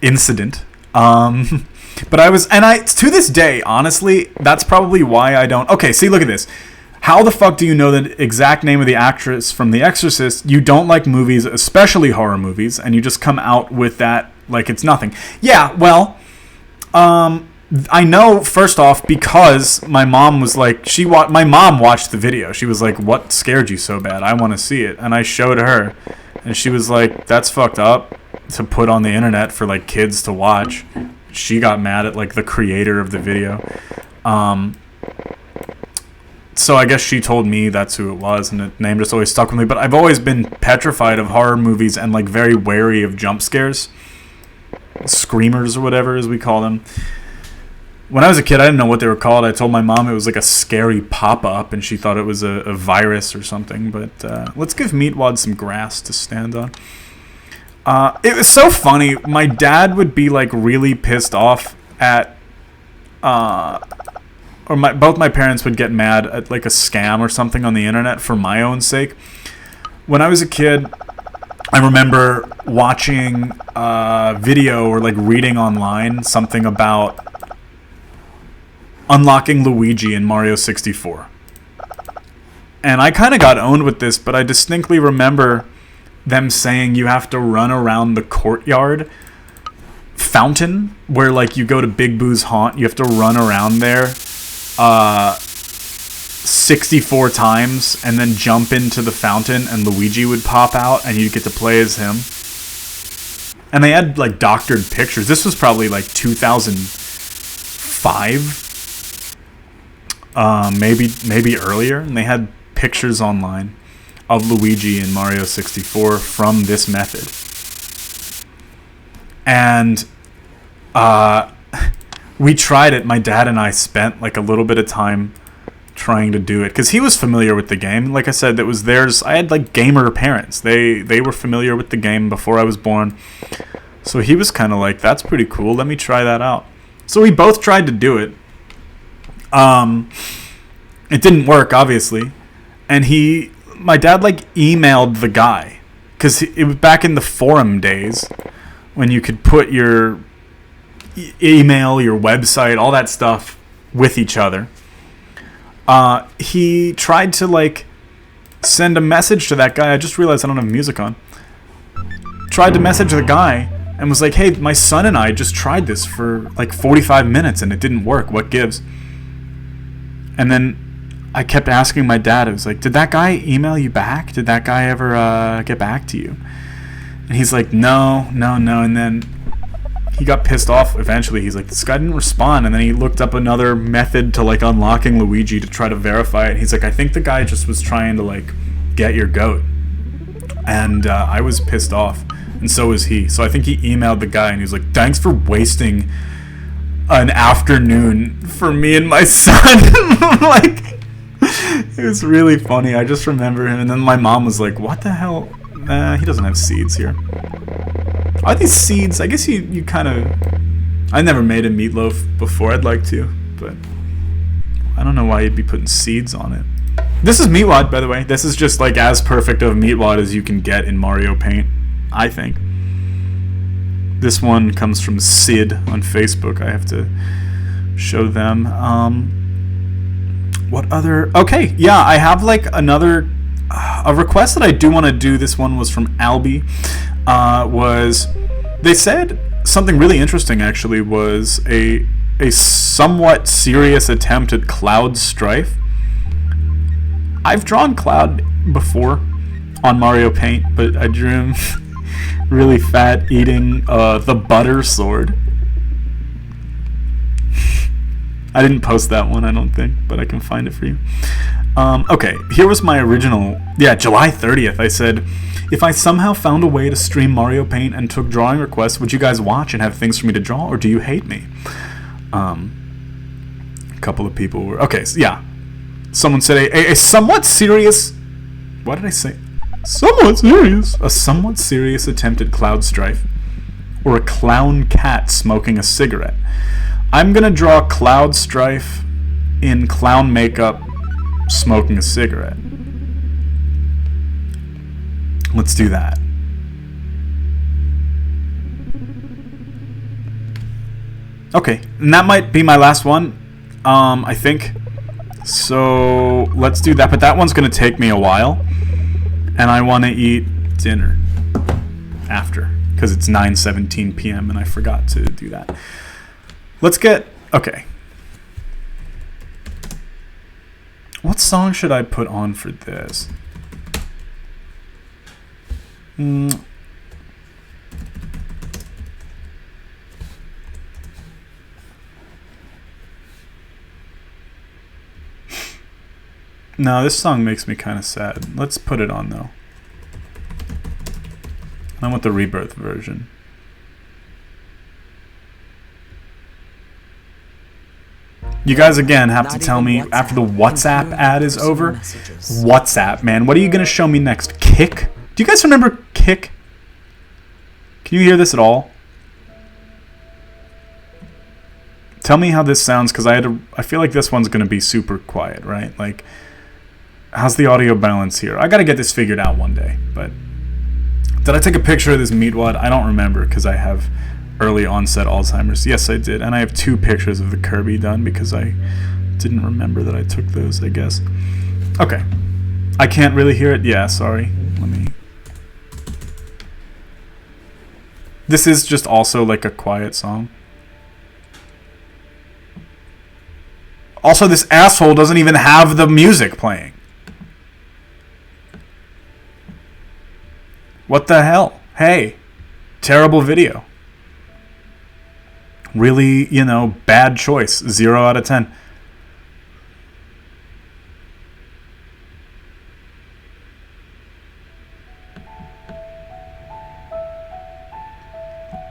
incident. But I to this day, honestly, that's probably why I don't. Okay, see, look at this. How the fuck do you know the exact name of the actress from The Exorcist? You don't like movies, especially horror movies, and you just come out with that like it's nothing. Yeah, well, I know, first off, because my mom was like, my mom watched the video. She was like, what scared you so bad? I want to see it. And I showed her, and she was like, that's fucked up to put on the internet for like kids to watch. She got mad at like the creator of the video. So I guess she told me that's who it was, and the name just always stuck with me. But I've always been petrified of horror movies and like very wary of jump scares. Screamers or whatever as we call them. When I was a kid, I didn't know what they were called. I told my mom it was like a scary pop-up, and she thought it was a virus or something. But let's give Meatwad some grass to stand on. It was so funny. My dad would be like really pissed off at, both my parents would get mad at like a scam or something on the internet for my own sake. When I was a kid, I remember watching a video or like reading online something about unlocking Luigi in Mario 64. And I kind of got owned with this, but I distinctly remember them saying you have to run around the courtyard fountain where like you go to Big Boo's haunt. You have to run around there 64 times and then jump into the fountain and Luigi would pop out and you'd get to play as him. And they had like doctored pictures. This was probably like 2005. Maybe earlier, and they had pictures online of Luigi in Mario 64 from this method. And we tried it. My dad and I spent like a little bit of time trying to do it because he was familiar with the game. Like I said, that was theirs. I had like gamer parents. They were familiar with the game before I was born. So he was kind of like, that's pretty cool. Let me try that out. So we both tried to do it. It didn't work, obviously, and my dad like emailed the guy because it was back in the forum days when you could put your email, your website, all that stuff with each other. He tried to like send a message to that guy. I just realized I don't have music on. Tried to message the guy and was like, "Hey, my son and I just tried this for like 45 minutes and it didn't work. What gives?" And then I kept asking my dad, I was like, did that guy email you back? Did that guy ever get back to you? And he's like, no. And then he got pissed off eventually. He's like, this guy didn't respond. And then he looked up another method to like unlocking Luigi to try to verify it. He's like, I think the guy just was trying to like get your goat. And I was pissed off. And so was he. So I think he emailed the guy and he was like, thanks for wasting an afternoon for me and my son. Like, it was really funny. I just remember him, and then my mom was like, what the hell? He doesn't have seeds here. Are these seeds? I guess you kind of... I never made a meatloaf before. I'd like to, but I don't know why you'd be putting seeds on it. This is Meatwad, by the way. This is just like as perfect of Meatwad as you can get in Mario Paint, I think. This one comes from Sid on Facebook. I have to show them. What other... Okay, yeah, I have like another... a request that I do want to do. This one was from Albie. They said something really interesting, actually, was a somewhat serious attempt at Cloud Strife. I've drawn Cloud before on Mario Paint, but I drew him... really fat, eating the butter sword. I didn't post that one, I don't think, but I can find it for you. Okay, here was my original... Yeah, July 30th, I said, if I somehow found a way to stream Mario Paint and took drawing requests, would you guys watch and have things for me to draw, or do you hate me? A couple of people were... Okay, so yeah. Someone said a somewhat serious... What did I say? Somewhat serious. A somewhat serious attempt at Cloud Strife. Or a clown cat smoking a cigarette. I'm gonna draw Cloud Strife in clown makeup smoking a cigarette. Let's do that. Okay, and that might be my last one, I think. So let's do that, but that one's gonna take me a while. And I want to eat dinner after, because it's 9:17 p.m. and I forgot to do that. Let's get... Okay. What song should I put on for this? No, this song makes me kind of sad. Let's put it on, though. I want the Rebirth version. You guys again have to tell me after the WhatsApp ad is over. WhatsApp, man. What are you going to show me next? Kick? Do you guys remember Kick? Can you hear this at all? Tell me how this sounds, because I feel like this one's going to be super quiet, right? Like, how's the audio balance here? I got to get this figured out one day, but did I take a picture of this meatwad? I don't remember, because I have early onset Alzheimer's. Yes, I did. And I have 2 pictures of the Kirby done because I didn't remember that I took those, I guess. Okay. I can't really hear it. Yeah, sorry. Let me... This is just also like a quiet song. Also, this asshole doesn't even have the music playing. What the hell? Hey. Terrible video. Really, you know, bad choice. 0 out of 10.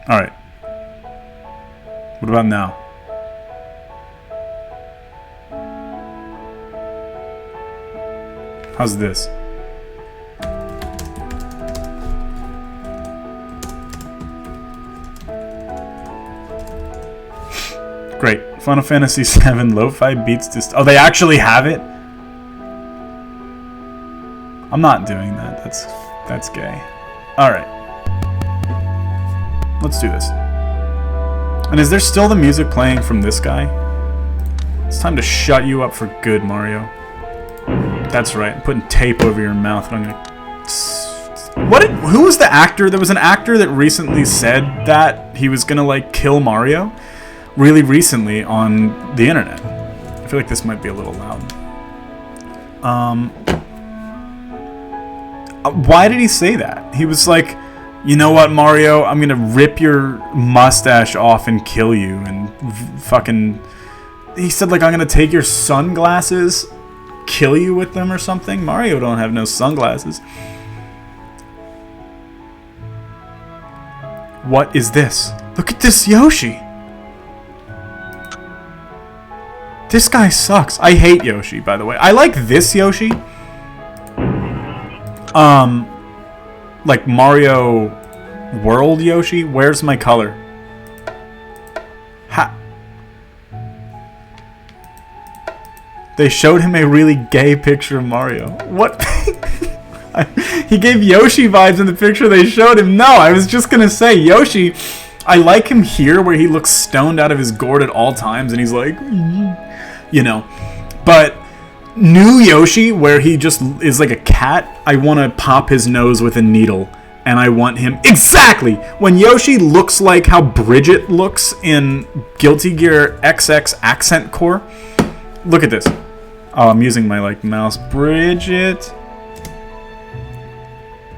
Alright. What about now? How's this? Great. Final Fantasy VII lo-fi beats to... Oh, they actually have it? I'm not doing that. That's gay. Alright. Let's do this. And is there still the music playing from this guy? It's time to shut you up for good, Mario. That's right. I'm putting tape over your mouth and I'm gonna... Who was the actor? There was an actor that recently said that he was gonna, like, kill Mario. Really recently on the internet. I feel like this might be a little loud. Why did he say that? He was like, you know what, Mario? I'm gonna rip your mustache off and kill you. And fucking... He said, like, I'm gonna take your sunglasses, kill you with them or something. Mario don't have no sunglasses. What is this? Look at this Yoshi. This guy sucks. I hate Yoshi, by the way. I like this Yoshi. Like Mario World Yoshi. Where's my color? They showed him a really gay picture of Mario. What? He gave Yoshi vibes in the picture they showed him. No, I was just gonna say, Yoshi, I like him here where he looks stoned out of his gourd at all times and he's like... You know, but new Yoshi, where he just is like a cat, I want to pop his nose with a needle, and I want him... Exactly! When Yoshi looks like how Bridget looks in Guilty Gear XX Accent Core. Look at this. Oh, I'm using my, like, mouse. Bridget.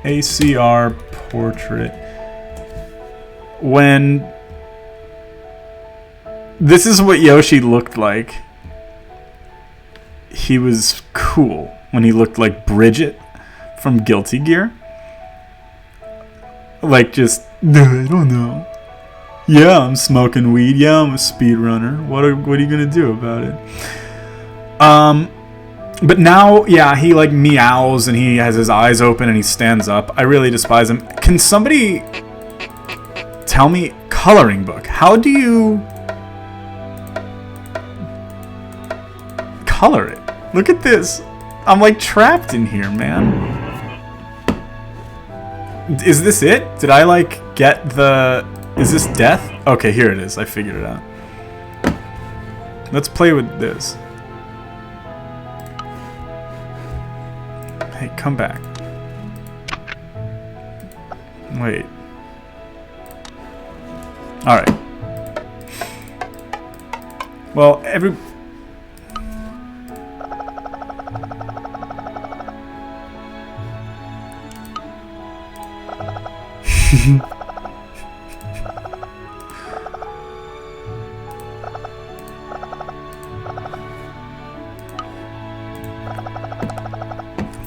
ACR portrait. When... This is what Yoshi looked like. He was cool when he looked like Bridget from Guilty Gear. Like, just, I don't know. Yeah, I'm smoking weed. Yeah, I'm a speedrunner. What are you gonna do about it? But now, yeah, he like meows and he has his eyes open and he stands up. I really despise him. Can somebody tell me, coloring book, how do you color it? Look at this. I'm like trapped in here, man. Is this it? Did I like get the... Is this death? Okay, here it is. I figured it out. Let's play with this. Hey, come back. Wait. Alright. Well,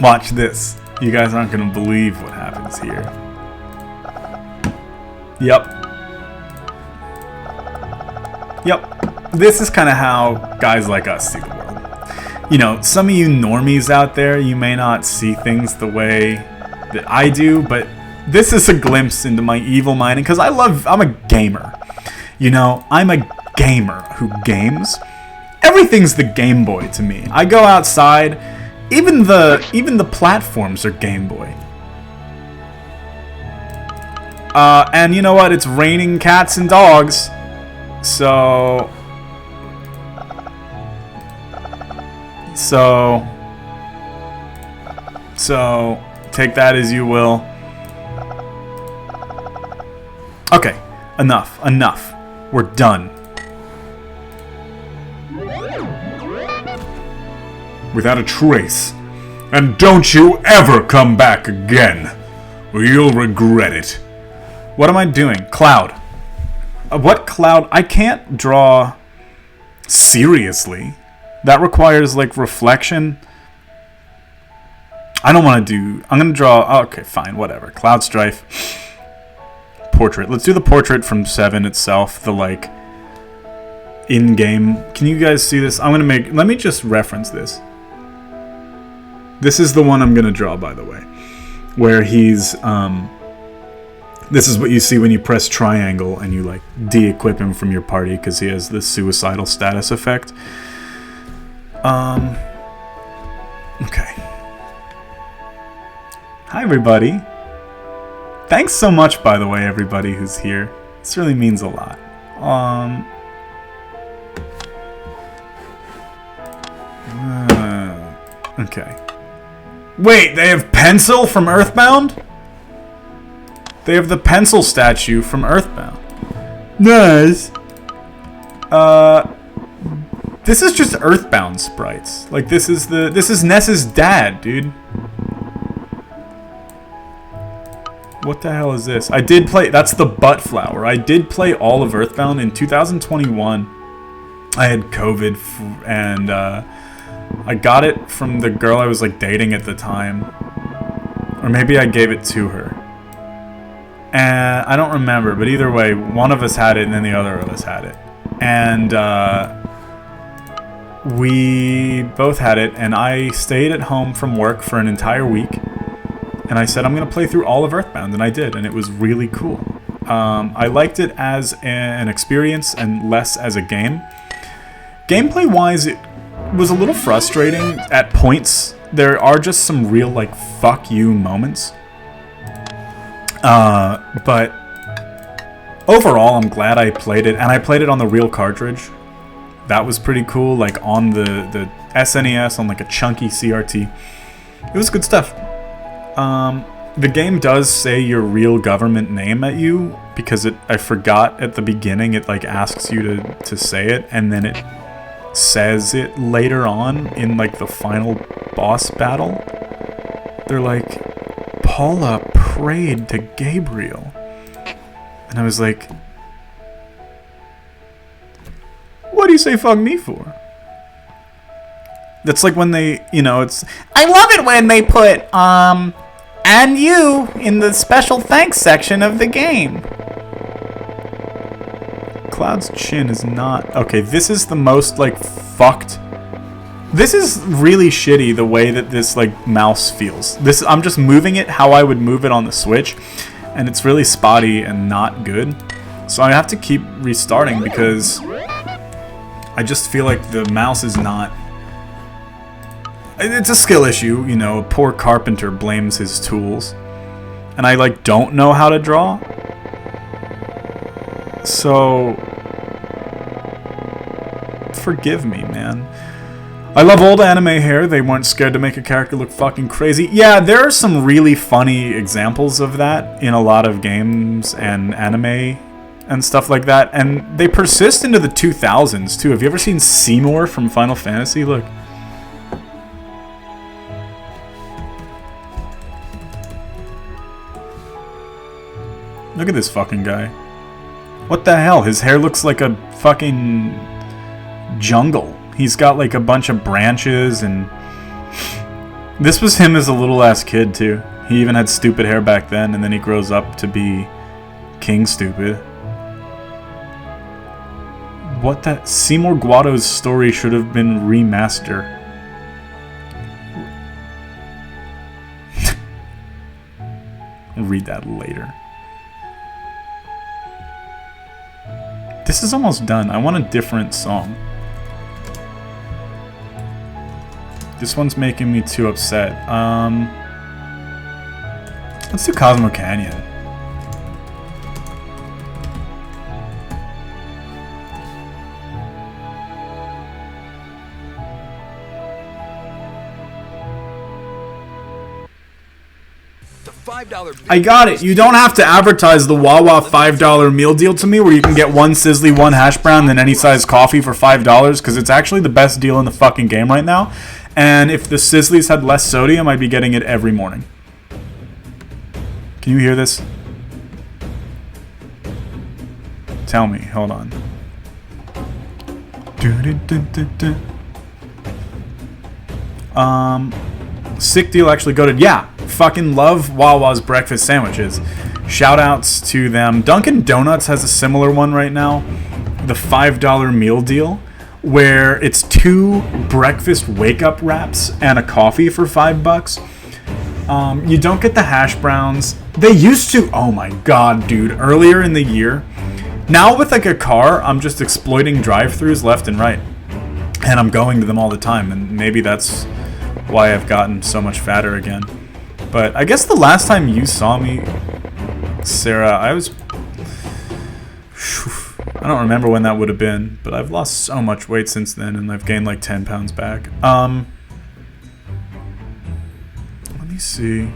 Watch this. You guys aren't gonna believe what happens here. Yep. this is kind of how guys like us see the world. You know, some of you normies out there, you may not see things the way that I do, but this is a glimpse into my evil mind, because I'm a gamer. You know, I'm a gamer who games. Everything's the Game Boy to me. I go outside, even the platforms are Game Boy. And you know what? It's raining cats and dogs. So take that as you will. Okay, enough. We're done. Without a trace. And don't you ever come back again, or you'll regret it. What am I doing? Cloud. What cloud? I can't draw seriously. That requires, like, reflection. I don't want to do... I'm going to draw... Okay, fine, whatever. Cloud Strife. Portrait. Let's do the portrait from 7 itself. The, like, in-game... Can you guys see this? I'm going to make... Let me just reference this. This is the one I'm going to draw, by the way. Where he's... This is what you see when you press triangle and you, like, de-equip him from your party because he has this suicidal status effect. Okay. Hi, everybody. Thanks so much, by the way, everybody who's here. This really means a lot. Okay. Wait, they have Pencil from Earthbound? They have the Pencil statue from Earthbound. Nice. This is just Earthbound sprites. Like, this is Ness's dad, dude. What the hell is this? I did play... That's the butt flower. I did play all of Earthbound in 2021. I had COVID, and I got it from the girl I was, like, dating at the time. Or maybe I gave it to her. And I don't remember, but either way, one of us had it and then the other of us had it. And we both had it, and I stayed at home from work for an entire week. And I said, I'm going to play through all of Earthbound, and I did, and it was really cool. I liked it as an experience and less as a game. Gameplay-wise, it was a little frustrating at points. There are just some real, like, fuck you moments. But overall, I'm glad I played it, and I played it on the real cartridge. That was pretty cool, like on the SNES, on like a chunky CRT. It was good stuff. The game does say your real government name at you, because I forgot at the beginning, it like asks you to say it, and then it says it later on in like the final boss battle. They're like, Paula prayed to Gabriel. And I was like, what do you say fuck me for? That's like when they, you know, it's... I love it when they put, and you in the special thanks section of the game. Cloud's chin is not... Okay, this is the most, like, fucked... This is really shitty, the way that this, like, mouse feels. I'm just moving it how I would move it on the Switch, and it's really spotty and not good. So I have to keep restarting because I just feel like the mouse is not... It's a skill issue, you know, a poor carpenter blames his tools. And I, like, don't know how to draw. So... forgive me, man. I love old anime hair. They weren't scared to make a character look fucking crazy. Yeah, there are some really funny examples of that in a lot of games and anime and stuff like that. And they persist into the 2000s, too. Have you ever seen Seymour from Final Fantasy? Look. Look at this fucking guy. What the hell? His hair looks like a fucking jungle. He's got like a bunch of branches, and this was him as a little ass kid too. He even had stupid hair back then, and then he grows up to be King Stupid. What that? Seymour Guado's story should have been remastered. I'll read that later. This is almost done. I want a different song. This one's making me too upset. Let's do Cosmo Canyon. I got it. You don't have to advertise the Wawa $5 meal deal to me where you can get one Sizzly, one hash brown, and any size coffee for $5 because it's actually the best deal in the fucking game right now. And if the Sizzlies had less sodium, I'd be getting it every morning. Can you hear this? Tell me. Hold on. Sick deal actually goated. Yeah. Fucking love Wawa's breakfast sandwiches. Shout outs to them. Dunkin' Donuts has a similar one right now. The $5 meal deal, where it's 2 breakfast wake-up wraps and a coffee for $5. You don't get the hash browns. They used to. Oh my god, dude. Earlier in the year. Now with like a car, I'm just exploiting drive-thrus left and right. And I'm going to them all the time. And maybe that's why I've gotten so much fatter again. But I guess the last time you saw me, Sarah, I don't remember when that would have been, but I've lost so much weight since then, and I've gained like 10 pounds back. Let me see.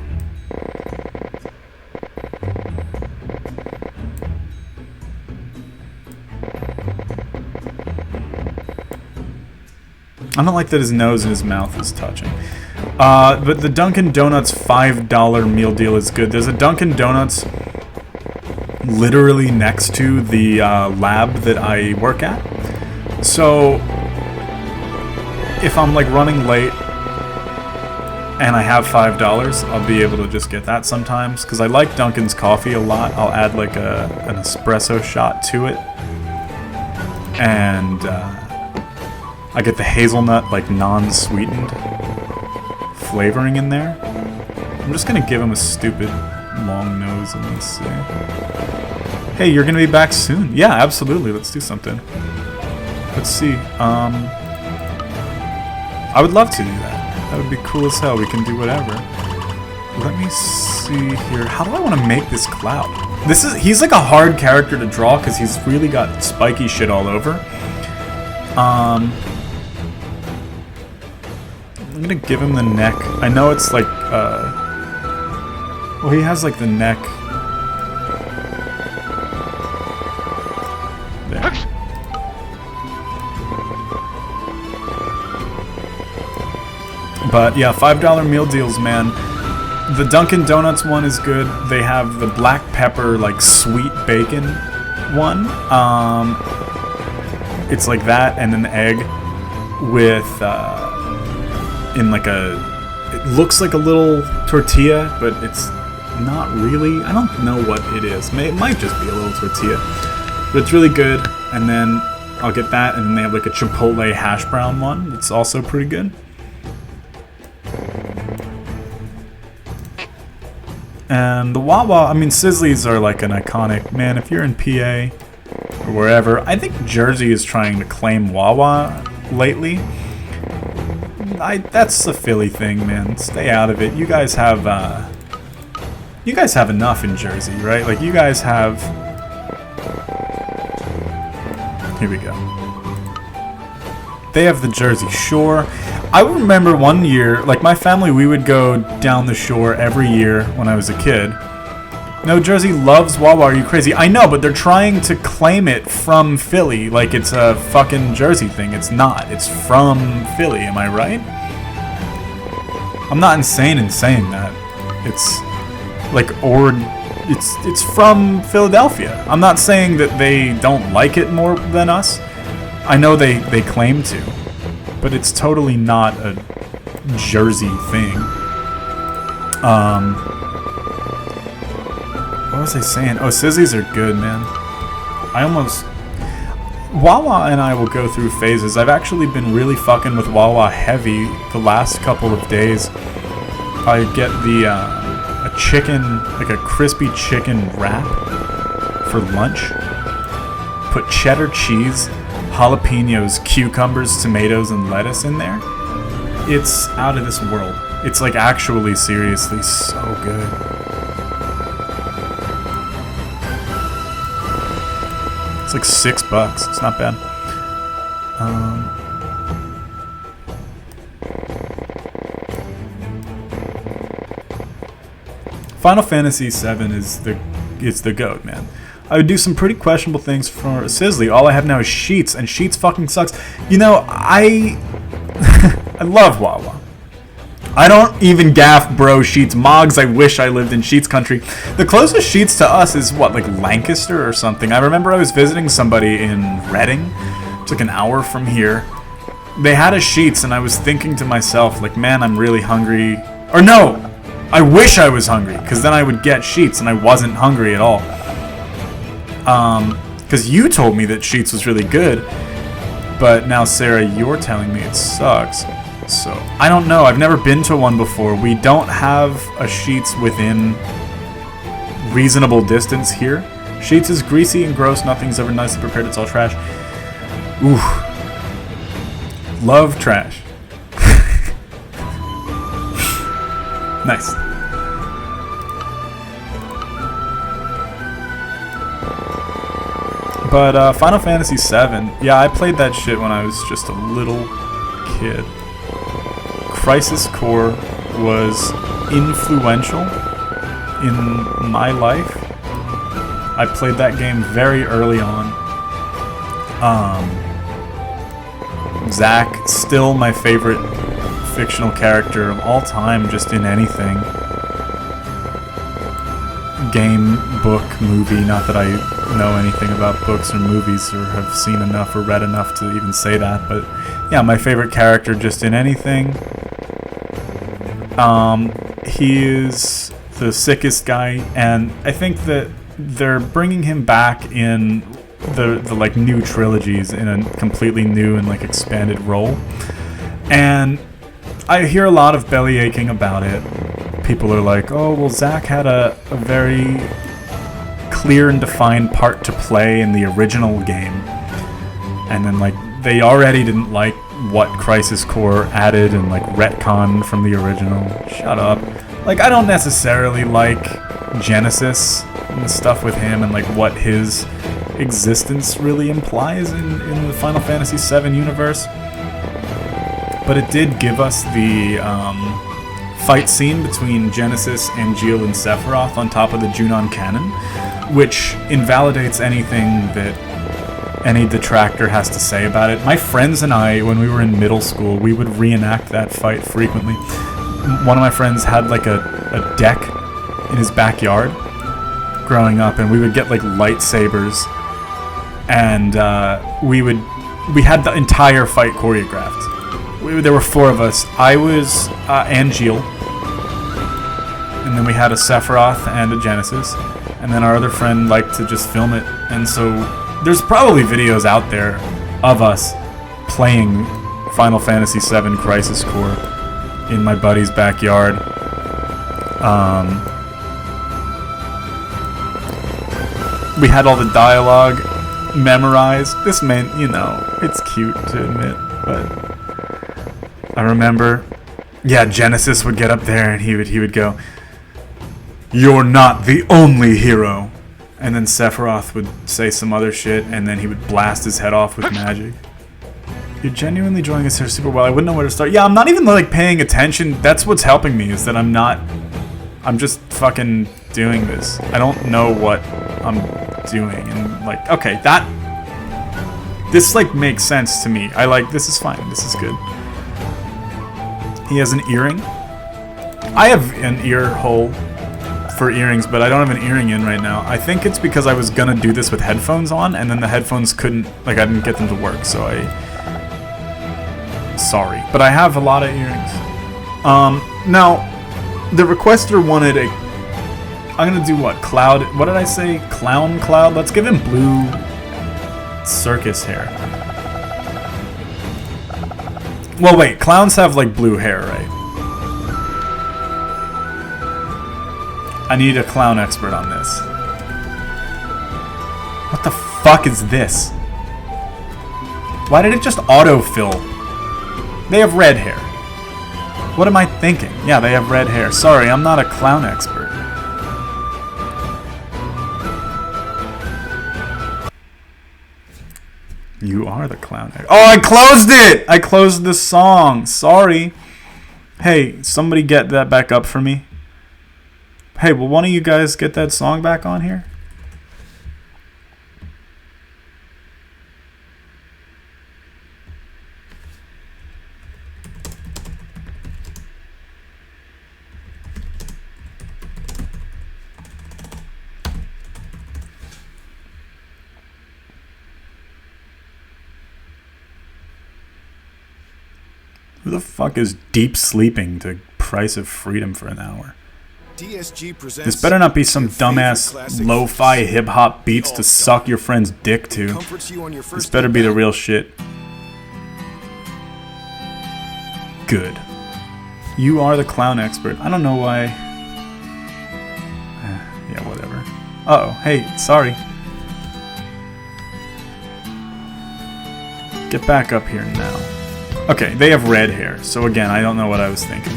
I don't like that his nose and his mouth is touching. But the Dunkin' Donuts $5 meal deal is good. There's a Dunkin' Donuts literally next to the lab that I work at. So if I'm like running late and I have $5, I'll be able to just get that sometimes. Because I like Dunkin's coffee a lot. I'll add like an espresso shot to it. And I get the hazelnut, like non-sweetened flavoring in there. I'm just gonna give him a stupid long nose and let's see. Hey, you're gonna be back soon. Yeah, absolutely. Let's do something. Let's see. I would love to do that. That would be cool as hell. We can do whatever. Let me see here. How do I want to make this cloud? He's like a hard character to draw because he's really got spiky shit all over. I'm gonna give him the neck. I know it's like, well, he has like the neck. There. But yeah, $5 meal deals, man. The Dunkin' Donuts one is good. They have the black pepper, like sweet bacon one. It's like that and an egg with, in like it looks like a little tortilla, but it's not really. I don't know what it is. It might just be a little tortilla, but it's really good. And then I'll get that, and then they have like a Chipotle hash brown one that's also pretty good. And the Wawa, I mean, Sizzlies are like an iconic, man, if you're in PA or wherever. I think Jersey is trying to claim Wawa lately. That's a Philly thing, man. Stay out of it. You guys have enough in Jersey, right? Like, you guys have... Here we go. They have the Jersey Shore. I remember one year, like my family, we would go down the shore every year when I was a kid. No, Jersey loves Wawa, are you crazy? I know, but they're trying to claim it from Philly like it's a fucking Jersey thing. It's not. It's from Philly, am I right? I'm not insane in saying that. It's like, or it's from Philadelphia. I'm not saying that they don't like it more than us. I know they claim to, but it's totally not a Jersey thing. What was I saying? Oh, Sizzlies are good, man. Wawa and I will go through phases. I've actually been really fucking with Wawa heavy the last couple of days. I get the a chicken, like a crispy chicken wrap for lunch. Put cheddar cheese, jalapenos, cucumbers, tomatoes, and lettuce in there. It's out of this world. It's like actually seriously so good. It's like $6. It's not bad. Final Fantasy VII is the GOAT, man. I would do some pretty questionable things for Sizzly. All I have now is Sheets, and Sheets fucking sucks. You know, I love Wawa. I don't even gaff bro Sheets. Moggs, I wish I lived in Sheets country. The closest Sheets to us is, what, like Lancaster or something? I remember I was visiting somebody in Reading. It's like an hour from here. They had a Sheets, and I was thinking to myself, like, man, I'm really hungry. Or no! I wish I was hungry, because then I would get Sheets, and I wasn't hungry at all. Because you told me that Sheets was really good, but now, Sarah, you're telling me it sucks. So, I don't know. I've never been to one before. We don't have a Sheets within reasonable distance here. Sheets is greasy and gross. Nothing's ever nicely prepared. It's all trash. Ooh. Love trash. Nice. But Final Fantasy VII, yeah, I played that shit when I was just a little kid. Crisis Core was influential in my life. I played that game very early on. Zack, still my favorite fictional character of all time, just in anything. Game, book, movie, not that I know anything about books or movies or have seen enough or read enough to even say that, but yeah, my favorite character just in anything. He is the sickest guy, and I think that they're bringing him back in the like new trilogies in a completely new and like expanded role. And I hear a lot of belly aching about it. People are like, oh, well, Zack had a very clear and defined part to play in the original game. And then, like, they already didn't like what Crisis Core added and, like, retcon from the original. Shut up. Like, I don't necessarily like Genesis and the stuff with him and, like, what his existence really implies in the Final Fantasy VII universe. But it did give us the fight scene between Genesis, Angeal, and Sephiroth on top of the Junon Cannon, which invalidates anything that any detractor has to say about it. My friends and I, when we were in middle school, we would reenact that fight frequently. One of my friends had like a deck in his backyard growing up, and we would get like lightsabers, and we had the entire fight choreographed. There were 4 of us. I was Angeal, and then we had a Sephiroth and a Genesis, and then our other friend liked to just film it, and so there's probably videos out there of us playing Final Fantasy VII Crisis Core in my buddy's backyard. We had all the dialogue memorized. This meant, you know, it's cute to admit, but I remember, yeah, Genesis would get up there and he would go, "You're not the only hero." And then Sephiroth would say some other shit, and then he would blast his head off with magic. You're genuinely enjoying this here super well. I wouldn't know where to start. Yeah, I'm not even like paying attention. That's what's helping me, is that I'm just fucking doing this. I don't know what I'm doing, and like, okay, this like makes sense to me. This is fine. This is good. He has an earring. I have an ear hole for earrings, but I don't have an earring in right now. I think it's because I was gonna do this with headphones on, and then the headphones couldn't, like, I didn't get them to work, so sorry. But I have a lot of earrings. Now, the requester wanted I'm gonna do what? Cloud, what did I say? Clown Cloud? Let's give him blue circus hair. Well, wait, clowns have like blue hair, right? I need a clown expert on this. What the fuck is this? Why did it just autofill? They have red hair. What am I thinking? Yeah, they have red hair. Sorry, I'm not a clown expert. You are the clown expert. Oh, I closed it! I closed the song. Sorry. Hey, somebody get that back up for me. Hey, will one of you guys get that song back on here? Who the fuck is deep sleeping to Price of Freedom for an hour? DSG presents This better not be some dumbass lo-fi hip-hop beats to suck your friend's dick to. This better be the real shit. Good. You are the clown expert. I don't know why. Yeah, whatever. Uh-oh. Hey, sorry. Get back up here now. Okay, they have red hair, so again, I don't know what I was thinking.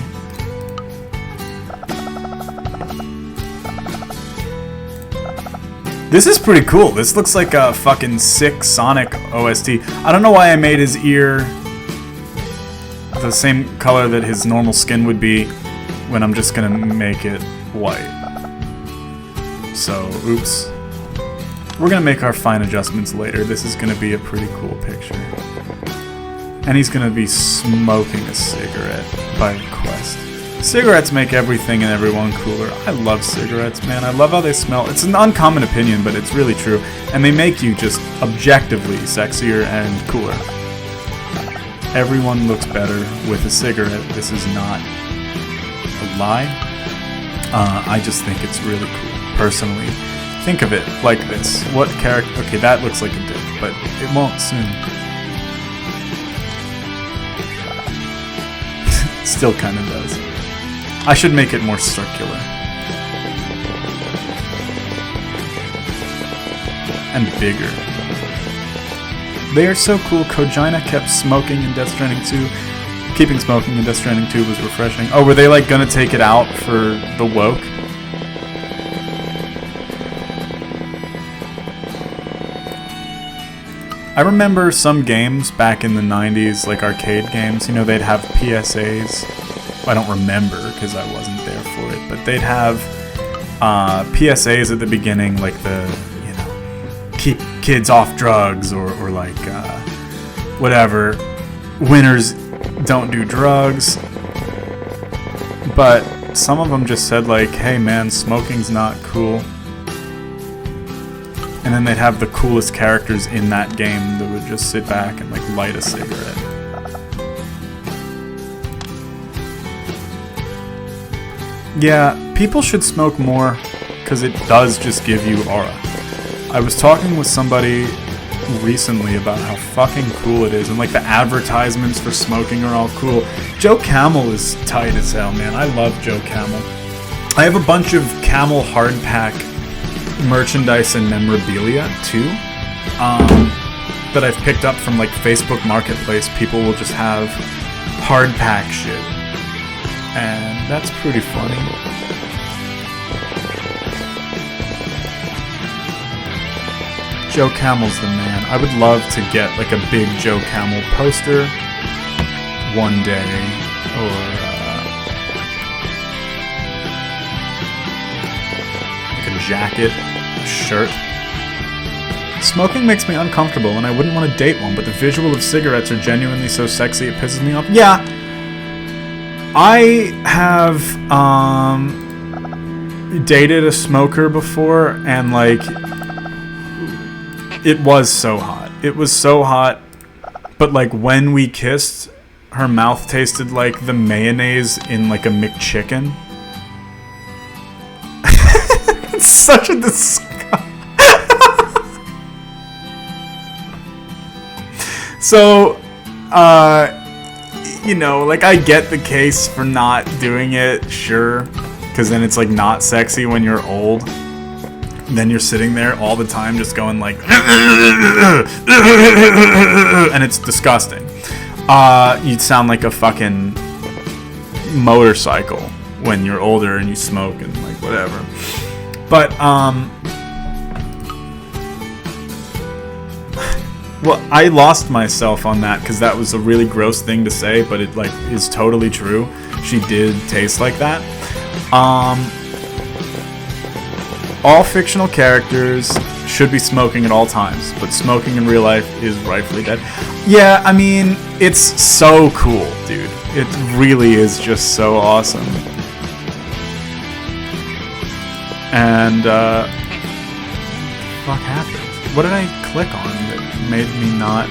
This is pretty cool. This looks like a fucking sick Sonic OST. I don't know why I made his ear the same color that his normal skin would be when I'm just gonna make it white. So, oops. We're gonna make our fine adjustments later. This is gonna be a pretty cool picture. And he's gonna be smoking a cigarette by request. Cigarettes make everything and everyone cooler. I love cigarettes, man. I love how they smell. It's an uncommon opinion, but it's really true. And they make you just objectively sexier and cooler. Everyone looks better with a cigarette. This is not a lie. I just think it's really cool, personally. Think of it like this. What character... Okay, that looks like a dick, but it won't soon. Still kind of does. I should make it more circular. And bigger. They are so cool. Kojima kept smoking in Death Stranding 2. Keeping smoking in Death Stranding 2 was refreshing. Oh, were they like gonna take it out for the woke? I remember some games back in the 90s, like arcade games, you know, they'd have PSAs. I don't remember because I wasn't there for it, but they'd have PSAs at the beginning, like the, you know, keep kids off drugs or like, whatever, winners don't do drugs. But some of them just said like, hey man, smoking's not cool. And then they'd have the coolest characters in that game that would just sit back and like light a cigarette. Yeah, people should smoke more because it does just give you aura. I was talking with somebody recently about how fucking cool it is, and like the advertisements for smoking are all cool. Joe Camel is tight as hell, man. I love Joe Camel. I have a bunch of Camel hardpack merchandise and memorabilia too, that I've picked up from like Facebook Marketplace. People will just have hardpack shit, and that's pretty funny. Joe Camel's the man. I would love to get like a big Joe Camel poster one day, or like a jacket, a shirt. Smoking makes me uncomfortable and I wouldn't want to date one, but the visual of cigarettes are genuinely so sexy it pisses me off. Yeah, I have dated a smoker before, and like it was so hot. It was so hot, but like when we kissed, her mouth tasted like the mayonnaise in like a McChicken. It's such a disgust. So, you know, like, I get the case for not doing it, sure, because then it's, like, not sexy when you're old. Then you're sitting there all the time just going, like, and it's disgusting. You'd sound like a fucking motorcycle when you're older and you smoke and, like, whatever. But, well, I lost myself on that because that was a really gross thing to say, but it, like, is totally true. She did taste like that. All fictional characters should be smoking at all times, but smoking in real life is rightfully dead. Yeah, I mean, it's so cool, dude. It really is just so awesome. And, fuck happened? What did I click on that made me not...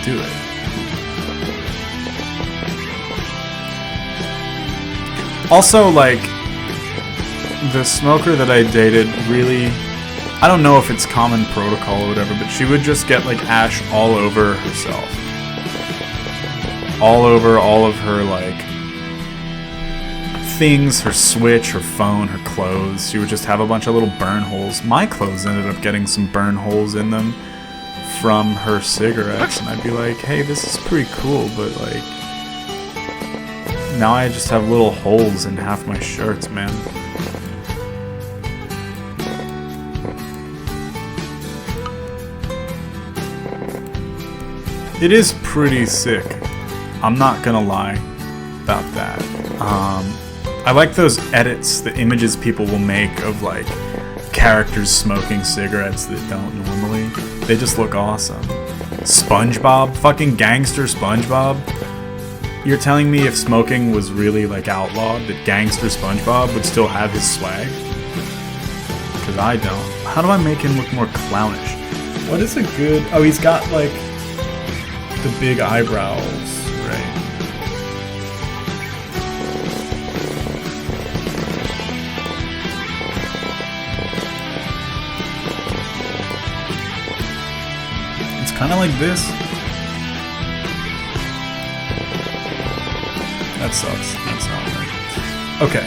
do it? Also, like, the smoker that I dated really... I don't know if it's common protocol or whatever, but she would just get, like, ash all over herself. All over all of her, like, things, her Switch, her phone, her clothes. She would just have a bunch of little burn holes. My clothes ended up getting some burn holes in them from her cigarettes, and I'd be like, hey, this is pretty cool, but, like, now I just have little holes in half my shirts, man. It is pretty sick. I'm not gonna lie about that. I like those edits, the images people will make of, like, characters smoking cigarettes that don't normally. They just look awesome. SpongeBob, fucking gangster SpongeBob. You're telling me if smoking was really, like, outlawed, that gangster SpongeBob would still have his swag? Because I don't. How do I make him look more clownish? What is a good... Oh, he's got, like, the big eyebrows, right? It's kind of like this. That sucks. That's not right. Okay.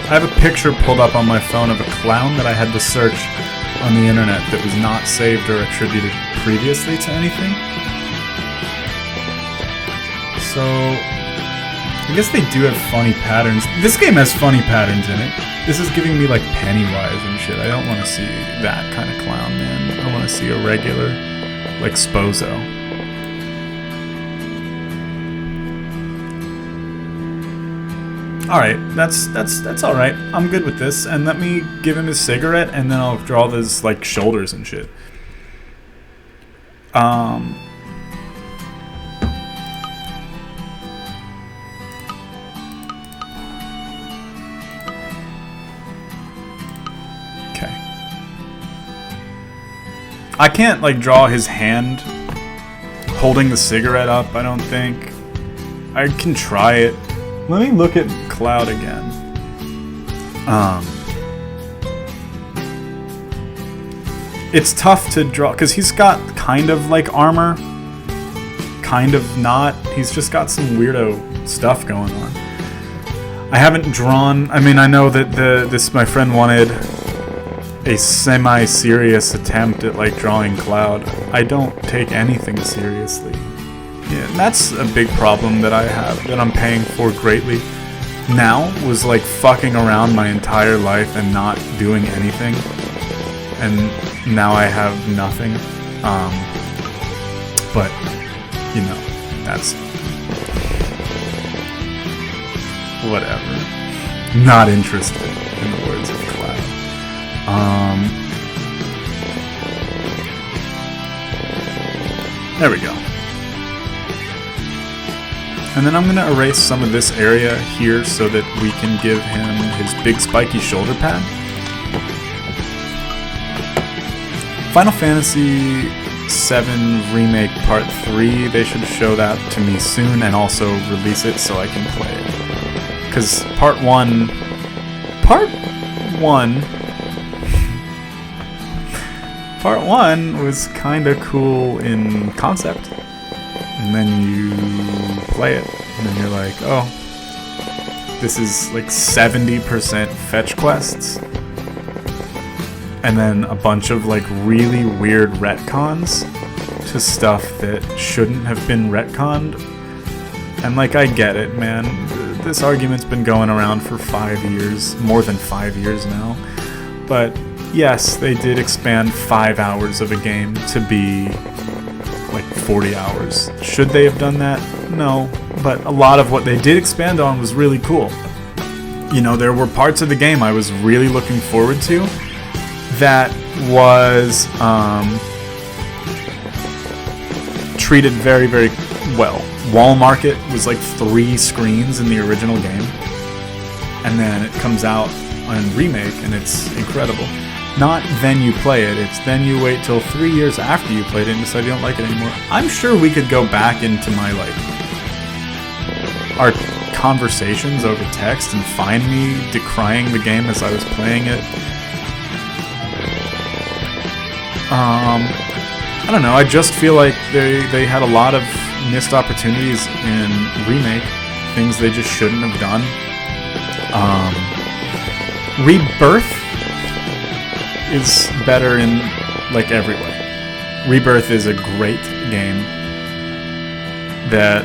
I have a picture pulled up on my phone of a clown that I had to search on the internet that was not saved or attributed previously to anything. So, I guess they do have funny patterns. This game has funny patterns in it. This is giving me, like, Pennywise and shit. I don't want to see that kind of clown, man. I want to see a regular, like, Spozo. Alright, that's alright. I'm good with this. And let me give him his cigarette, and then I'll draw his, like, shoulders and shit. Okay. I can't, like, draw his hand holding the cigarette up, I don't think. I can try it. Let me look at Cloud again. It's tough to draw, because he's got kind of like armor, kind of not. He's just got some weirdo stuff going on. I haven't drawn, I mean, I know that my friend wanted a semi-serious attempt at, like, drawing Cloud. I don't take anything seriously. Yeah, that's a big problem that I have, that I'm paying for greatly now, was, like, fucking around my entire life and not doing anything. And now I have nothing. But, you know, that's... whatever. Not interested, in the words of Cloud. There we go. And then I'm going to erase some of this area here so that we can give him his big spiky shoulder pad. Final Fantasy VII Remake Part 3, they should show that to me soon and also release it so I can play it. Because Part 1 Part 1 was kind of cool in concept. And then you play it, and then you're like, oh, this is like 70% fetch quests. And then a bunch of like really weird retcons to stuff that shouldn't have been retconned. And like, I get it, man. This argument's been going around for 5 years, more than 5 years now. But yes, they did expand 5 hours of a game to be like 40 hours. Should they have done that? No. But a lot of what they did expand on was really cool. You know, there were parts of the game I was really looking forward to that was treated very, very well. Wall Market was like 3 screens in the original game, and then it comes out on Remake and it's incredible. Not then you play it, it's then you wait till 3 years after you played it and decide you don't like it anymore. I'm sure we could go back into my our conversations over text and find me decrying the game as I was playing it. I don't know, I just feel like they had a lot of missed opportunities in Remake, things they just shouldn't have done. Rebirth is better in like every way. Rebirth is a great game that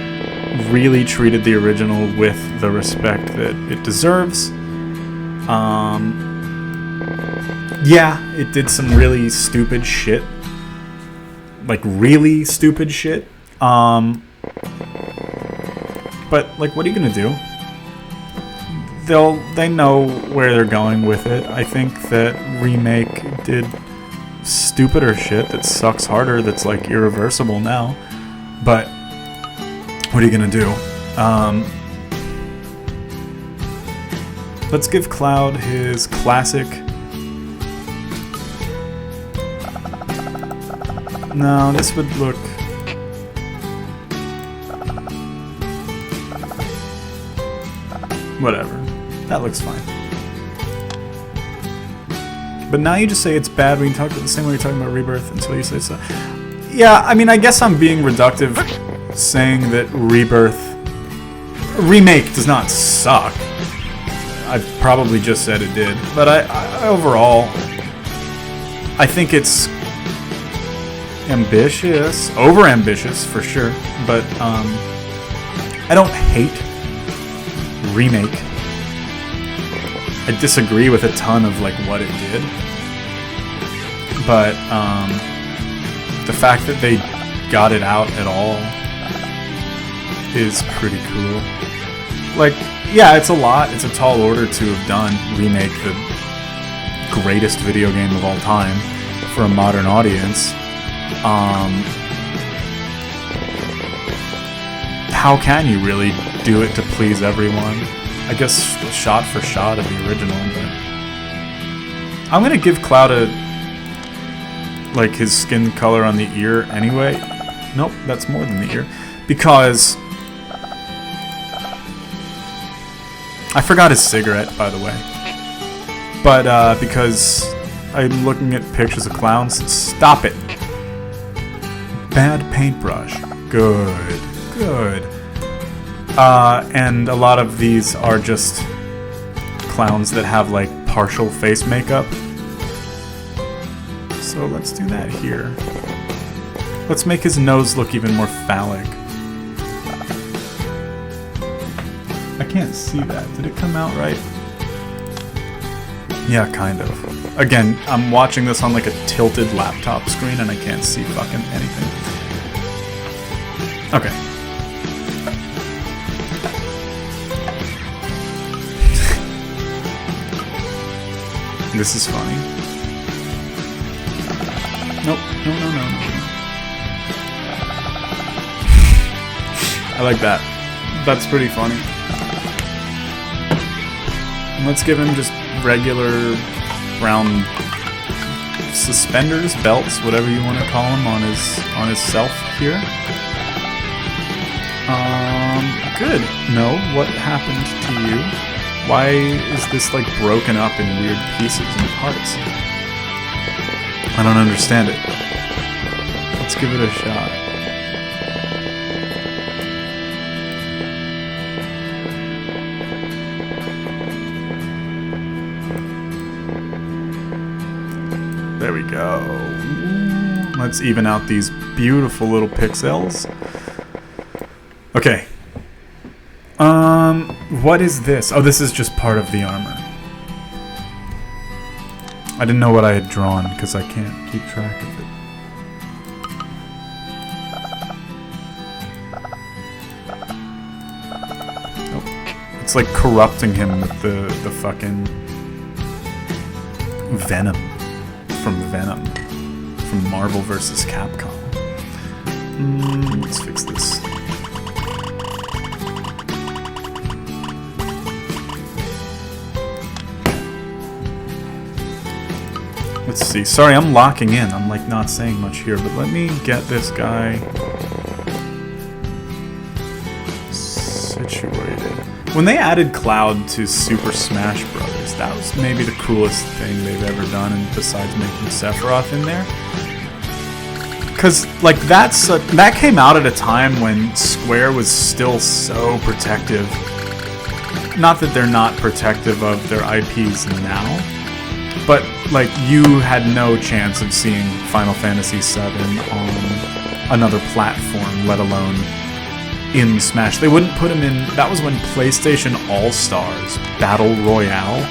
really treated the original with the respect that it deserves. Yeah, it did some really stupid shit. Like, really stupid shit. But, like, what are you gonna do? They know where they're going with it. I think that Remake did stupider shit that sucks harder, that's, like, irreversible now. But what are you gonna do? Let's give Cloud his classic... No, this would look... Whatever. That looks fine. But now you just say it's bad when you talk about the same way you're talking about Rebirth until you say so. Yeah, I mean, I guess I'm being reductive saying that Remake does not suck. I've probably just said it did. But I overall, I think it's ambitious, over-ambitious for sure, but I don't hate Remake. I disagree with a ton of like what it did, but the fact that they got it out at all is pretty cool. Like, yeah, it's a lot, it's a tall order to have done Remake the greatest video game of all time for a modern audience. How can you really do it to please everyone? I guess shot for shot of the original, but I'm gonna give Cloud his skin color on the ear anyway. Nope, that's more than the ear. Because I forgot his cigarette, by the way. But because I'm looking at pictures of clowns. Stop it. Bad paintbrush. Good. Good. And a lot of these are just clowns that have like partial face makeup. So let's do that here. Let's make his nose look even more phallic. I can't see that. Did it come out right? Yeah, kind of. Again, I'm watching this on like a tilted laptop screen and I can't see fucking anything. Okay. This is funny. Nope. No. I like that. That's pretty funny. And let's give him just regular brown suspenders, belts, whatever you want to call them, on his self here. Good. No, what happened to you? Why is this like broken up in weird pieces and parts? I don't understand it. Let's give it a shot. There we go. Let's even out these beautiful little pixels. Okay. What is this? Oh, this is just part of the armor. I didn't know what I had drawn because I can't keep track of it. Oh, it's like corrupting him with the fucking Venom from Marvel vs. Capcom. Let's fix this. Let's see. Sorry, I'm locking in. I'm like not saying much here, but let me get this guy situated. When they added Cloud to Super Smash Bros., that was maybe the coolest thing they've ever done, and besides making Sephiroth in there. Because, like, that came out at a time when Square was still so protective. Not that they're not protective of their IPs now, but, like, you had no chance of seeing Final Fantasy VII on another platform, let alone in Smash. They wouldn't put him in... That was when PlayStation All-Stars Battle Royale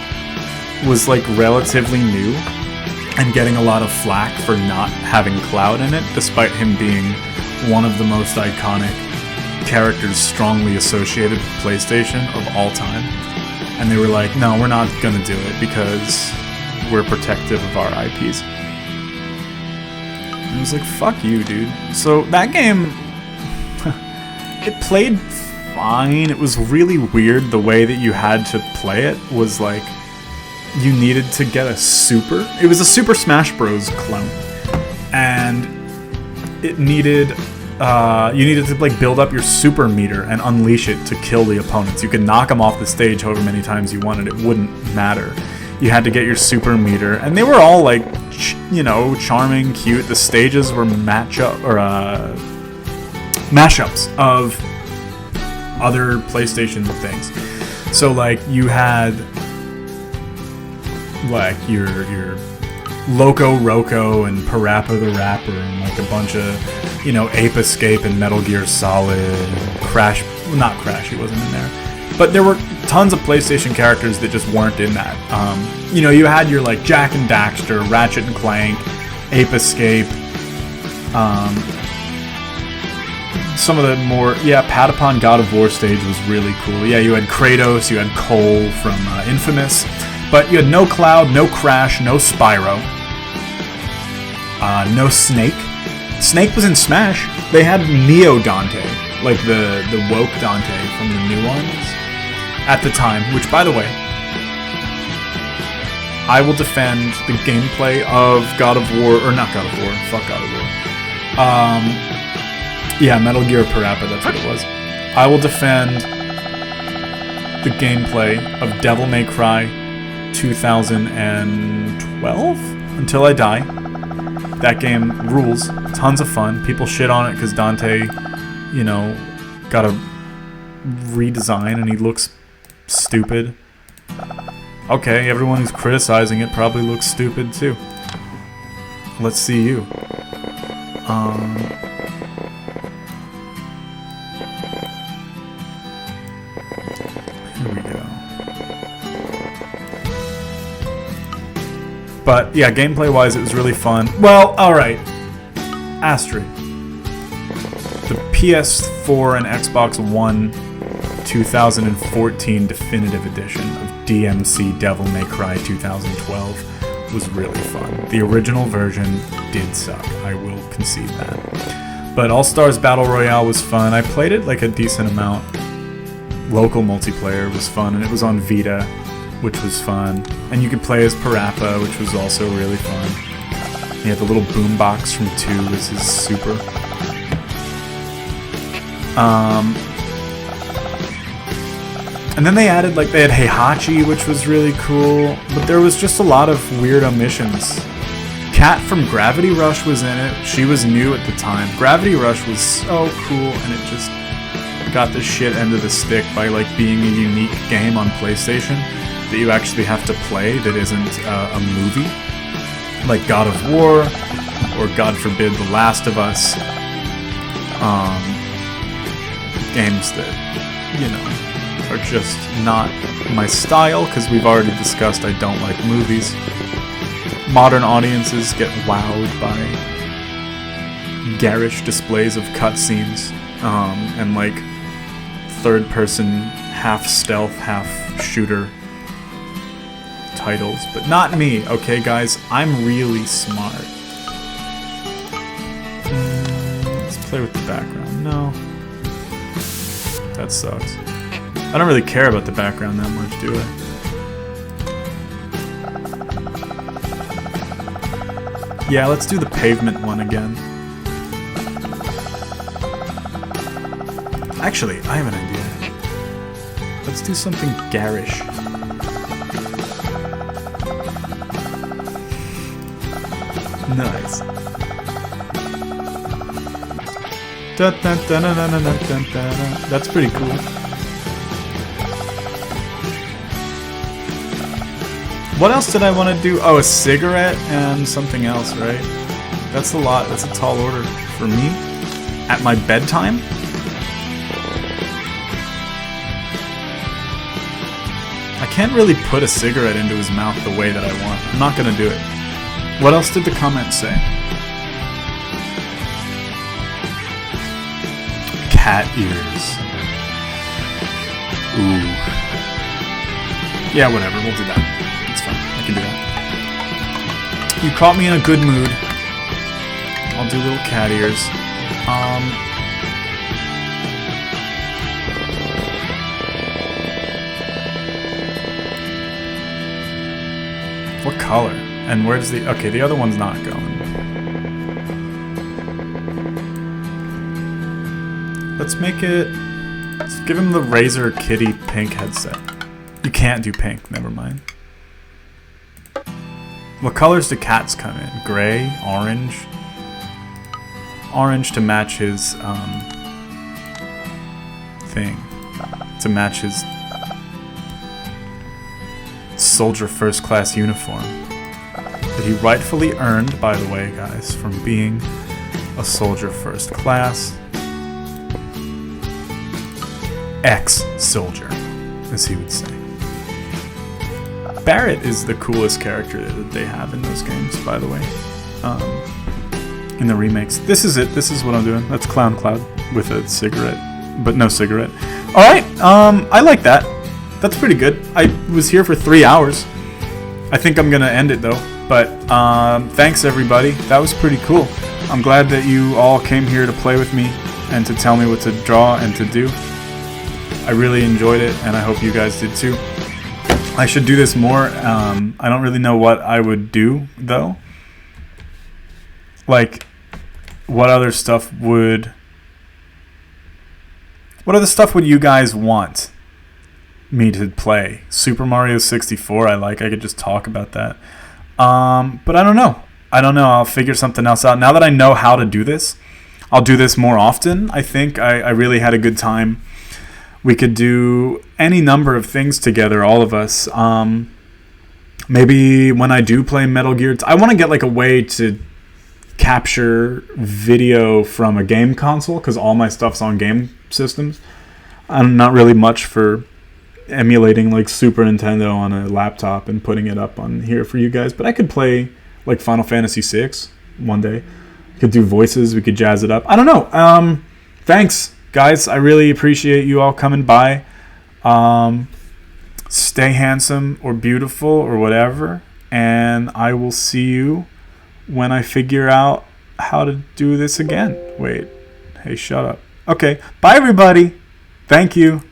was, like, relatively new and getting a lot of flack for not having Cloud in it, despite him being one of the most iconic characters strongly associated with PlayStation of all time. And they were like, no, we're not gonna do it because we're protective of our IPs. And I was like, fuck you, dude. So that game... it played fine. It was really weird. The way that you had to play it was like you needed to get a super. It was a Super Smash Bros. Clone, and it needed you needed to like build up your super meter and unleash it to kill the opponents. You could knock them off the stage however many times you wanted. It wouldn't matter. You had to get your super meter, and they were all like, you know, charming, cute. The stages were mashups of other PlayStation things. So like you had like your Loco Roco and Parappa the Rapper and like a bunch of, you know, Ape Escape and Metal Gear Solid and Crash. Well, not Crash, he wasn't in there. But there were tons of PlayStation characters that just weren't in that. You know, you had your like Jak and Daxter, Ratchet and Clank, Ape Escape, some of the more, Patapon God of War stage was really cool. Yeah, you had Kratos, you had Cole from Infamous, but you had no Cloud, no Crash, no Spyro, no Snake. Snake was in Smash. They had Neo Dante, like the woke Dante from the new ones at the time, which, by the way, I will defend the gameplay of God of War, or not God of War, fuck God of War. Yeah, Metal Gear Parappa, that's what it was. I will defend the gameplay of Devil May Cry 2012 until I die. That game rules. Tons of fun. People shit on it because Dante, you know, got a redesign and he looks stupid. Okay, everyone who's criticizing it probably looks stupid too. Let's see you. Here we go. But yeah, gameplay-wise, it was really fun. Well, alright. Asterisk. The PS4 and Xbox One 2014 Definitive Edition of DMC Devil May Cry 2012 was really fun. The original version did suck. I will concede that. But All Stars Battle Royale was fun. I played it like a decent amount. Local multiplayer was fun, and it was on Vita, which was fun. And you could play as Parappa, which was also really fun. He had the little boombox from 2 as his super. And then they added, like, they had Heihachi, which was really cool. But there was just a lot of weird omissions. Kat from Gravity Rush was in it. She was new at the time. Gravity Rush was so cool, and it just got the shit end of the stick by like being a unique game on PlayStation that you actually have to play that isn't a movie, like God of War or God forbid The Last of Us. Games that, you know, are just not my style because we've already discussed I don't like movies. Modern audiences get wowed by garish displays of cutscenes and like third-person, half-stealth, half-shooter titles, but not me. Okay, guys, I'm really smart. Let's play with the background. No, that sucks. I don't really care about the background that much, do I? Yeah, let's do the pavement one again. Actually, I have an idea. Let's do something garish. Nice. That's pretty cool. What else did I want to do? Oh, a cigarette and something else, right? That's a lot. That's a tall order for me. At my bedtime? I can't really put a cigarette into his mouth the way that I want. I'm not gonna do it. What else did the comments say? Cat ears. Ooh. Yeah, whatever. We'll do that. It's fine. I can do that. You caught me in a good mood. I'll do little cat ears. What color? And where's the... Okay, the other one's not going. Let's make it... Let's give him the Razer Kitty pink headset. You can't do pink, never mind. What colors do cats come in? Gray? Orange? Orange to match his, thing. To match his... soldier first class uniform. That he rightfully earned, by the way, guys, from being a soldier first class. Ex-soldier, as he would say. Barrett is the coolest character that they have in those games, by the way. In the remakes. This is it. This is what I'm doing. That's Clown Cloud with a cigarette, but no cigarette. Alright, I like that. That's pretty good. I was here for 3 hours. I think I'm gonna end it though. But thanks everybody. That was pretty cool. I'm glad that you all came here to play with me and to tell me what to draw and to do. I really enjoyed it, and I hope you guys did too. I should do this more. I don't really know what I would do though. Like, what other stuff would you guys want me to play? Super Mario 64, I could just talk about that. But I don't know. I'll figure something else out. Now that I know how to do this, I'll do this more often. I think I really had a good time. We could do any number of things together, all of us. Maybe when I do play Metal Gear, I want to get like a way to capture video from a game console, because all my stuff's on game systems. I'm not really much for emulating like Super Nintendo on a laptop and putting it up on here for you guys, but I could play like Final Fantasy VI one day. I could do voices, we could jazz it up. I don't know. Thanks guys, I really appreciate you all coming by. Stay handsome or beautiful or whatever, and I will see you when I figure out how to do this again. Wait, hey, shut up. Okay, bye everybody. Thank you.